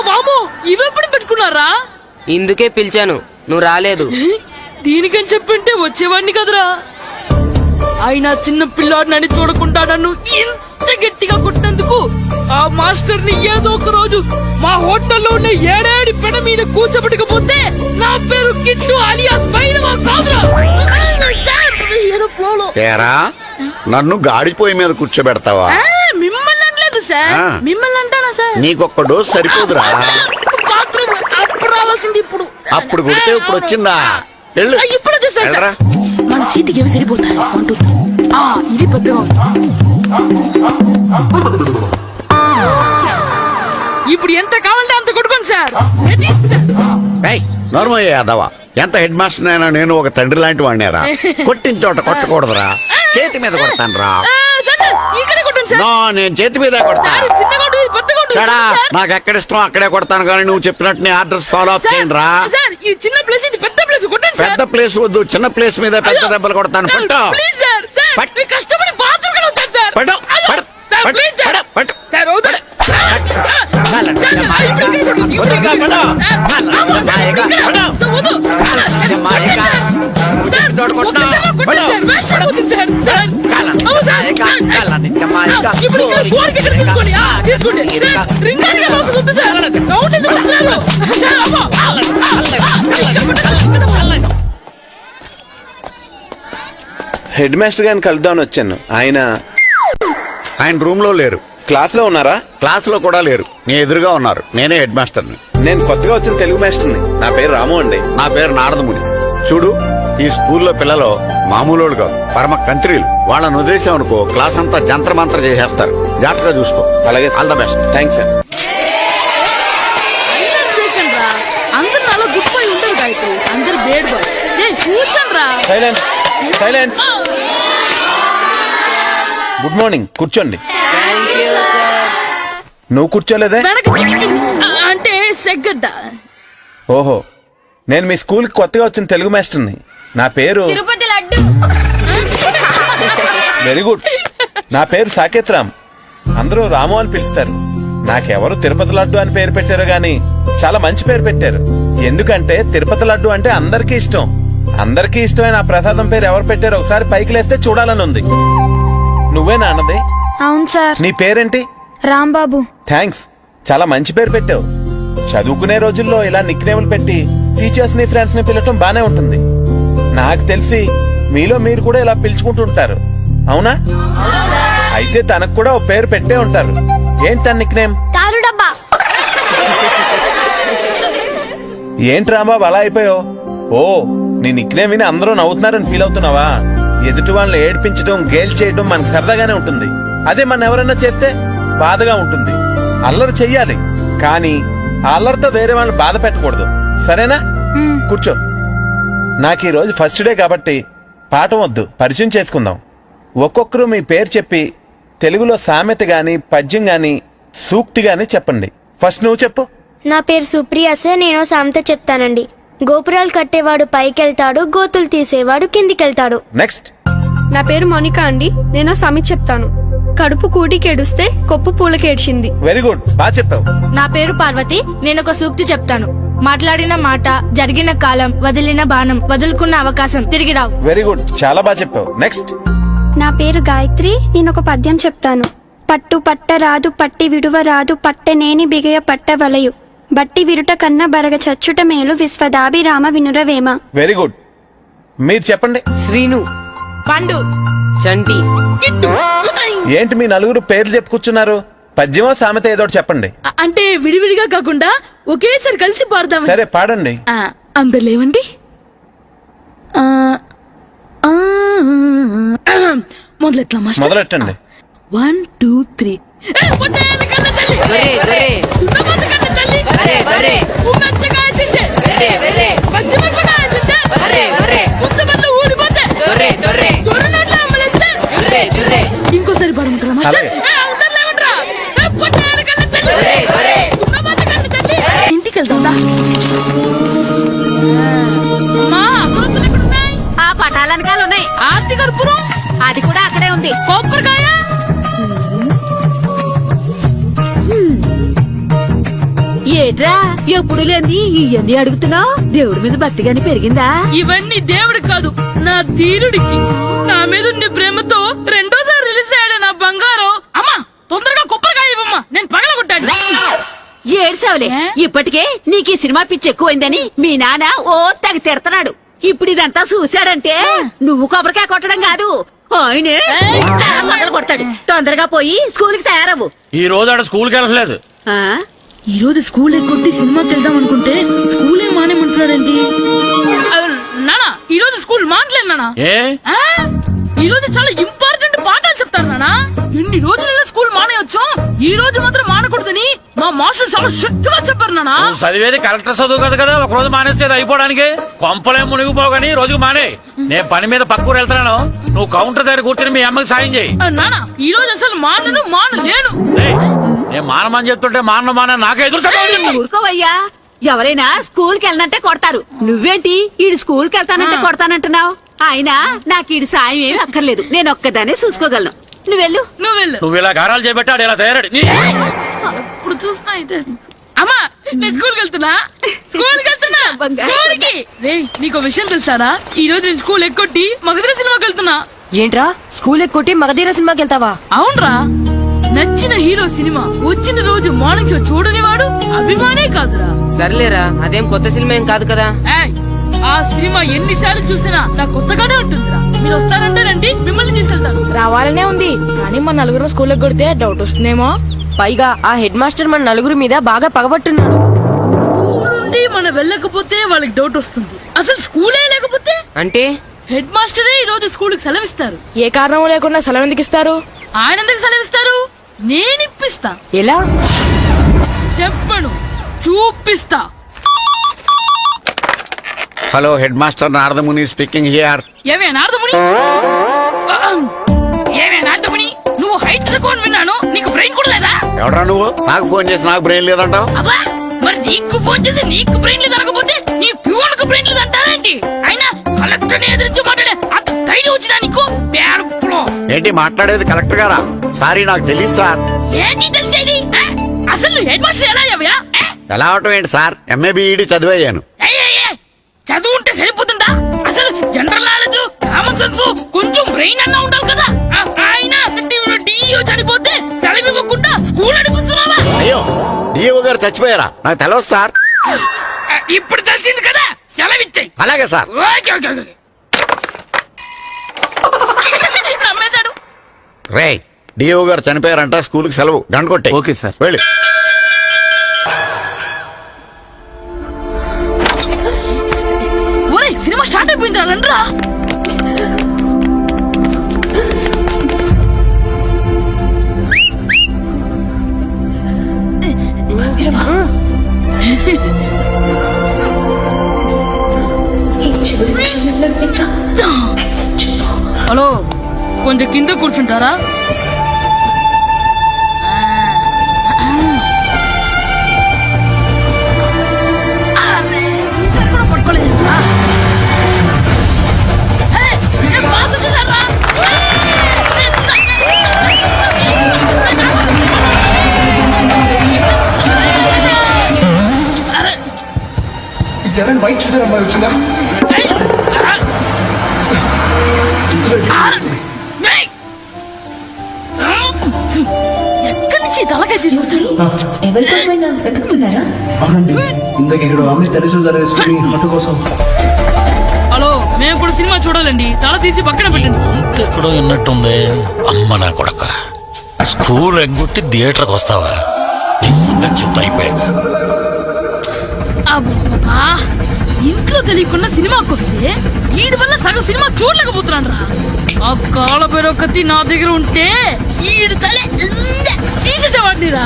వామో, ఇవెప్పుడు పెట్టుకున్నారా? ఇందుకే పిలిచాను, నువ్వు రాలేదు. దీనికని చెప్పింటే వచ్చేవాడిని కదరా. అయినా చిన్న పిల్లాడినని చూడకుండా నన్ను ఇంత గట్టిగా కొట్టినందుకు ఆ మాస్టర్ ని ఏదో ఒక రోజు మా హోటల్లో ఉన్న ఏడేడి పెడ మీద కూర్చోబెట్టకపోతే నా పేరు కిట్టు అలియాస్ బైరవా కాదురా. సార్, ఏదో ఫ్లోలో. ఏరా నన్ను గాడిపోయి మీద కూర్చోబెడతావా? మిమ్మల్ని అనలేదు సార్, ఆ. మిమ్మల్ని అంటానా సార్? నీకొక్క డోస్ సరిపోదురా? బాత్రూమ్ అప్పుడు రావాల్సింది ఇప్పుడు. అప్పుడు కొడితే ఇప్పుడు వచ్చిందా? వెళ్ళు. ఇప్పుడు వచ్చేసారు సార్. వెళ్ళరా. మన సీటుకి ఏమి సరిపోతాయి అంటుంది. ఇది పెద్దగా ఉంది. ఇప్పుడు ఎంత కావాలంటే అంత కొట్టుకోండి సార్. నోర్మయ్య యాదవ, ఎంత హెడ్ మాస్టర్ అయినా నేను ఒక తండ్రి లాంటి వాడినేరా. కొట్టిన చోట కొట్టకూడదురా, చేతి మీద కొడతాను రా. ఇక్కడే కొట్టండి సార్. నో, నేను చేతి మీద కొడతాను. చిన్నగా ఉంటుంది, పెద్దగా ఉంటుంది చెడా, సార్. నాకు ఎక్కడ ఇష్టం అక్కడే కొడతాను, కానీ నువ్వు చెప్పినట్టు నీ ఆర్డర్స్ ఫాలో అప్ చేయండి రా. సార్, ఈ చిన్న ప్లేస్ ఇది పెద్ద ప్లేస్ కొట్టండి సార్. పెద్ద ప్లేస్ వద్దు, చిన్న ప్లేస్ మీద పెద్ద దెబ్బలు కొడతాను. పట్టు. Please sir. సార్, మీరు కష్టపడి బాత్రూమ్ కూడా వచ్చారు సార్. పట్టు. అయ్యో, పట్టు. సార్, పట్టు. Please sir. పట్టు. సార్, వద్దు. హెడ్ మాస్టర్ గారిని కలుద్దామని వచ్చాను. ఆయన రూమ్ లో లేరు. క్లాస్ లో ఉన్నారా? క్లాస్ లో కూడా లేరు, నీ ఎదురుగా ఉన్నారు. నేనే హెడ్ మాస్టర్ని. నేను కొత్తగా వచ్చిన తెలుగు మాస్టర్ని. నా పేరు రాము అండి. నా పేరు నారదముని. చూడు, ఈ స్కూల్లో పిల్లలు మామూలు కాదు, పరమ కంత్రీలు. వాళ్ళని వదిలేసాం అనుకో, క్లాస్ అంతా జంత్ర మంత్ర చేసేస్తారు. జాగ్రత్తగా చూసుకో. అలాగే, all the best. Thanks sir. అందరు నాలో గుడ్ బాయ్ ఉండరు గాయత్రి, అందరు బేడ్ బాయ్. కూర్చోండి రా. Silence, silence. గుడ్ మార్నింగ్, కూర్చోండి. నువ్వు కూర్చోలేదే? అంటే సెగ్గడ్డ. ఓహో, నేను మీ స్కూల్కి కొత్తగా వచ్చిన తెలుగు మాస్టర్ని. నా పేరు తిరుపతి లడ్డు. Very good. నా పేరు సాకేత్ రామ్. అందరూ రాము అని పిలుస్తారు. నాకెవరు తిరుపతి లడ్డు అని పేరు పెట్టారు గాని చాలా మంచి పేరు పెట్టారు. ఎందుకంటే తిరుపతి లడ్డు అంటే అందరికీ ఇష్టం. అందరికీ ఇష్టమైన ఆ ప్రసాదం పేరు ఎవరు పెట్టారో ఒకసారి పైకి లేస్తే చూడాలని ఉంది. నువ్వేనా అన్నది? అవును సార్. నీ పేరేంటి? రాంబాబు. థ్యాంక్స్, చాలా మంచి పేరు పెట్టావు. చదువుకునే రోజుల్లో ఇలా నిక్నేములు పెట్టి టీచర్స్ ని ఫ్రెండ్స్ ని పిలవటం బానే ఉంటుంది. నాకు తెలిసి మీలో మీరు కూడా ఇలా పిలుచుకుంటుంటారు, అవునా? అయితే తనకు కూడా ఓ పేరు పెట్టే ఉంటారు. ఏంటి తన నిక్నేమ్? తారు డబ్బా. ఏంటి రాంబాబు అలా అయిపోయావు? ఓ, నీ నిక్నేమ్ విని అందరూ నవ్వుతున్నారని ఫీల్ అవుతున్నావా? ఎదుటి వాళ్ళని ఏడ్పించడం, గేల్ చేయడం మనకు సరదాగానే ఉంటుంది. అదే మన ఎవరన్నా చేస్తే బాధగా ఉంటుంది. అల్లరి చెయ్యాలి, కానీ ఆ అల్లరితో వేరే వాళ్ళని బాధ పెట్టకూడదు, సరేనా? కూర్చో. నాకు ఈ రోజు ఫస్ట్ డే కాబట్టి పాఠం వద్దు, పరిచయం చేసుకుందాం. ఒక్కొక్కరు మీ పేరు చెప్పి తెలుగులో సామెత గాని, పద్యం గాని, సూక్తి గాని చెప్పండి. ఫస్ట్ నువ్వు చెప్పు. నా పేరు సుప్రియ సార్. నేను సామెత చెప్తానండి. గోపురాలు కట్టేవాడు పైకెళ్తాడు, గోతులు తీసేవాడు కిందికెళ్తాడు. నెక్స్ట్. నా పేరు మోనికా అండి. నేను సామెత చెప్తాను. కడుపు కూటికేడుస్తే కొప్పు పూలకేడ్చింది. వెరీ గుడ్, బాగా చెప్పావు. నా పేరు పార్వతి. నేను ఒక సూక్తి చెప్తాను. మాట్లాడిన మాట, జరిగిన కాలం, వదిలిన బాణం, వదులుకున్న అవకాశం తిరిగి రావు. వెరీ గుడ్, చాలా బాగా చెప్పావు. నెక్స్ట్. నా పేరు గాయత్రి. నేను ఒక పద్యం చెప్తాను. పట్టు పట్ట రాదు, పట్టి విడువ రాదు, పట్టనేని బిగయ పట్ట వలయు, బట్టి విరుట కన్నా బరగ చచ్చుట మేలు, విశ్వదాభిరామ వినురవేమ. Very good. మీరు చెప్పండి. శ్రీను, పండు, చంటి. ఏంటి మీ నలుగురు పేర్లు చెప్పుకూర్చున్నారు? పద్యమో సామెత ఏదో చెప్పండి. అంటే విడివిడిగా కాకుండా ఒకేసారి కలిసి పాడతాం. సరే, పాడండి. అందరు లేవండి. మొదలెట్టండి. 1 2 3. ఇంకోసారి పడమంటారా మాస్టర్? ఇంటికి వెళ్తుందా? ఆ పటాలనకాలు ఉన్నాయి. ఆర్తి కర్పూరం అది కూడా అక్కడే ఉంది. కొబ్బరికాయ, ఏట్రా ఎప్పుడు లేని ఇవన్నీ అడుగుతున్నావు? దేవుడి మీద భక్తి గాని పెరిగిందా? ఇవన్నీ దేవుడికి కాదు, నా ధీరుడికి. నా మీద ఉండే ప్రేమతో రెండోసారి రిలీజ్ అయ్యాడు నా బంగారం. అమ్మా తొందరగా కొబ్బరికాయ ఇవ్వమ్మా, నేను పగలగొట్టాను. ఏడ్సావులే, ఇప్పటికే నీకు ఈ సినిమా పిచ్చి ఎక్కువైందని మీ నాన్న ఓ తెగ తిడతాడు. ఇప్పుడు ఇదంతా చూశాడంటే నువ్వు కొబ్బరికాయ కొట్టడం కాదు, ఆయనే మగలు కొడతాడు. తొందరగా పోయి స్కూల్ కి తయారవు. ఈ రోజు ఆడ స్కూల్కి వెళ్ళలేదు. ఈ రోజు స్కూల్ ఎక్కొట్టి సినిమాకి వెళ్దాం అనుకుంటే స్కూల్ ఏం మానేమంటున్నాడండి. నానా ఈ రోజు స్కూల్ మానట్లేదు నానా. ఈ రోజు చాలా ఇంపార్టెంట్ పాఠాలు చెప్తారు నానా. ఎన్ని రోజుల స్కూల్ మానేయొచ్చు, ఈ రోజు మాత్రం మానకూడదని మా మాస్టర్ చాలా స్ట్రిక్ట్ గా చెప్పారు నానా. చదివేది కలెక్టర్ చదువు కదా కదా, ఒక రోజు మానేస్తే అయిపోవడానికి. కొంపలే మునిగిపోగాని రోజుకు మానే. నేను పని మీద పక్కూరు వెళ్తున్నాను, నువ్వు కౌంటర్ దగ్గర కూర్చొని మీ అమ్మకి సాయం చేయి. నానా ఈ రోజు అసలు మానలేను. నేను మానమని చెప్తుంటే మాన నాకే ఎదురు. ఊరుకోవయ్యా, ఎవరైనా స్కూల్ కి వెళ్ళనంటే కొడతారు. నువ్వేంటి ఈడు స్కూల్ కి వెళ్తానంటే కొడతానంటున్నావు? అయినా నాకు ఈడు సాయం ఏమి అక్కర్లేదు, నేను ఒక్కదానే చూసుకోగలను. నువ్వెళ్ళు. నువ్వు ఇలా గారాలు చేపెట్టాడు ఇలా తయారాడు. ఇప్పుడు చూస్తున్నా అయితే. అమ్మా నేను స్కూల్కి వెళ్తున్నా. స్కూల్కి నీకు విషయం తెలుసారా? ఈ రోజు నేను స్కూల్ ఎక్కొట్టి మగధీర సినిమాకి వెళ్తున్నా. ఏంట్రా స్కూల్ ఎక్కొట్టి మగధీర సినిమాకి వెళ్తావా? అవునరా, నచ్చిన హీరో సినిమా వచ్చిన రోజు మార్నింగ్ షో చూడని వాడు అభిమానే కాదురా. సర్లేరా, అదేం కొత్త సినిమా ఏం కాదు కదా. ఆ సినిమా ఎన్నిసార్లు చూసినా నాకు కొత్తగానే ఉంటుందిరా. మీరు వస్తారంటేనండి, మిమ్మల్ని తీసుకెళ్తాను. రావాలనే ఉంది, కానీ మన నలుగురు స్కూల్కి కొడితే డౌట్ వస్తుందేమో. పైగా ఆ హెడ్ మాస్టర్ మన నలుగురి మీద బాగా పగబట్టున్నాడు. స్కూల్ నుండి మనం వెళ్ళకపోతే వాళ్ళకి డౌట్ వస్తుంది. అసలు స్కూలే లేకపోతే అంటే హెడ్ మాస్టరే ఈ రోజు స్కూల్ కి సెలవిస్తారు. ఏ కారణం లేకుండా సెలవు ఎందుకు ఇస్తారు? ఆయన ఎందుకు సెలవిస్తారు? నేను ఇప్పిస్తా. ఎలా చెప్పను, చూపిస్తా. Hello head master Naradamuni speaking here. ఏమే నారదముని, నువ్వు హైట్ తక్కువ విన్నాను, నీకు బ్రెయిన్ కూడా లేదా? ఎవడరా నువ్వు? నాకు ఫోన్ చేసి నాకు బ్రెయిన్ లేదంటావు? అబ్బా, మరి నీకు ఫోన్ చేసి నీకు బ్రెయిన్ లేదనకపోతే నీ ప్యూన్ కు బ్రెయిన్ లేదంటారేంటి? అయినా కలెక్టర్ ని ఎదిరించి మాట్లాడే అంత ధైర్యం వచ్చినా నీకు? ఏంటి మాట్లాడేది కలెక్టర్ గారా? సారీ నాకు తెలియదు సార్. ఏంటి తెలిసేది? అసలు హెడ్ మాస్టర్ ఎలా అయ్యావా? ఎలా అవటం ఏంటి సార్, ఎంఏ బిఈడి చదివయ్యాను. చదువు ఉంటే సరిపోతుందా? అసలు జనరల్ నాలెడ్జ్, కామన్ సెన్స్, కొంచెం బ్రెయిన్ అన్నా ఉండాలి కదా. ఆయన డిఇఓ చనిపోతే చదివివ్వకుండా స్కూల్ నడిపిస్తున్నావా? అయ్యో, డిఓ గారు చచ్చిపోయారా? నాకు తెలియదు సార్. ఇప్పుడు తెలిసింది కదా, సెలవిచ్చాయి. అలాగే సార్. నమ్మేశాడు. రే, డిఓ గారు చనిపోయారంట, స్కూల్ కి సెలవు. గంట కొట్టే. Okay sir. వెళ్ళి. సినిమా స్టార్ట్ అయిపోయింది రండ్రా. హలో, కొంచెం కింద కూర్చుంటారా? పట్టుకోలేదు. వైట్ చూద్దరు అమ్మాయి వచ్చిందా? ఎక్కడి నుంచి తలకాయ తీసుకొస్తాడు? ఎవరికోసమైనా వెతుకుతున్నారా? అవునండి, ఇందాక ఇక్కడ అమ్మాయి తల్లి ఆటో కోసం. హలో, మేము కూడా సినిమా చూడాలండి, తల తీసి పక్కన పెట్టండి. ఎక్కడో విన్నట్టుంది. అమ్మ నా కొడక, స్కూల్ ఎగ్గొట్టి థియేటర్కి వస్తావా? చెప్తా అయిపోయాక. అబ్బా, ఇంట్లో తెలియకుండా సినిమాకి వస్తే వీడి వల్ల సగం సినిమా చూడలేకపోతున్నాను రా. ఆ కాళ్ళ పేరు కత్తి నా దగ్గర ఉంటే ఈడు తలే తీసేసేవాడిని రా.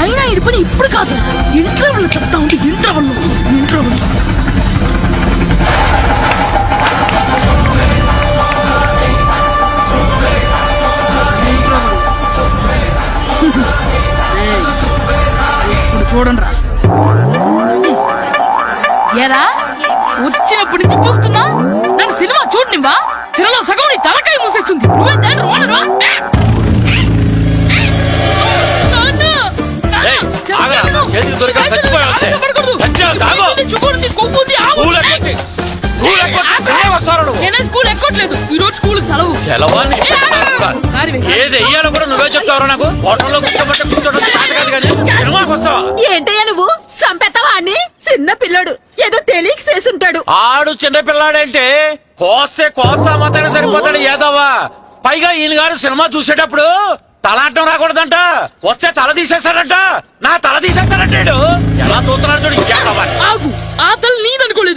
అయినా ఈడి పని ఇప్పుడు కాదు, ఇంటర్వెల్ చెప్తా ఉంటే ఇంటర్వెల్ ఇప్పుడు చూడండి రా. ఏరా, వచ్చినప్పటి నుంచి చూస్తున్నా, నన్ను సినిమా చూడనివ్వా? సినిమాలో సగం నీ తలకాయ మూసేస్తుంది. నువ్వే దాని రోనరువా? చేతికి దొరికిన చచ్చిపోయావు. నేను స్కూల్ ఎక్కట్లేదు ఈ రోజు స్కూల్ సెలవు సెలవా నీ ఏ, కారు వెయ్యి. ఏది వెయ్యాలో కూడా నువ్వే చెప్తావు నాకు హోటల్లో కూర్చోబట్టే కూర్చోడం చేత కాదు కానీ సినిమాకి వస్తావా ఏంటయ్యా నువ్వు సంపెత్తవా అని చిన్న పిల్లడు ఏదో తెలియక చేసుంటాడు ఆడు చిన్న పిల్లాడంటే కోస్తే కోస్తా మాత్రమే సరిపోతాడు ఏదవ్వా పైగా ఈయన గారు సినిమా చూసేటప్పుడు తలాటం రాకూడదంట వస్తే తల తీసేస్తాడంట నా తల తీసేస్తాడంటాడు ఎలా చూస్తున్నాడు చూడు ఆగు ఆ తల నీదనుకోలేదు